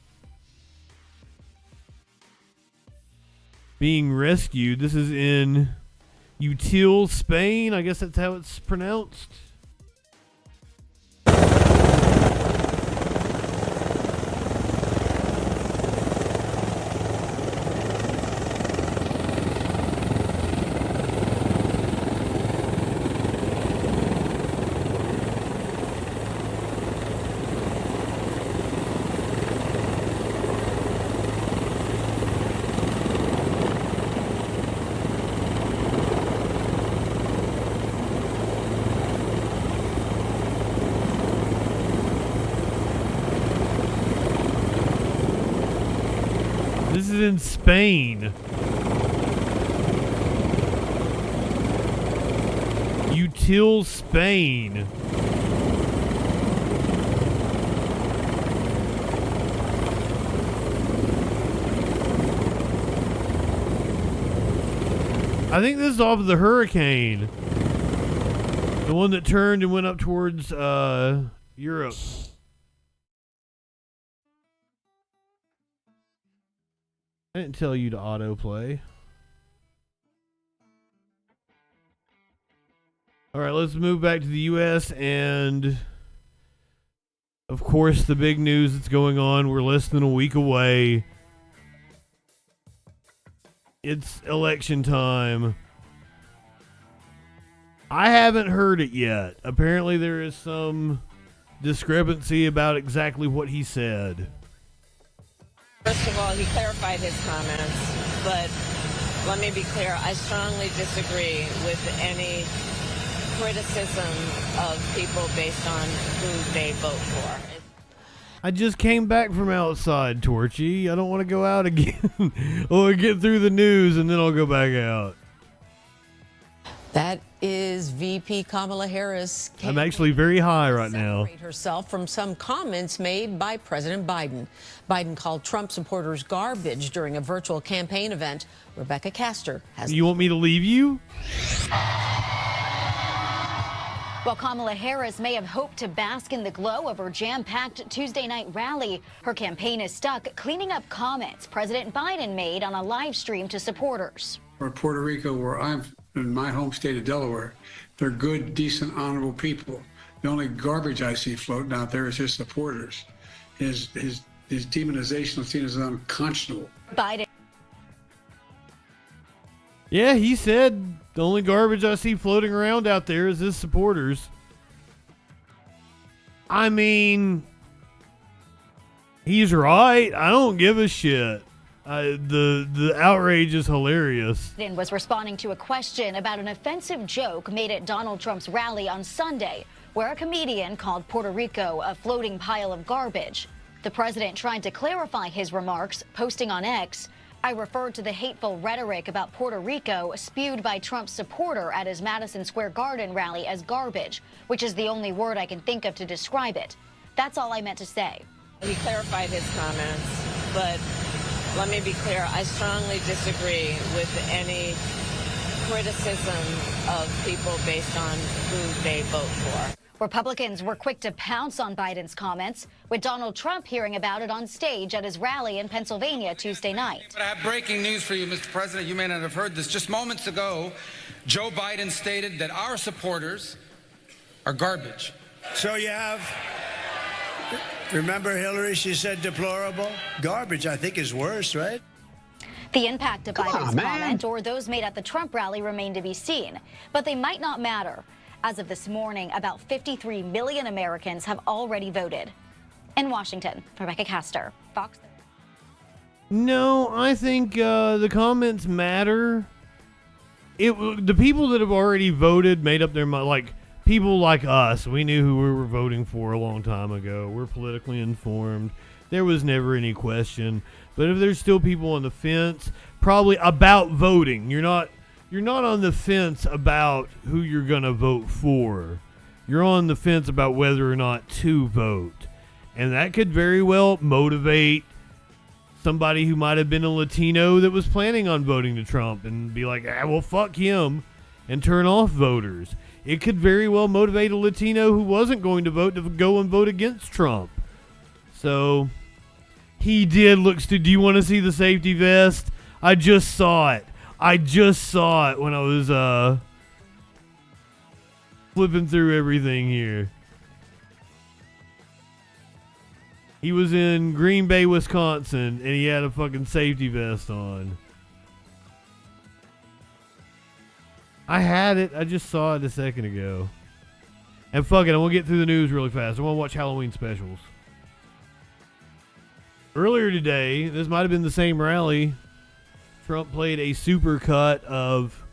being rescued. This is in Util, Spain. I guess that's how it's pronounced. In Spain. Util, Spain. I think this is off of the hurricane. The one that turned and went up towards Europe. I didn't tell you to autoplay. All right, let's move back to the U.S. and, of course, the big news that's going on. We're less than a week away. It's election time. I haven't heard it yet. Apparently there is some discrepancy about exactly what he said. First of all, he clarified his comments, but let me be clear. I strongly disagree with any criticism of people based on who they vote for. I just came back from outside, Torchy. I don't want to go out again. Or get through the news and then I'll go back out. That is VP Kamala Harris. I'm actually very high right now. Herself from some comments made by President Biden. Biden called Trump supporters garbage during a virtual campaign event. Rebecca Castor has. You want me to leave you? While Kamala Harris may have hoped to bask in the glow of her jam-packed Tuesday night rally, her campaign is stuck cleaning up comments President Biden made on a live stream to supporters. Or Puerto Rico, where I'm in my home state of Delaware, they're good, decent, honorable people. The only garbage I see floating out there is his supporters. His demonization is seen as unconscionable. Biden. Yeah, he said the only garbage I see floating around out there is his supporters. I mean, he's right. I don't give a shit. The outrage is hilarious. Biden was responding to a question about an offensive joke made at Donald Trump's rally on Sunday, where a comedian called Puerto Rico a floating pile of garbage. The president tried to clarify his remarks, posting on X, "I referred to the hateful rhetoric about Puerto Rico spewed by Trump's supporter at his Madison Square Garden rally as garbage, which is the only word I can think of to describe it. That's all I meant to say." He clarified his comments, but let me be clear. I strongly disagree with any criticism of people based on who they vote for. Republicans were quick to pounce on Biden's comments, with Donald Trump hearing about it on stage at his rally in Pennsylvania Tuesday night. But I have breaking news for you, Mr. President. You may not have heard this. Just moments ago, Joe Biden stated that our supporters are garbage. So you have, remember Hillary, she said deplorable? Garbage, I think, is worse, right? The impact of Biden's comment or those made at the Trump rally remain to be seen, but they might not matter. As of this morning, about 53 million Americans have already voted. In Washington, Rebecca Castor, Fox. No, I think the comments matter. The people that have already voted made up their mind. Like, people like us, we knew who we were voting for a long time ago. We're politically informed. There was never any question. But if there's still people on the fence, probably about voting, you're not on the fence about who you're going to vote for. You're on the fence about whether or not to vote. And that could very well motivate somebody who might have been a Latino that was planning on voting to Trump and be like, well, fuck him, and turn off voters. It could very well motivate a Latino who wasn't going to vote to go and vote against Trump. So, he did look do you want to see the safety vest? I just saw it. When I was flipping through everything here. He was in Green Bay, Wisconsin, and he had a fucking safety vest on. I had it. I just saw it a second ago. And fuck it, I want to get through the news really fast. I want to watch Halloween specials. Earlier today, this might have been the same rally. Trump played a supercut of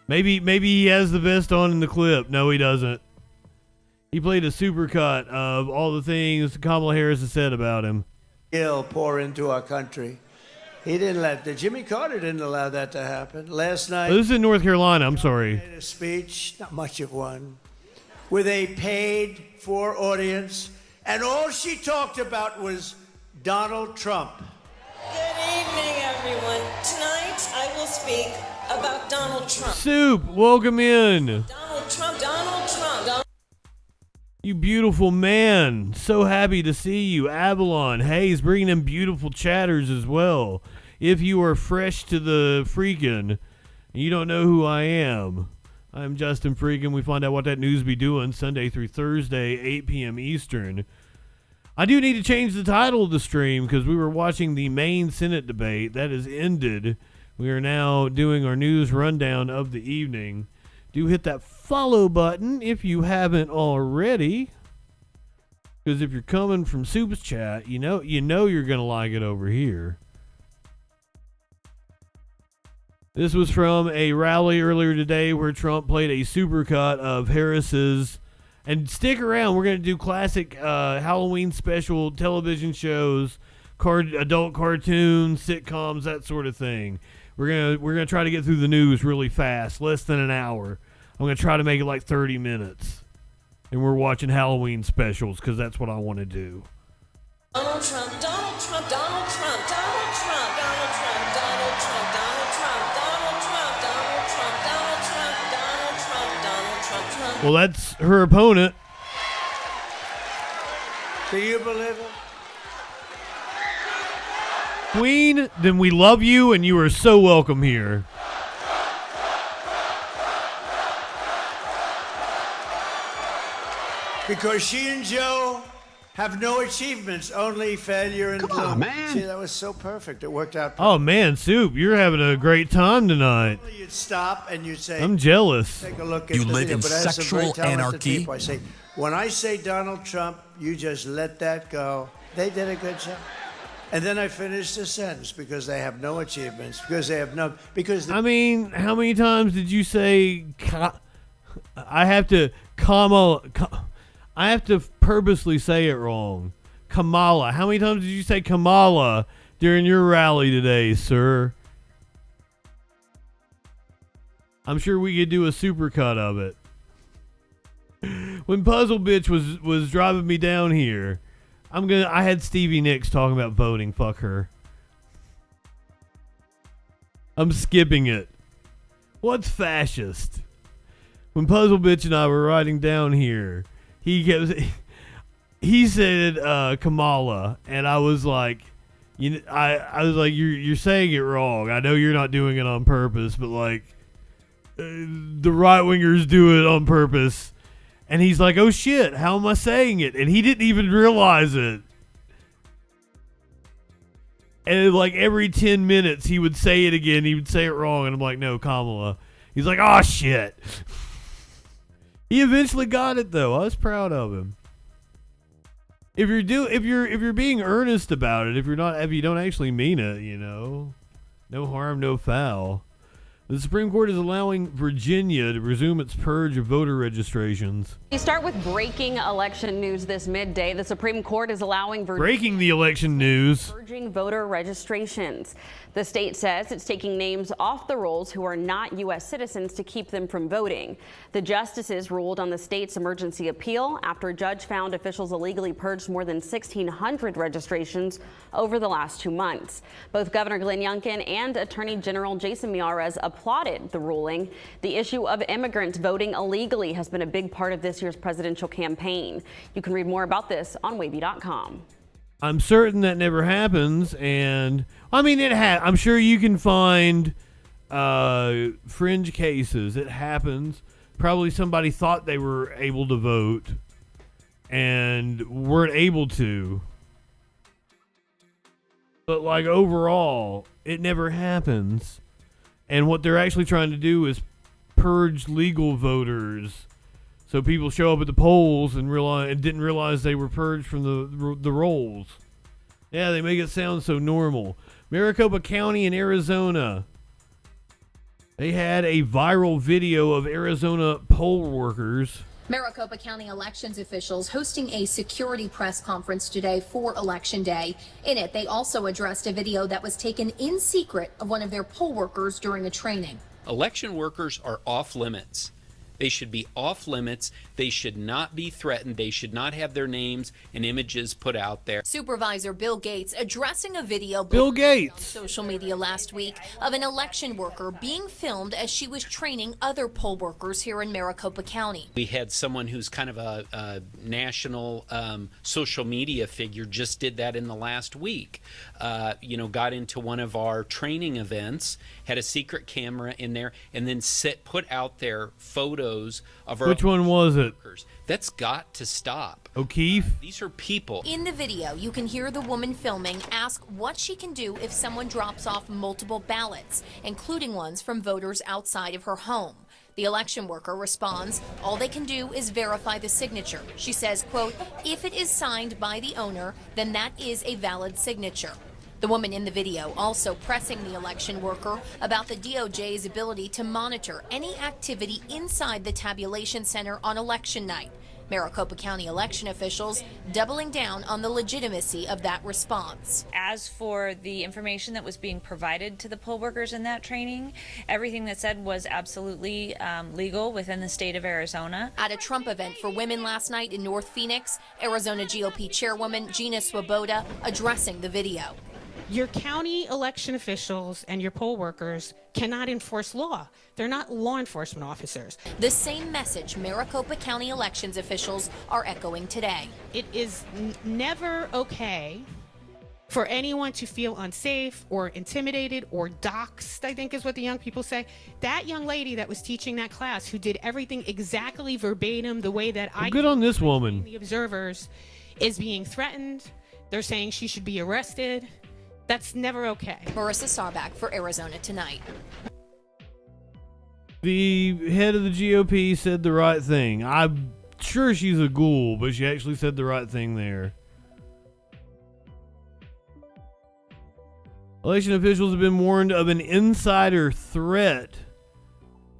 maybe he has the vest on in the clip. No, he doesn't. He played a supercut of all the things Kamala Harris has said about him. Ill pour into our country. He didn't Jimmy Carter didn't allow that to happen. Last night, this is in North Carolina. I'm sorry. Made a speech, not much of one, with a paid-for audience, and all she talked about was Donald Trump. Good evening, everyone. Tonight, I will speak about Donald Trump. Soup, welcome in. Donald Trump. You beautiful man. So happy to see you. Avalon. Hayes bringing in beautiful chatters as well. If you are fresh to the freakin' and you don't know who I am, I'm Justin Freakin. We find out what that news be doing Sunday through Thursday, 8 p.m. Eastern. I do need to change the title of the stream because we were watching the main Senate debate. That has ended. We are now doing our news rundown of the evening. Do hit that follow button if you haven't already. Because if you're coming from Super Chat, you know you're gonna like it over here. This was from a rally earlier today where Trump played a supercut of Harris's. And stick around, we're gonna do classic Halloween special television shows, adult cartoons, sitcoms, that sort of thing. We're gonna try to get through the news really fast, less than an hour. I'm gonna try to make it like 30 minutes. And we're watching Halloween specials because that's what I want to do. Donald Trump, Donald Trump, Donald Trump, Donald Trump, Donald Trump, Donald Trump, Donald Trump, Donald Trump, Donald Trump, Donald Trump, Donald Trump, Donald Trump, Trump. Well, that's her opponent. Do you believe it? Queen, then we love you and you are so welcome here. Because she and Joe have no achievements, only failure and gloom. Come on, man. See, that was so perfect. It worked out perfect. Oh man, Soup, you're having a great time tonight. You'd stop and you'd say, I'm jealous. Take a look at You this live video, in but it has some sexual very talented anarchy? people. I say, when I say Donald Trump, you just let that go. They did a good job. And then I finished the sentence because they have no achievements, because they have no, because I mean, how many times did you say I have to I have to purposely say it wrong. Kamala. How many times did you say Kamala during your rally today, sir? I'm sure we could do a supercut of it. When Puzzle Bitch was driving me down here, I had Stevie Nicks talking about voting. Fuck her. I'm skipping it. What's fascist? When Puzzle Bitch and I were riding down here, he said Kamala, and I was like, I was like, you're saying it wrong. I know you're not doing it on purpose, but like the right wingers do it on purpose. And he's like, oh shit, how am I saying it? And he didn't even realize it. And like every 10 minutes he would say it again. He would say it wrong, and I'm like, no, Kamala. He's like, oh shit. He eventually got it though. I was proud of him. If you're being earnest about it, if you don't actually mean it, no harm, no foul. The Supreme Court is allowing Virginia to resume its purge of voter registrations. We start with breaking election news this midday. The Supreme Court is allowing breaking the election news. Purging voter registrations. The state says it's taking names off the rolls who are not U.S. citizens to keep them from voting. The justices ruled on the state's emergency appeal after a judge found officials illegally purged more than 1,600 registrations over the last 2 months. Both Governor Glenn Youngkin and Attorney General Jason Miyares applauded the ruling. The issue of immigrants voting illegally has been a big part of this year's presidential campaign. You can read more about this on Wavy.com. I'm certain that never happens, and I mean I'm sure you can find fringe cases. It happens. Probably somebody thought they were able to vote and weren't able to. But like overall, it never happens. And what they're actually trying to do is purge legal voters. So people show up at the polls and didn't realize they were purged from the rolls. Yeah, they make it sound so normal. Maricopa County in Arizona. They had a viral video of Arizona poll workers. Maricopa County elections officials hosting a security press conference today for Election Day. In it, they also addressed a video that was taken in secret of one of their poll workers during a training. Election workers are off limits. They should be off limits. They should not be threatened. They should not have their names and images put out there. Supervisor Bill Gates addressing a video on social media last week of an election worker being filmed as she was training other poll workers here in Maricopa County. We had someone who's kind of a national social media figure just did that in the last week. Got into one of our training events, had a secret camera in there, and then put out there photos of our Which one was it? workers. That's got to stop. O'Keefe? These are people. In the video, you can hear the woman filming ask what she can do if someone drops off multiple ballots, including ones from voters outside of her home. The election worker responds, all they can do is verify the signature. She says, quote, if it is signed by the owner, then that is a valid signature. The woman in the video also pressing the election worker about the DOJ's ability to monitor any activity inside the tabulation center on election night. Maricopa County election officials doubling down on the legitimacy of that response. As for the information that was being provided to the poll workers in that training, everything that said was absolutely legal within the state of Arizona. At a Trump event for women last night in North Phoenix, Arizona GOP chairwoman Gina Swoboda addressing the video. Your county election officials and your poll workers cannot enforce law. They're not law enforcement officers. The same message Maricopa County elections officials are echoing today. It is never okay for anyone to feel unsafe or intimidated or doxxed, I think is what the young people say. That young lady that was teaching that class who did everything exactly verbatim the way that I good on this woman. The observers is being threatened. They're saying she should be arrested. That's never okay. Marissa Sarback for Arizona Tonight. The head of the GOP said the right thing. I'm sure she's a ghoul, but she actually said the right thing there. Election officials have been warned of an insider threat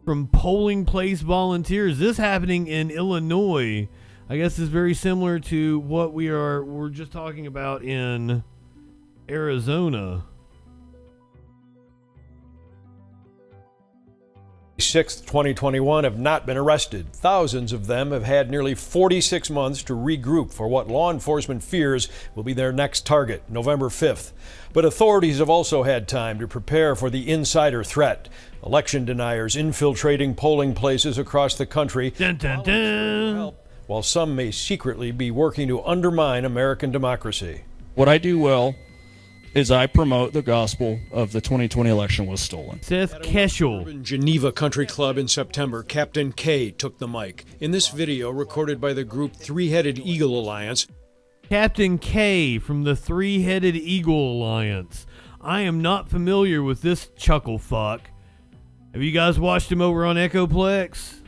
from polling place volunteers. This happening in Illinois. I guess is very similar to what we're just talking about in Arizona. 6th, 2021 have not been arrested. Thousands of them have had nearly 46 months to regroup for what law enforcement fears will be their next target, November 5th. But authorities have also had time to prepare for the insider threat. Election deniers infiltrating polling places across the country. Dun, dun, dun. While some may secretly be working to undermine American democracy. What I do well is I promote the gospel of the 2020 election was stolen. Seth Keshel. Geneva Country Club in September, Captain K took the mic. In this video recorded by the group Three-Headed Eagle Alliance. Captain K from the Three-Headed Eagle Alliance. I am not familiar with this chuckle fuck. Have you guys watched him over on Echoplex?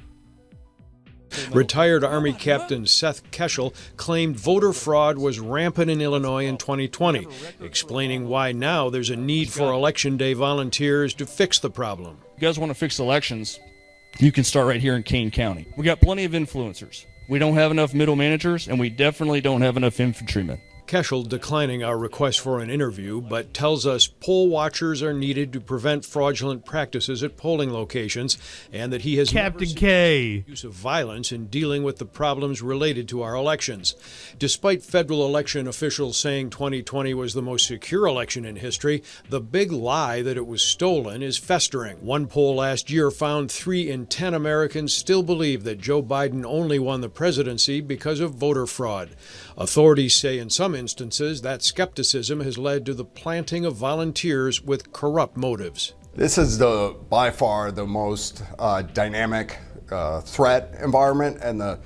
Retired Army Captain Seth Keshel claimed voter fraud was rampant in Illinois in 2020, explaining why now there's a need for Election Day volunteers to fix the problem. If you guys want to fix elections, you can start right here in Kane County. We got plenty of influencers. We don't have enough middle managers, and we definitely don't have enough infantrymen. Keshel declining our request for an interview, but tells us poll watchers are needed to prevent fraudulent practices at polling locations, and that he has Captain K use of violence in dealing with the problems related to our elections. Despite federal election officials saying 2020 was the most secure election in history, the big lie that it was stolen is festering. One poll last year found 3 in 10 Americans still believe that Joe Biden only won the presidency because of voter fraud. Authorities say in some instances that skepticism has led to the planting of volunteers with corrupt motives. This is by far the most dynamic threat environment and the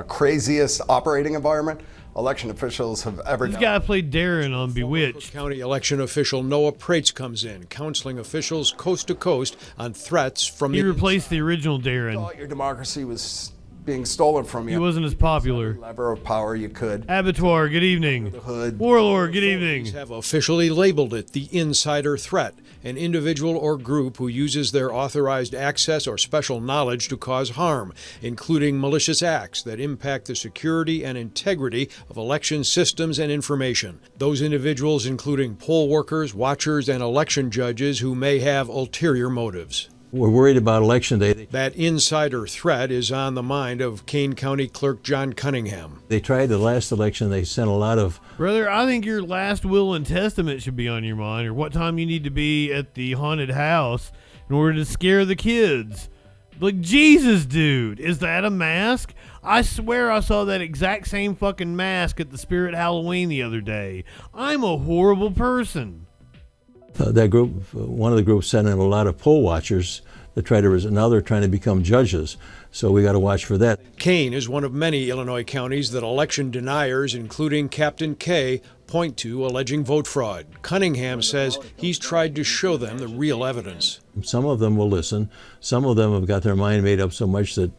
craziest operating environment election officials have ever This done. guy played Darren on Bewitched. County election official Noah Prates comes in, counseling officials coast to coast on threats from He replaced the original Darren. Thought your democracy was being stolen from you. He wasn't as popular. Lever of power you could. Abattoir, good evening. Warlord, good evening. Have officially labeled it the insider threat, an individual or group who uses their authorized access or special knowledge to cause harm, including malicious acts that impact the security and integrity of election systems and information. Those individuals including poll workers, watchers, and election judges who may have ulterior motives. We're worried about Election Day. That insider threat is on the mind of Kane County Clerk John Cunningham. They tried the last election. They sent a lot of... Brother, I think your last will and testament should be on your mind, or what time you need to be at the haunted house in order to scare the kids. Like, Jesus, dude, is that a mask? I swear I saw that exact same fucking mask at the Spirit Halloween the other day. I'm a horrible person. That group, one of the groups sent in a lot of poll watchers to try to, now they're trying to become judges. So we got to watch for that. Kane is one of many Illinois counties that election deniers, including Captain K, point to alleging vote fraud. Cunningham says he's tried to show them the real evidence. Some of them will listen. Some of them have got their mind made up so much that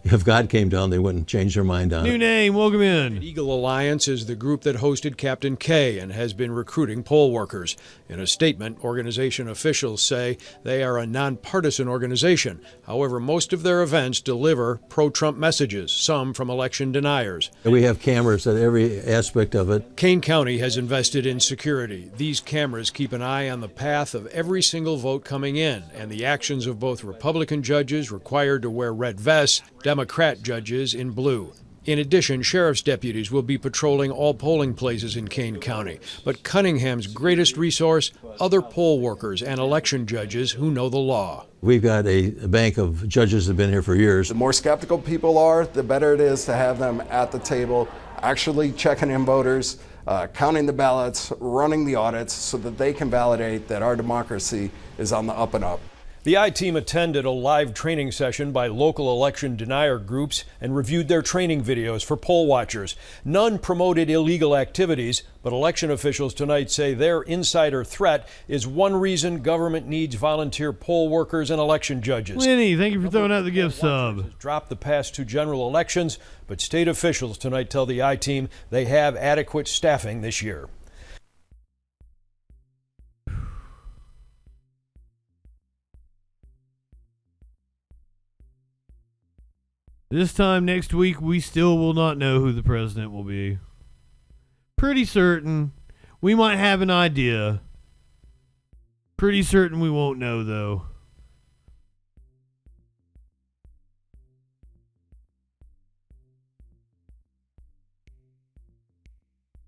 if God came down, they wouldn't change their mind on it. New name, welcome in. Eagle Alliance is the group that hosted Captain K and has been recruiting poll workers. In a statement, organization officials say they are a nonpartisan organization. However, most of their events deliver pro-Trump messages, some from election deniers. We have cameras at every aspect of it. Kane County has invested in security. These cameras keep an eye on the path of every single vote coming in and the actions of both Republican judges required to wear red vests, Democrat judges in blue. In addition, sheriff's deputies will be patrolling all polling places in Kane County. But Cunningham's greatest resource, other poll workers and election judges who know the law. We've got a bank of judges that have been here for years. The more skeptical people are, the better it is to have them at the table, actually checking in voters, counting the ballots, running the audits so that they can validate that our democracy is on the up and up. The I-Team attended a live training session by local election denier groups and reviewed their training videos for poll watchers. None promoted illegal activities, but election officials tonight say their insider threat is one reason government needs volunteer poll workers and election judges. Lenny, thank you for throwing out the gift sub. Dropped the past two general elections, but state officials tonight tell the I-Team they have adequate staffing this year. This time next week, we still will not know who the president will be. Pretty certain. We might have an idea. Pretty certain we won't know, though.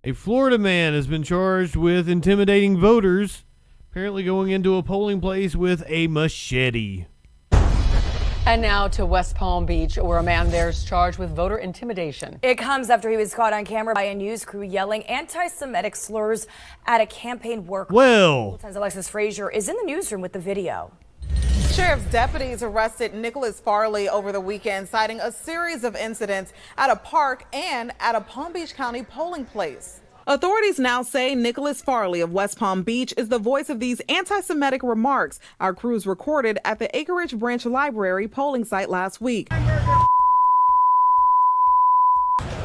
A Florida man has been charged with intimidating voters, apparently going into a polling place with a machete. And now to West Palm Beach, where a man there is charged with voter intimidation. It comes after he was caught on camera by a news crew yelling anti-Semitic slurs at a campaign worker. Well, Alexis Frazier is in the newsroom with the video. Sheriff's deputies arrested Nicholas Farley over the weekend, citing a series of incidents at a park and at a Palm Beach County polling place. Authorities now say Nicholas Farley of West Palm Beach is the voice of these anti-Semitic remarks. Our crews recorded at the Acreage Branch Library polling site last week.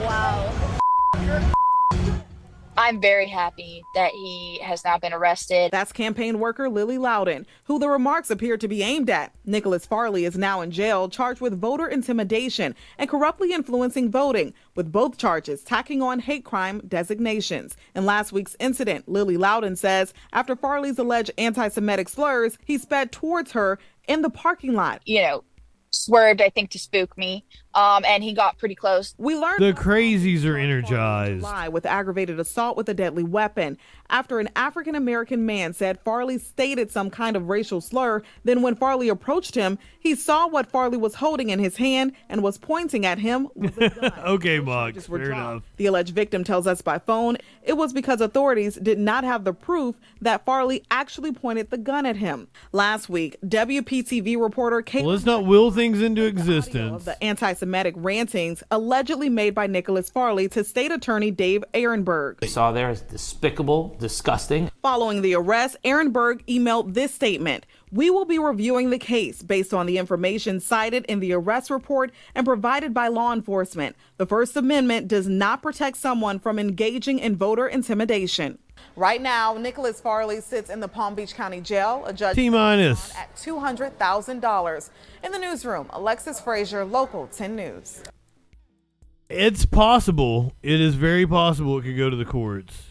Wow. I'm very happy that he has now been arrested. That's campaign worker Lily Loudon, who the remarks appear to be aimed at. Nicholas Farley is now in jail, charged with voter intimidation and corruptly influencing voting, with both charges tacking on hate crime designations. In last week's incident, Lily Loudon says after Farley's alleged anti-Semitic slurs, he sped towards her in the parking lot. Swerved, I think, to spook me, and he got pretty close. We learned the crazies are energized. With aggravated assault with a deadly weapon after an African-American man said Farley stated some kind of racial slur. Then when Farley approached him, he saw what Farley was holding in his hand and was pointing at him with a gun. Okay, Mox, fair enough. The alleged victim tells us by phone it was because authorities did not have the proof that Farley actually pointed the gun at him. Last week, WPTV reporter Kate. Let's not will things into existence. Of the anti-Semitic rantings allegedly made by Nicholas Farley to State Attorney Dave Ehrenberg. I saw there is despicable, disgusting. Following the arrest, Ehrenberg emailed this statement. We will be reviewing the case based on the information cited in the arrest report and provided by law enforcement. The First Amendment does not protect someone from engaging in voter intimidation. Right now, Nicholas Farley sits in the Palm Beach County Jail. A judge T-minus at $200,000. In the newsroom, Alexis Frazier, Local 10 News. It's possible. It is very possible it could go to the courts.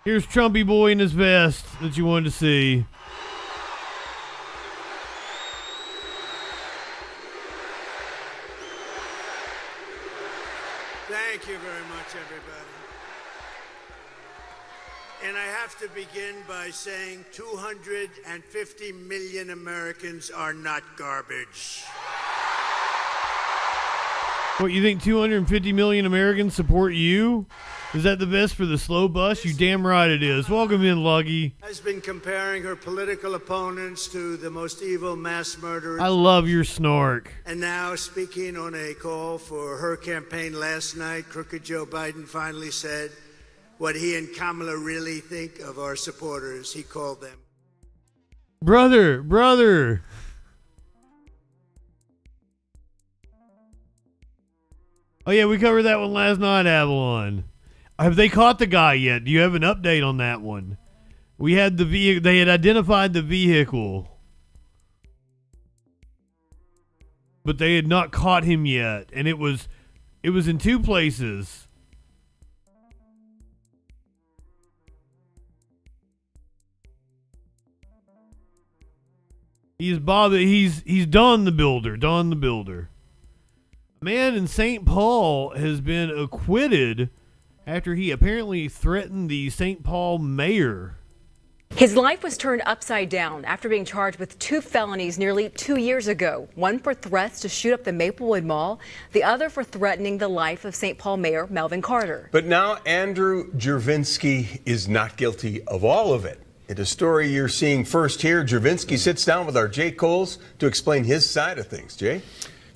Here's Trumpy Boy in his vest that you wanted to see. Thank you very much, everybody. And I have to begin by saying 250 million Americans are not garbage. What, you think 250 million Americans support you? Is that the best for the slow bus? You damn right it is. Welcome in, Luggy. Has been comparing her political opponents to the most evil mass murderers. I love your snark. And now, speaking on a call for her campaign last night, crooked Joe Biden finally said what he and Kamala really think of our supporters. He called them Brother. Oh yeah, we covered that one last night, Avalon. Have they caught the guy yet? Do you have an update on that one? We had the vehicle. They had identified the vehicle, but they had not caught him yet, and it was in two places. He's Don the Builder. Don the Builder. A man in St. Paul has been acquitted after he apparently threatened the St. Paul mayor. His life was turned upside down after being charged with 2 felonies nearly 2 years ago. One for threats to shoot up the Maplewood Mall, the other for threatening the life of St. Paul Mayor Melvin Carter. But now Andrew Jervinsky is not guilty of all of it. In a story you're seeing first here, Jervinsky sits down with our Jay Coles to explain his side of things. Jay?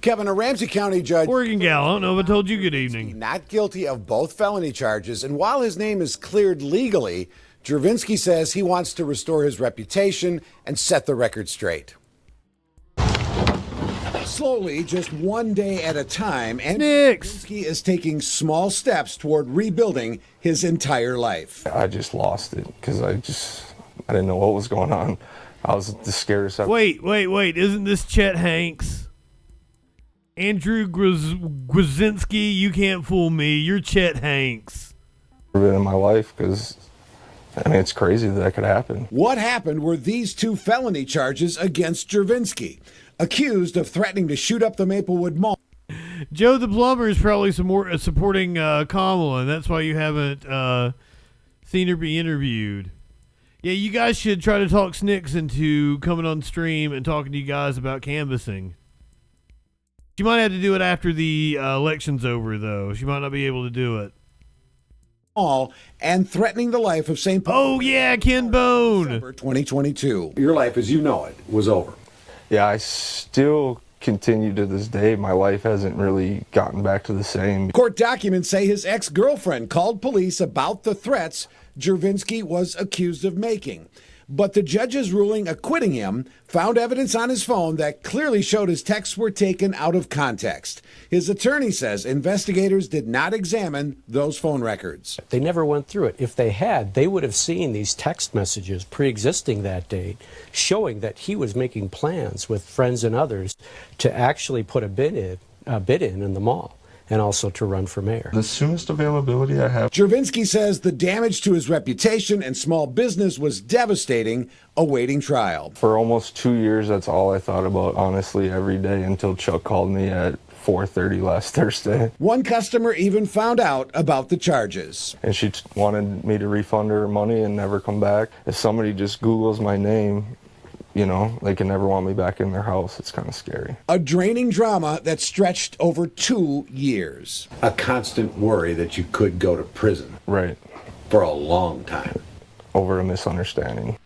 Kevin, a Ramsey County judge. Oregon gal, I don't know if I told you good evening. Not guilty of both felony charges. And while his name is cleared legally, Jervinsky says he wants to restore his reputation and set the record straight. Slowly, just one day at a time, and Jervinsky is taking small steps toward rebuilding his entire life. I just lost it because I didn't know what was going on. I was the scared. Wait. Isn't this Chet Hanks? Andrew Grzinski, you can't fool me. You're Chet Hanks. In my life, because I mean, it's crazy that could happen. What happened were these 2 felony charges against Jervinsky, accused of threatening to shoot up the Maplewood Mall. Joe the plumber is probably supporting Kamala, and that's why you haven't seen her be interviewed. Yeah, you guys should try to talk Snicks into coming on stream and talking to you guys about canvassing. She might have to do it after the election's over, though. She might not be able to do it. And threatening the life of St. Paul. Oh, yeah, Ken Bone. December 2022. Your life as you know it was over. Yeah, I still continue to this day. My life hasn't really gotten back to the same. Court documents say his ex-girlfriend called police about the threats Jervinsky was accused of making. But the judge's ruling acquitting him found evidence on his phone that clearly showed his texts were taken out of context. His attorney says investigators did not examine those phone records. They never went through it. If they had, they would have seen these text messages pre-existing that date, showing that he was making plans with friends and others to actually put a bid in the mall, and also to run for mayor. The soonest availability I have. Jervinsky says the damage to his reputation and small business was devastating, awaiting trial. For almost 2 years, that's all I thought about, honestly, every day until Chuck called me at 4:30 last Thursday. One customer even found out about the charges. And she wanted me to refund her money and never come back. If somebody just Googles my name, you know, they can never want me back in their house. It's kind of scary. A draining drama that stretched over 2 years. A constant worry that you could go to prison. Right. For a long time. Over a misunderstanding.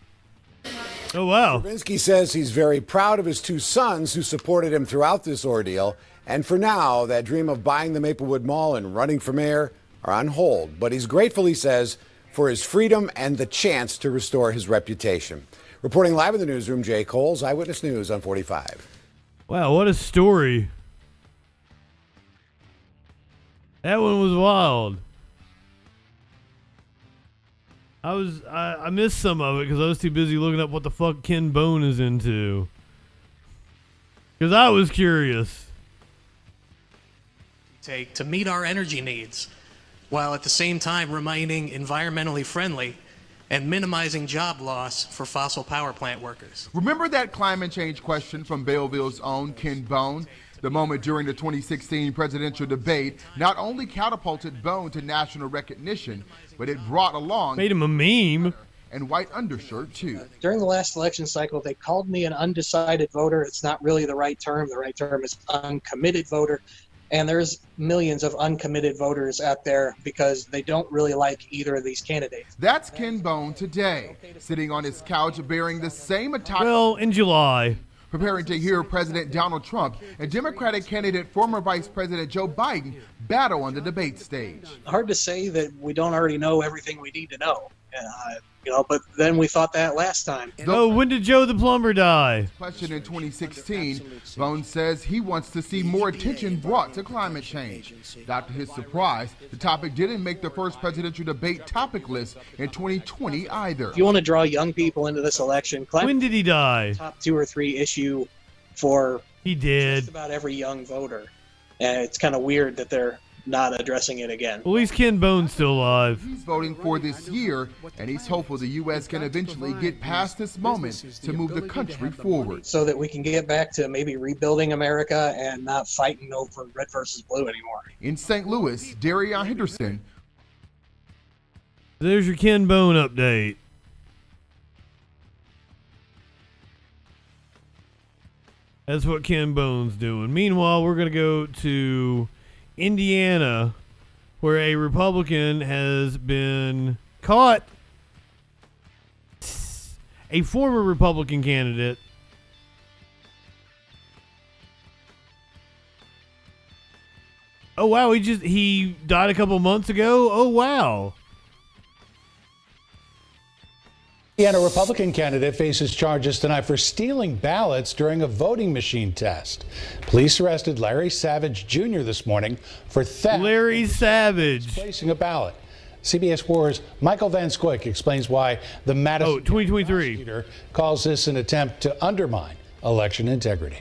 Oh, wow. Jervinsky says he's very proud of his 2 sons who supported him throughout this ordeal. And for now, that dream of buying the Maplewood Mall and running for mayor are on hold. But he's grateful, he says, for his freedom and the chance to restore his reputation. Reporting live in the newsroom, Jay Coles, Eyewitness News on 45. Wow, what a story. That one was wild. I missed some of it because I was too busy looking up what the fuck Ken Bone is into. Because I was curious. Take to meet our energy needs, while at the same time remaining environmentally friendly and minimizing job loss for fossil power plant workers. Remember that climate change question from Belleville's own Ken Bone? The moment during the 2016 presidential debate not only catapulted Bone to national recognition, but it brought along... Made him a meme. And white undershirt, too. During the last election cycle, they called me an undecided voter. It's not really the right term. The right term is uncommitted voter. And there's millions of uncommitted voters out there because they don't really like either of these candidates. That's Ken Bone today, sitting on his couch bearing the same attire. Well, in July. Preparing to hear President Donald Trump and Democratic candidate former Vice President Joe Biden battle on the debate stage. Hard to say that we don't already know everything we need to know. But then we thought that last time. Oh, when did Joe the plumber die? Question in 2016, Bone says he wants to see more attention brought to climate change. Not to his surprise, the topic didn't make the first presidential debate topic list in 2020 either. If you want to draw young people into this election, When did he die? Top 2 or 3 issue for just about every young voter. And it's kind of weird that they're not addressing it again. At least Ken Bone's still alive. He's voting for this year, and he's hopeful the U.S. can eventually get past this moment to move the country forward. So that we can get back to maybe rebuilding America and not fighting over red versus blue anymore. In St. Louis, Darion Henderson. There's your Ken Bone update. That's what Ken Bone's doing. Meanwhile, we're going to go to Indiana, where a Republican has been caught, a former Republican candidate, oh wow, he died a couple months ago. Oh wow. Indiana Republican candidate faces charges tonight for stealing ballots during a voting machine test. Police arrested Larry Savage Jr. this morning for theft. Larry Savage placing a ballot. CBS 4's Michael Van Scoik explains why the Madison 2023 prosecutor calls this an attempt to undermine election integrity.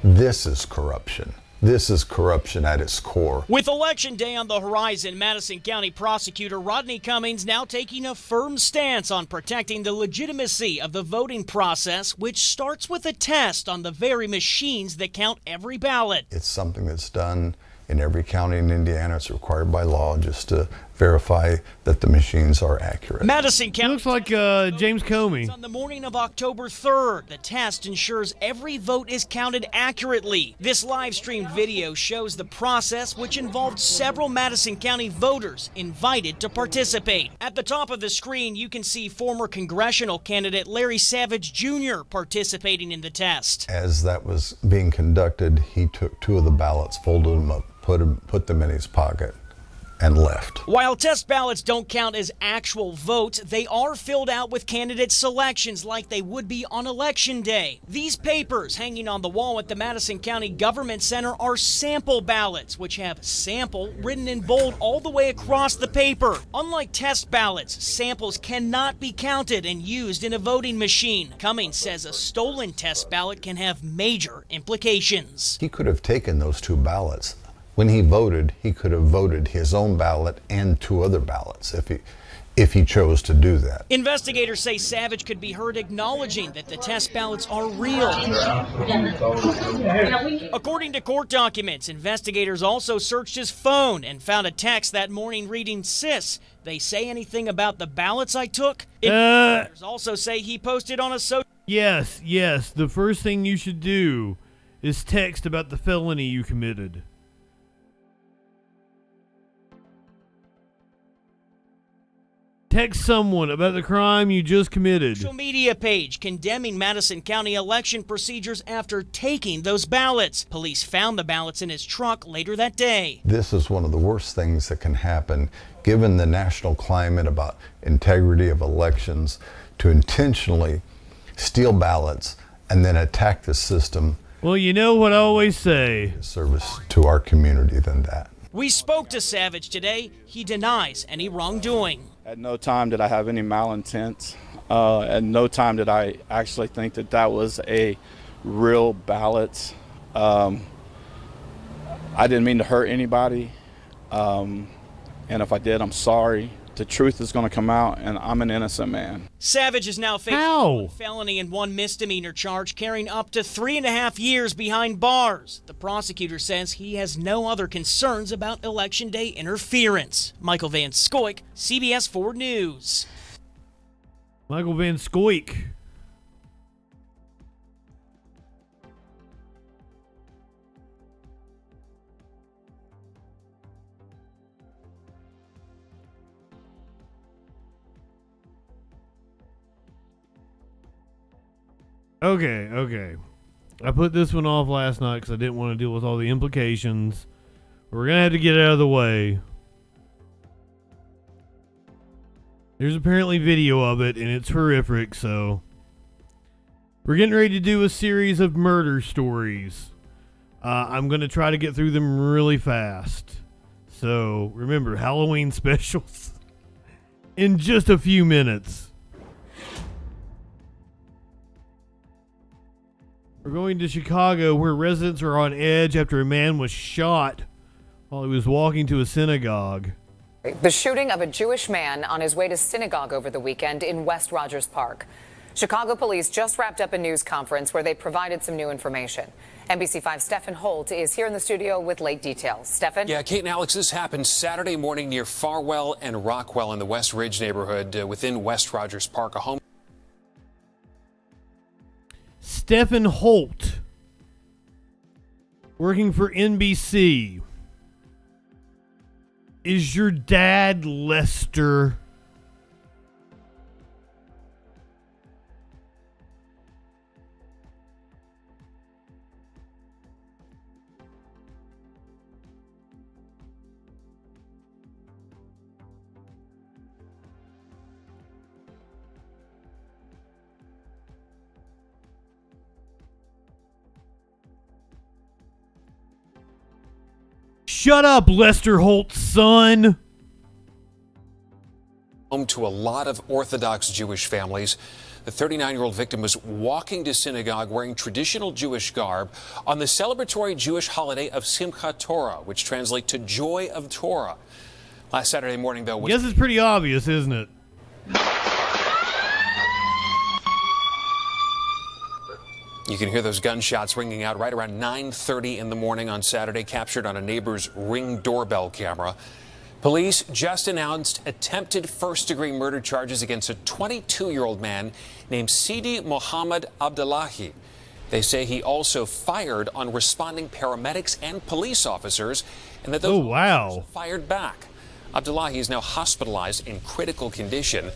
This is corruption. This is corruption at its core. With Election Day on the horizon, Madison County Prosecutor Rodney Cummings now taking a firm stance on protecting the legitimacy of the voting process, which starts with a test on the very machines that count every ballot. It's something that's done in every county in Indiana. It's required by law just to verify that the machines are accurate. Madison County looks like James Comey. On the morning of October 3rd, the test ensures every vote is counted accurately. This live streamed video shows the process, which involved several Madison County voters invited to participate. At the top of the screen, you can see former congressional candidate Larry Savage Jr. participating in the test. As that was being conducted, he took 2 of the ballots, folded them up, put them in his pocket, and left. While test ballots don't count as actual votes, they are filled out with candidate selections like they would be on Election Day. These papers hanging on the wall at the Madison County Government Center are sample ballots, which have sample written in bold all the way across the paper. Unlike test ballots, samples cannot be counted and used in a voting machine. Cummings says a stolen test ballot can have major implications. He could have taken those 2 ballots. When he voted, he could have voted his own ballot and 2 other ballots if he chose to do that. Investigators say Savage could be heard acknowledging that the test ballots are real. According to court documents, investigators also searched his phone and found a text that morning reading, "Sis, they say anything about the ballots I took?" Investigators also say he posted on a social... Yes, the first thing you should do is text about the felony you committed. Text someone about the crime you just committed. Social media page condemning Madison County election procedures after taking those ballots. Police found the ballots in his truck later that day. This is one of the worst things that can happen, given the national climate about integrity of elections, to intentionally steal ballots and then attack the system. Well, you know what I always say. Service to our community than that. We spoke to Savage today. He denies any wrongdoing. At no time did I have any malintent. At no time did I actually think that that was a real ballot. I didn't mean to hurt anybody. And if I did, I'm sorry. The truth is going to come out, and I'm an innocent man. Savage is now facing one felony and 1 misdemeanor charge, carrying up to 3.5 years behind bars. The prosecutor says he has no other concerns about Election Day interference. Michael Van Scoik, CBS 4 News. Michael Van Scoik. Okay. I put this one off last night because I didn't want to deal with all the implications. We're going to have to get it out of the way. There's apparently video of it, and it's horrific, so... We're getting ready to do a series of murder stories. I'm going to try to get through them really fast. So, remember, Halloween specials in just a few minutes. We're going to Chicago, where residents are on edge after a man was shot while he was walking to a synagogue. The shooting of a Jewish man on his way to synagogue over the weekend in West Rogers Park. Chicago police just wrapped up a news conference where they provided some new information. NBC5's Stephen Holt is here in the studio with late details. Stephen? Yeah, Kate and Alex, this happened Saturday morning near Farwell and Rockwell in the West Ridge neighborhood within West Rogers Park. A home. Stephen Holt, working for NBC. Is your dad Lester? Shut up, Lester Holt's son. Home to a lot of Orthodox Jewish families. The 39-year-old victim was walking to synagogue wearing traditional Jewish garb on the celebratory Jewish holiday of Simchat Torah, which translates to Joy of Torah. Last Saturday morning, though, I guess it's pretty obvious, isn't it? You can hear those gunshots ringing out right around 9:30 in the morning on Saturday, captured on a neighbor's Ring doorbell camera. Police just announced attempted first-degree murder charges against a 22-year-old man named Sidi Mohammed Abdullahi. They say he also fired on responding paramedics and police officers, and that those officers fired back. Abdullahi is now hospitalized in critical condition.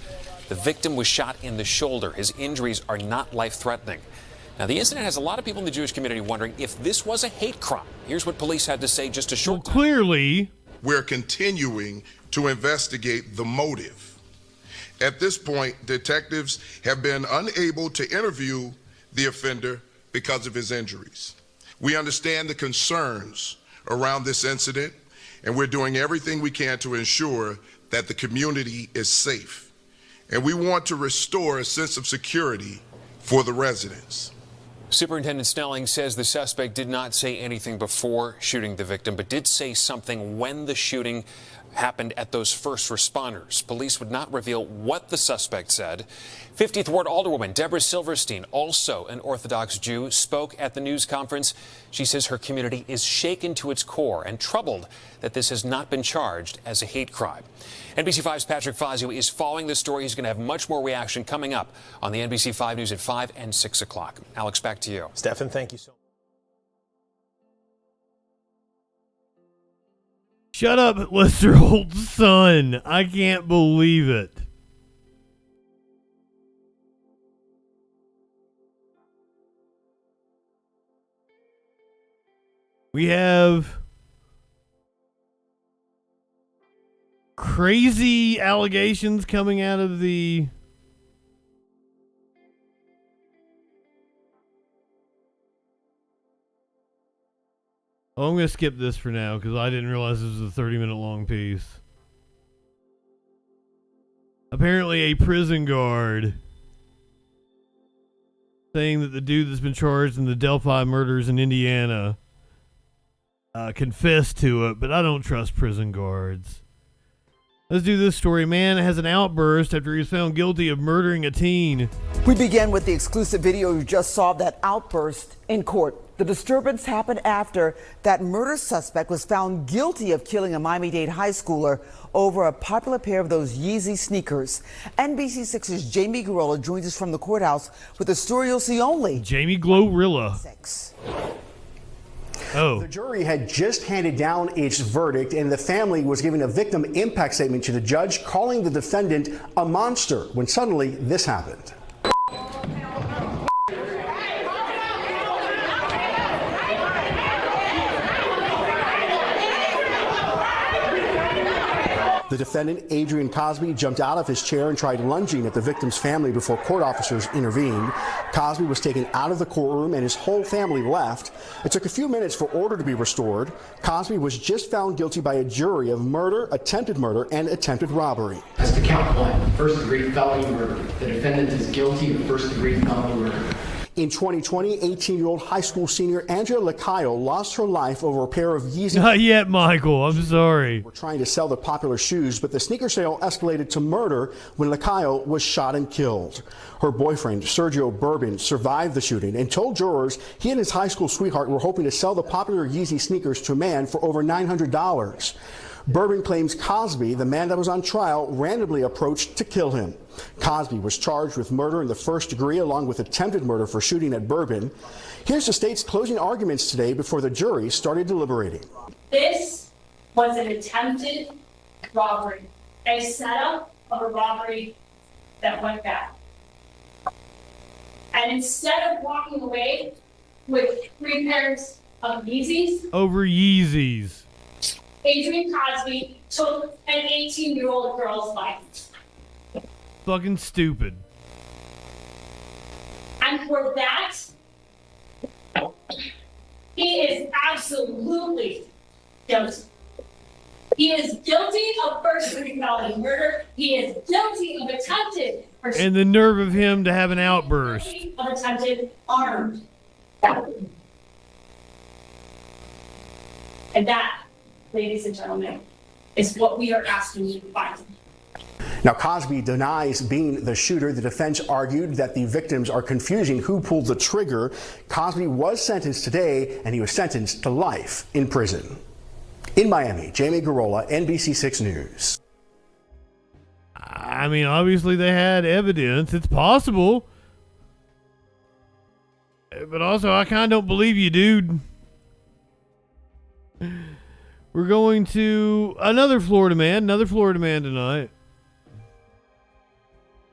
The victim was shot in the shoulder. His injuries are not life-threatening. Now, the incident has a lot of people in the Jewish community wondering if this was a hate crime. Here's what police had to say just a short time. Clearly, we're continuing to investigate the motive. At this point, detectives have been unable to interview the offender because of his injuries. We understand the concerns around this incident, and we're doing everything we can to ensure that the community is safe. And we want to restore a sense of security for the residents. Superintendent Snelling says the suspect did not say anything before shooting the victim, but did say something when the shooting happened at those first responders. Police would not reveal what the suspect said. 50th Ward Alderwoman Deborah Silverstein, also an Orthodox Jew, spoke at the news conference. She says her community is shaken to its core and troubled that this has not been charged as a hate crime. NBC5's Patrick Fazio is following the story. He's going to have much more reaction coming up on the NBC5 News at 5 and 6 o'clock. Alex, back to you. Stephen, thank you so much. Shut up, Lester Holt's son. I can't believe it. We have crazy allegations coming out of the I'm going to skip this for now because I didn't realize this was a 30-minute long piece. Apparently a prison guard saying that the dude that's been charged in the Delphi murders in Indiana confessed to it, but I don't trust prison guards. Let's do this story. Man has an outburst after he was found guilty of murdering a teen. We begin with the exclusive video you just saw of that outburst in court. The disturbance happened after that murder suspect was found guilty of killing a Miami-Dade high schooler over a popular pair of those Yeezy sneakers. NBC6's Jamie Gorilla joins us from the courthouse with a story you'll see only. Jamie Glorilla. The jury had just handed down its verdict, and the family was giving a victim impact statement to the judge, calling the defendant a monster, when suddenly this happened. The defendant, Adrian Cosby, jumped out of his chair and tried lunging at the victim's family before court officers intervened. Cosby was taken out of the courtroom and his whole family left. It took a few minutes for order to be restored. Cosby was just found guilty by a jury of murder, attempted murder, and attempted robbery. As to count one, first-degree felony murder, the defendant is guilty of first-degree felony murder. In 2020, 18-year-old high school senior Angela Lacayo lost her life over a pair of Yeezy. Not yet, Michael. I'm sorry. Were trying to sell the popular shoes, but the sneaker sale escalated to murder when Lacayo was shot and killed. Her boyfriend, Sergio Bourbon, survived the shooting and told jurors he and his high school sweetheart were hoping to sell the popular Yeezy sneakers to a man for over $900. Bourbon claims Cosby, the man that was on trial, randomly approached to kill him. Cosby was charged with murder in the first degree along with attempted murder for shooting at Bourbon. Here's the state's closing arguments today before the jury started deliberating. This was an attempted robbery, a setup of a robbery that went bad. And instead of walking away with 3 pairs of Yeezys, Over Yeezys. Adrian Cosby took an 18-year-old girl's life. Fucking stupid. And for that, he is absolutely guilty. He is guilty of first-degree felony murder. He is guilty of attempted And the nerve of him to have an outburst. of attempted armed. And that, ladies and gentlemen, is what we are asking you to find. Now, Cosby denies being the shooter. The defense argued that the victims are confusing who pulled the trigger. Cosby was sentenced today, and he was sentenced to life in prison. In Miami, Jamie Garola, NBC6 News. I mean, obviously they had evidence. It's possible. But also, I kind of don't believe you, dude. We're going to another Florida man tonight.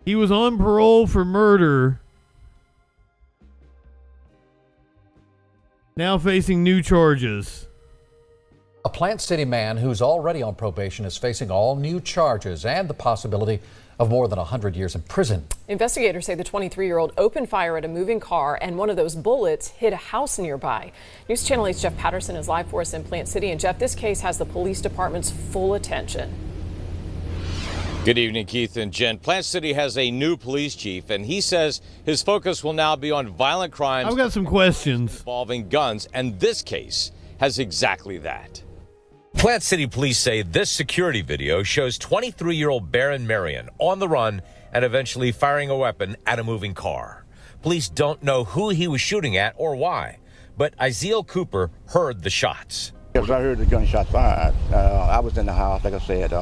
He was on parole for murder. Now facing new charges. A Plant City man who's already on probation is facing all new charges and the possibility of more than 100 years in prison. Investigators say the 23-year-old opened fire at a moving car and one of those bullets hit a house nearby. News Channel 8's Jeff Patterson is live for us in Plant City. And Jeff, this case has the police department's full attention. Good evening, Keith and Jen. Plant City has a new police chief, and he says his focus will now be on violent crimes. I've got some questions involving guns, and this case has exactly that. Plant City police say this security video shows 23-year-old Baron Marion on the run and eventually firing a weapon at a moving car. Police don't know who he was shooting at or why, but Iziel Cooper heard the shots. Yes, I heard the gunshot fired. I was in the house, like I said,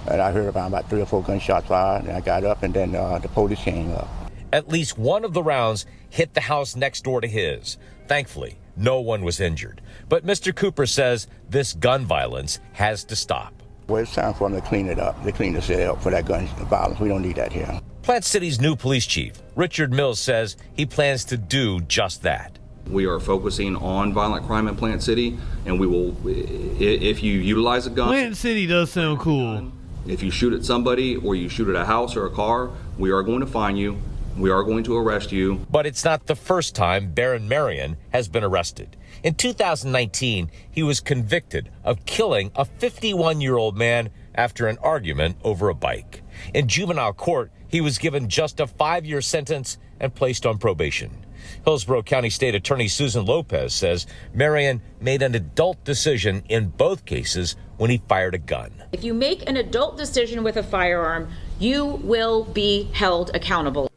and I heard about 3 or 4 gunshots fired, and I got up, and then the police came up. At least one of the rounds hit the house next door to his. Thankfully, no one was injured. But Mr. Cooper says this gun violence has to stop. Well, it's time for them to clean it up. They clean the city up for that gun violence. We don't need that here. Plant City's new police chief, Richard Mills, says he plans to do just that. We are focusing on violent crime in Plant City, and we will, if you utilize a gun. Plant City does sound cool. If you shoot at somebody or you shoot at a house or a car, we are going to fine you. We are going to arrest you. But it's not the first time Baron Marion has been arrested. In 2019, he was convicted of killing a 51-year-old man after an argument over a bike. In juvenile court, he was given just a 5-year sentence and placed on probation. Hillsborough County State Attorney Susan Lopez says Marion made an adult decision in both cases when he fired a gun. If you make an adult decision with a firearm, you will be held accountable.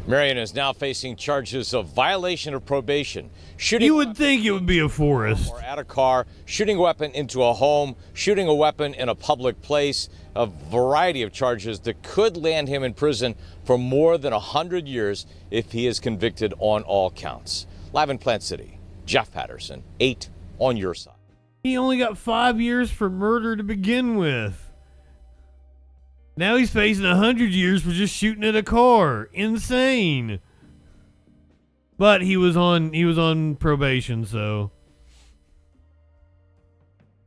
Marion is now facing charges of violation of probation, shooting. You would think it would be a forest. Or at a car, shooting a weapon into a home, shooting a weapon in a public place, a variety of charges that could land him in prison for more than 100 years if he is convicted on all counts. Live in Plant City, Jeff Patterson, 8 on your side. He only got 5 years for murder to begin with. Now he's facing 100 years for just shooting at a car. Insane. But he was on probation, so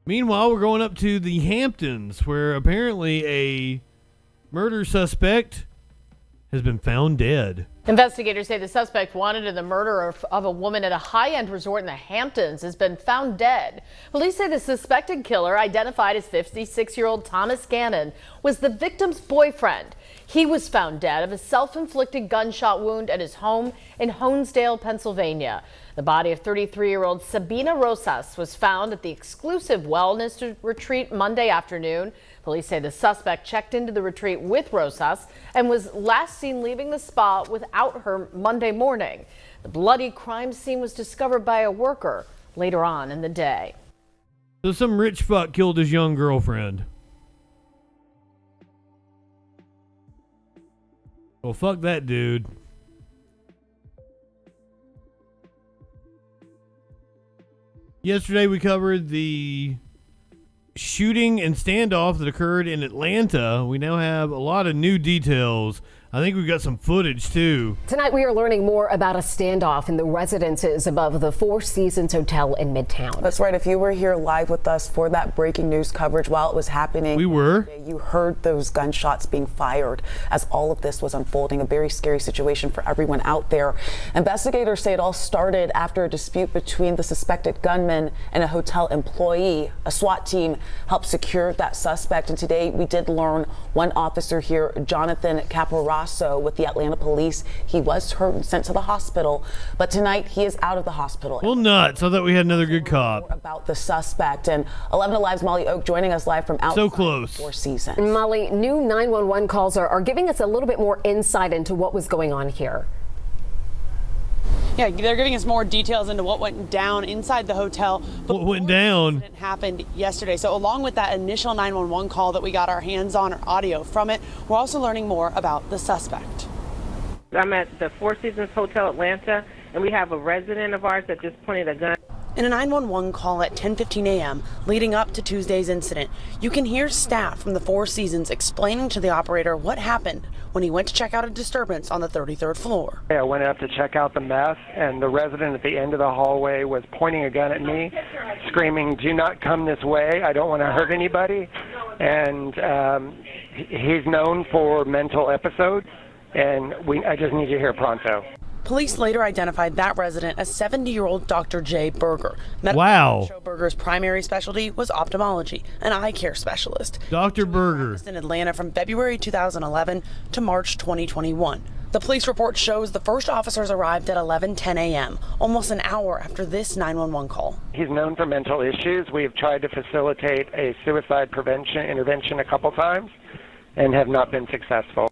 Meanwhile, we're going up to the Hamptons, where apparently a murder suspect has been found dead. Investigators say the suspect wanted in the murder of a woman at a high-end resort in the Hamptons has been found dead. Police say the suspected killer, identified as 56-year-old Thomas Gannon, was the victim's boyfriend. He was found dead of a self-inflicted gunshot wound at his home in Honesdale, Pennsylvania. The body of 33-year-old Sabina Rosas was found at the exclusive wellness retreat Monday afternoon. Police say the suspect checked into the retreat with Rosas and was last seen leaving the spa without her Monday morning. The bloody crime scene was discovered by a worker later on in the day. So some rich fuck killed his young girlfriend. Well, fuck that dude. Yesterday we covered the shooting and standoff that occurred in Atlanta. We now have a lot of new details. I think we've got some footage too. Tonight we are learning more about a standoff in the residences above the Four Seasons Hotel in Midtown. That's right. If you were here live with us for that breaking news coverage while it was happening, we were. You heard those gunshots being fired as all of this was unfolding. A very scary situation for everyone out there. Investigators say it all started after a dispute between the suspected gunman and a hotel employee. A SWAT team helped secure that suspect, and today we did learn one officer here, Jonathan Caporaso, with the Atlanta police. He was hurt and sent to the hospital, but tonight he is out of the hospital. Well, nuts. I thought we had another good cop. About the suspect. And 11 Alive's Molly Oak joining us live from outside so close. Four Seasons. Molly, new 911 calls are giving us a little bit more insight into what was going on here. Yeah, they're giving us more details into what went down inside the hotel. What went down? It happened yesterday. So along with that initial 911 call that we got our hands on, or audio from it, we're also learning more about the suspect. I'm at the Four Seasons Hotel Atlanta, and we have a resident of ours that just pointed a gun. In a 911 call at 10:15 a.m. leading up to Tuesday's incident, you can hear staff from the Four Seasons explaining to the operator what happened when he went to check out a disturbance on the 33rd floor. I went up to check out the mess, and the resident at the end of the hallway was pointing a gun at me, screaming, "Do not come this way. I don't want to hurt anybody." And he's known for mental episodes, and I just need you here pronto. Police later identified that resident as 70-year-old Dr. Jay Berger. Wow. Berger's primary specialty was ophthalmology, an eye care specialist. Dr. Berger. In Atlanta from February 2011 to March 2021. The police report shows the first officers arrived at 11:10 a.m., almost an hour after this 911 call. He's known for mental issues. We have tried to facilitate a suicide prevention intervention a couple times and have not been successful.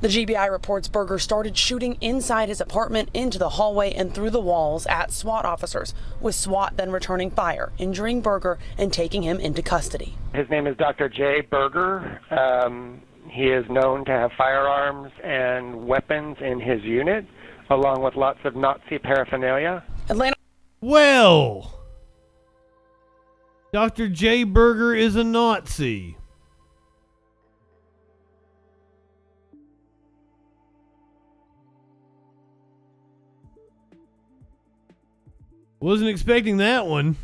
The GBI reports Berger started shooting inside his apartment, into the hallway, and through the walls at SWAT officers, with SWAT then returning fire, injuring Berger and taking him into custody. His name is Dr. Jay Berger. He is known to have firearms and weapons in his unit, along with lots of Nazi paraphernalia. Atlanta. Well, Dr. Jay Berger is a Nazi. Wasn't expecting that one.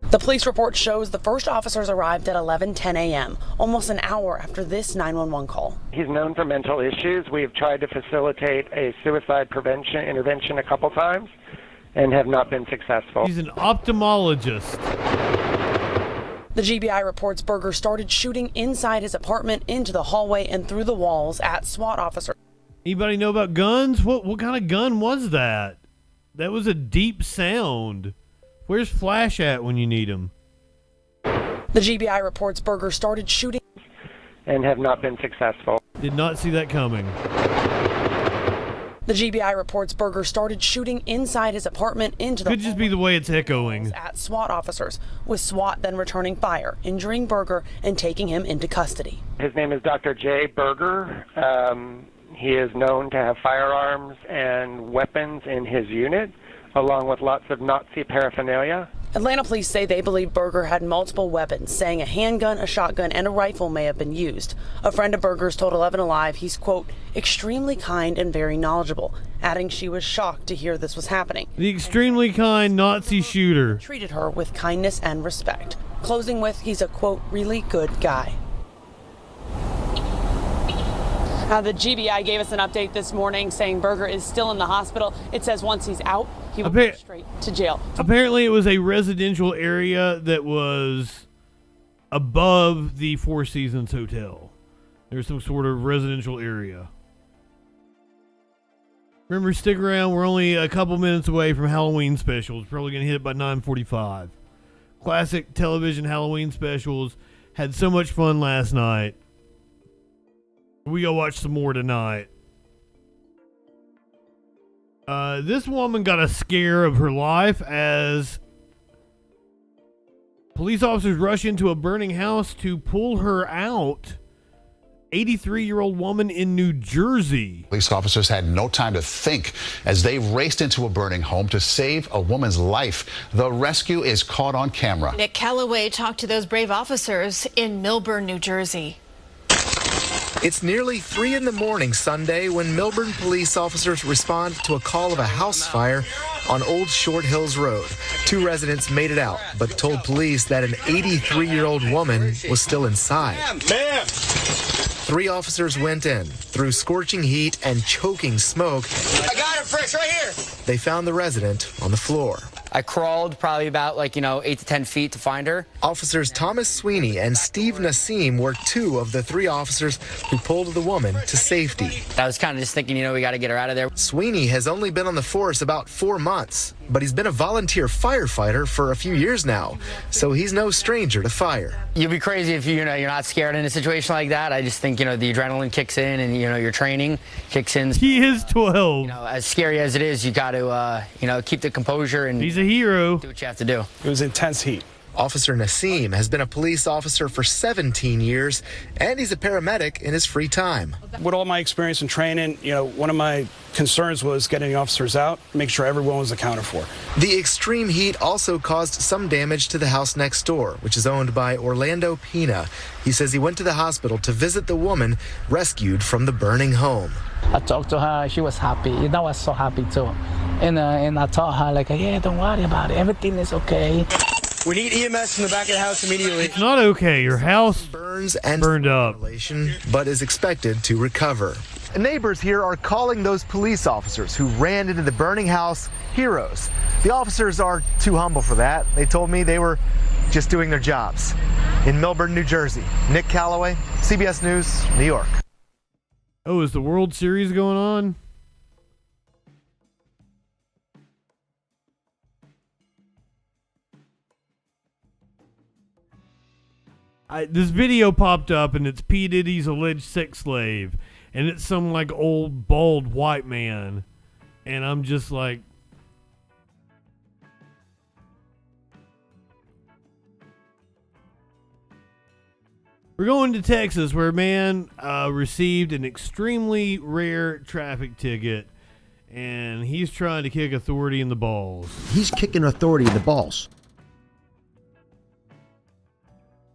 The police report shows the first officers arrived at 11:10 a.m., almost an hour after this 911 call. He's known for mental issues. We have tried to facilitate a suicide prevention intervention a couple times and have not been successful. He's an ophthalmologist. The GBI reports Berger started shooting inside his apartment, into the hallway, and through the walls at SWAT officers. Anybody know about guns? What kind of gun was that? That was a deep sound. Where's Flash at when you need him? The GBI reports Berger started shooting and have not been successful. Did not see that coming. The GBI reports Berger started shooting inside his apartment, into the Could just be the way it's echoing. At SWAT officers, with SWAT then returning fire, injuring Berger and taking him into custody. His name is Dr. Jay Berger. He is known to have firearms and weapons in his unit, along with lots of Nazi paraphernalia. Atlanta police say they believe Berger had multiple weapons, saying a handgun, a shotgun, and a rifle may have been used. A friend of Berger's told 11 Alive he's, quote, extremely kind and very knowledgeable, adding she was shocked to hear this was happening. The extremely kind Nazi shooter Treated her with kindness and respect. Closing with, he's a, quote, really good guy. The GBI gave us an update this morning saying Berger is still in the hospital. It says once he's out, he will go straight to jail. Apparently, it was a residential area that was above the Four Seasons Hotel. There's some sort of residential area. Remember, stick around. We're only a couple minutes away from Halloween specials. Probably going to hit it by 9:45. Classic television Halloween specials. Had so much fun last night. We go watch some more tonight. This woman got a scare of her life as police officers rush into a burning house to pull her out. 83-year-old woman in New Jersey. Police officers had no time to think as they raced into a burning home to save a woman's life. The rescue is caught on camera. Nick Calloway talked to those brave officers in Millburn, New Jersey. It's nearly 3 in the morning Sunday when Millburn police officers respond to a call of a house fire on Old Short Hills Road. 2 residents made it out, but told police that an 83-year-old woman was still inside. Ma'am. 3 officers went in. Through scorching heat and choking smoke, I got it fresh right here. They found the resident on the floor. I crawled probably about 8 to 10 feet to find her. Officers Thomas Sweeney and Steve Nassim were 2 of the 3 officers who pulled the woman to safety. I was kind of just thinking, we got to get her out of there. Sweeney has only been on the force about 4 months, but he's been a volunteer firefighter for a few years now, so he's no stranger to fire. You'd be crazy if you're not scared in a situation like that. I just think the adrenaline kicks in, and your training kicks in. He is 12. As scary as it is, you got to keep the composure and he's a hero. Do what you have to do. It was intense heat. Officer Nassim has been a police officer for 17 years, and he's a paramedic in his free time. With all my experience and training, one of my concerns was getting the officers out, make sure everyone was accounted for. The extreme heat also caused some damage to the house next door, which is owned by Orlando Pina. He says he went to the hospital to visit the woman rescued from the burning home. I talked to her, she was happy. I was so happy too. And I told her, yeah, don't worry about it. Everything is okay. We need EMS in the back of the house immediately. It's not okay. Your house burns and burned up, but is expected to recover. Neighbors here are calling those police officers who ran into the burning house heroes. The officers are too humble for that. They told me they were just doing their jobs. In Millburn, New Jersey, Nick Calloway, CBS News, New York. Oh, is the World Series going on? This video popped up, and it's P. Diddy's alleged sex slave, and it's some old bald white man, and I'm just like, we're going to Texas, where a man received an extremely rare traffic ticket, and he's trying to kick authority in the balls. He's kicking authority in the balls.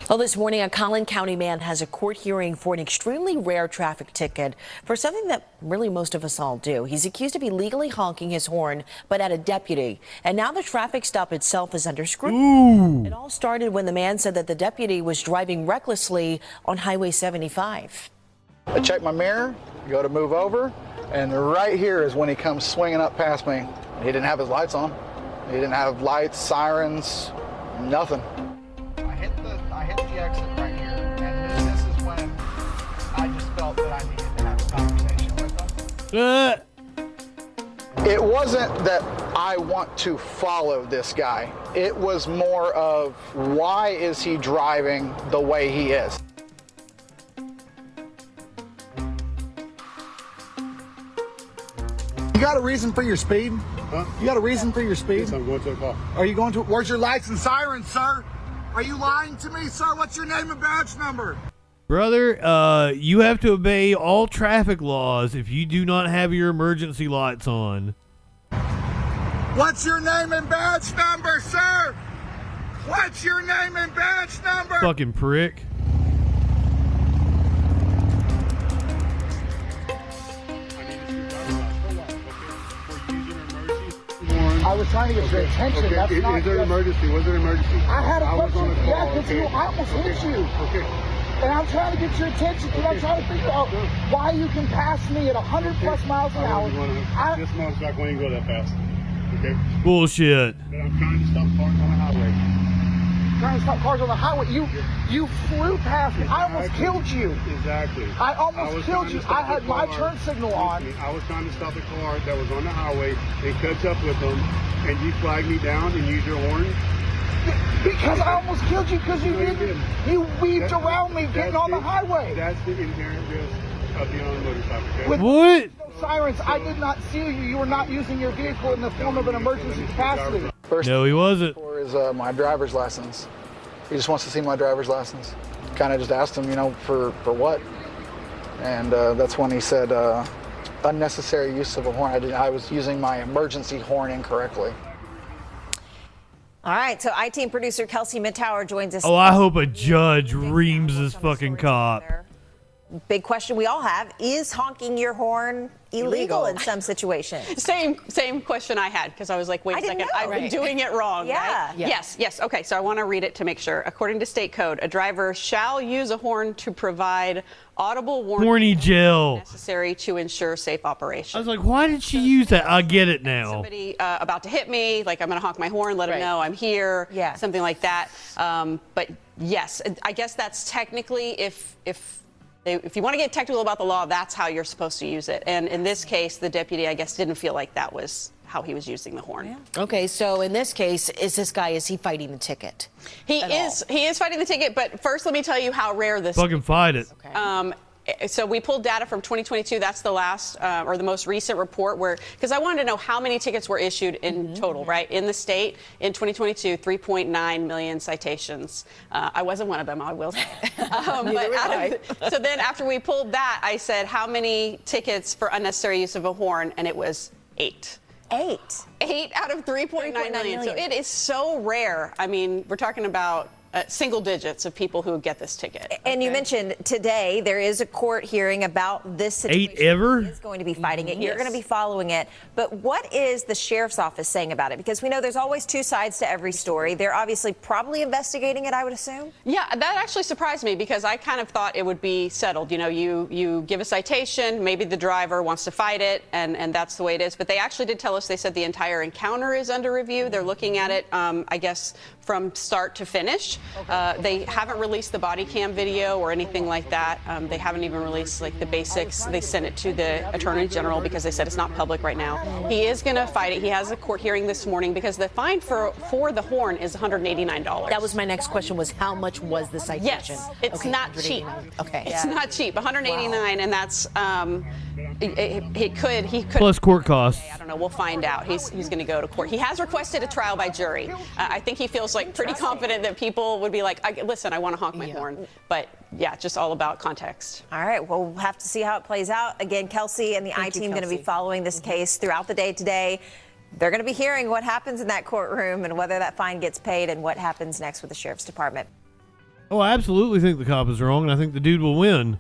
Well, this morning, a Collin County man has a court hearing for an extremely rare traffic ticket for something that really most of us all do. He's accused of illegally honking his horn, but at a deputy. And now the traffic stop itself is under scrutiny. Ooh. It all started when the man said that the deputy was driving recklessly on Highway 75. I check my mirror, go to move over, and right here is when he comes swinging up past me. He didn't have his lights on. He didn't have lights, sirens, nothing. I hit the exit right here, and this is when I just felt that I needed to have a conversation with him. It wasn't that I want to follow this guy. It was more of, why is he driving the way he is? You got a reason for your speed? Huh? You got a reason for your speed? Yes, I'm going to a car. Are you going to? Where's your lights and sirens, sir? Are you lying to me, sir? What's your name and badge number? Brother, you have to obey all traffic laws if you do not have your emergency lights on. What's your name and badge number, sir? What's your name and badge number? Fucking prick. I was trying to get your attention. Okay. That's not Is there an emergency? Was there an emergency? I had a was question. on a call. Yeah, because I almost hit you. Okay. And I'm trying to get your attention because I'm trying to figure out why you can pass me at 100 plus miles an hour. This motorcycle ain't go that fast. Okay. Bullshit. But I'm trying to stop cars on the highway. Trying to stop cars on the highway. You flew past me. I almost killed you. Exactly. I almost killed you. I had my turn signal on. I was trying to stop a car that was on the highway and catch up with them, and you flagged me down and used your horn. Because I almost killed you because you didn't. You weaved around me getting on the highway. That's the inherent risk of being on a motorcycle. Okay? With what? No sirens. I did not see you. You were not using your vehicle in the form of an emergency capacity. No, he wasn't. For is my driver's license. He just wants to see my driver's license. Kind of just asked him, for what? And that's when he said unnecessary use of a horn. I was using my emergency horn incorrectly. All right, so I-Team producer Kelsey Mittauer joins us. Oh, I hope a judge reams this fucking cop. Big question we all have, is honking your horn illegal in some situations? Same question I had, because I was like, wait a second, I've been doing it wrong, Yeah. right? Yes. Okay, so I want to read it to make sure. According to state code, a driver shall use a horn to provide audible warning Horny gel. necessary to ensure safe operation. I was like, why did she use that? I get it now. Somebody about to hit me, like I'm going to honk my horn, let them know I'm here, something like that. But yes, I guess that's technically if you want to get technical about the law, that's how you're supposed to use it. And in this case, the deputy, I guess, didn't feel like that was how he was using the horn. Okay, so in this case, is he fighting the ticket? He is fighting the ticket, but first let me tell you how rare this Fucking fight it. So we pulled data from 2022. That's the last or the most recent report because I wanted to know how many tickets were issued in total, right? In the state in 2022, 3.9 million citations. I wasn't one of them, I will say. So then after we pulled that, I said, how many tickets for unnecessary use of a horn? And it was 8. 8 out of 3.9 million. So it is so rare. I mean, we're talking about single digits of people who get this ticket. And you mentioned today there is a court hearing about this situation. 8 ever? Is going to be fighting it. You're going to be following it. But what is the sheriff's office saying about it? Because we know there's always two sides to every story. They're obviously probably investigating it, I would assume. Yeah, that actually surprised me because I kind of thought it would be settled. You know, you give a citation, maybe the driver wants to fight it, and that's the way it is. But they actually did tell us, they said the entire encounter is under review. They're looking at it, I guess, from start to finish. They haven't released the body cam video or anything like that. They haven't even released like the basics. They sent it to the Attorney General because they said it's not public right now. He is going to fight it. He has a court hearing this morning because the fine for the horn is $189. That was my next question, was how much was the citation? Yes, it's not cheap. Okay. It's not cheap. $189, and that's he could plus court costs. I don't know. We'll find out. He's going to go to court. He has requested a trial by jury. I think he feels like pretty confident that people would be like, listen, I want to honk my horn. But yeah, just all about context. All right. Well, we'll have to see how it plays out. Again, Kelsey and the I-Team going to be following this case throughout the day today. They're going to be hearing what happens in that courtroom and whether that fine gets paid and what happens next with the sheriff's department. Oh, I absolutely think the cop is wrong, and I think the dude will win.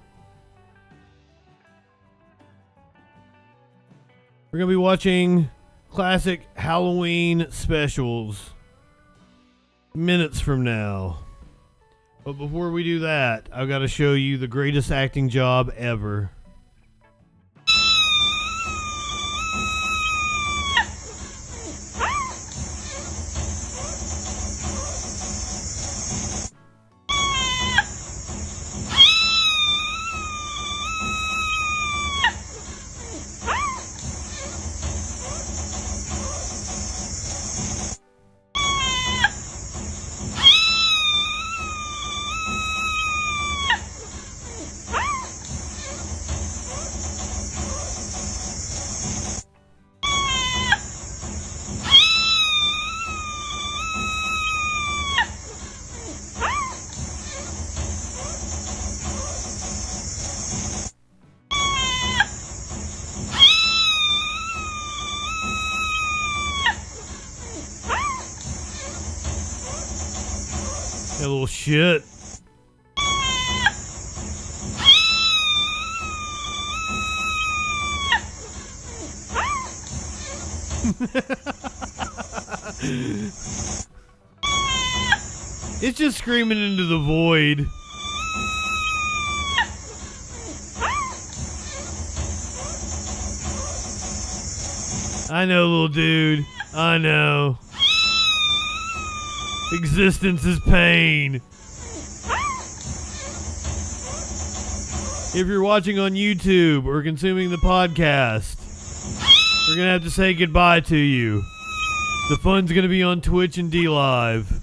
We're going to be watching classic Halloween specials minutes from now. But before we do that, I've got to show you the greatest acting job ever. That little shit. It's just screaming into the void. I know, little dude. I know. Existence is pain. If you're watching on YouTube or consuming the podcast, we're going to have to say goodbye to you. The fun's going to be on Twitch and D Live.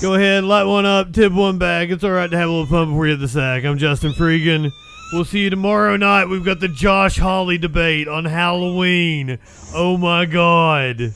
Go ahead, light one up, tip one back. It's alright to have a little fun before you hit the sack. I'm JustinFREAKIN. We'll see you tomorrow night. We've got the Josh Hawley debate on Halloween. Oh my God.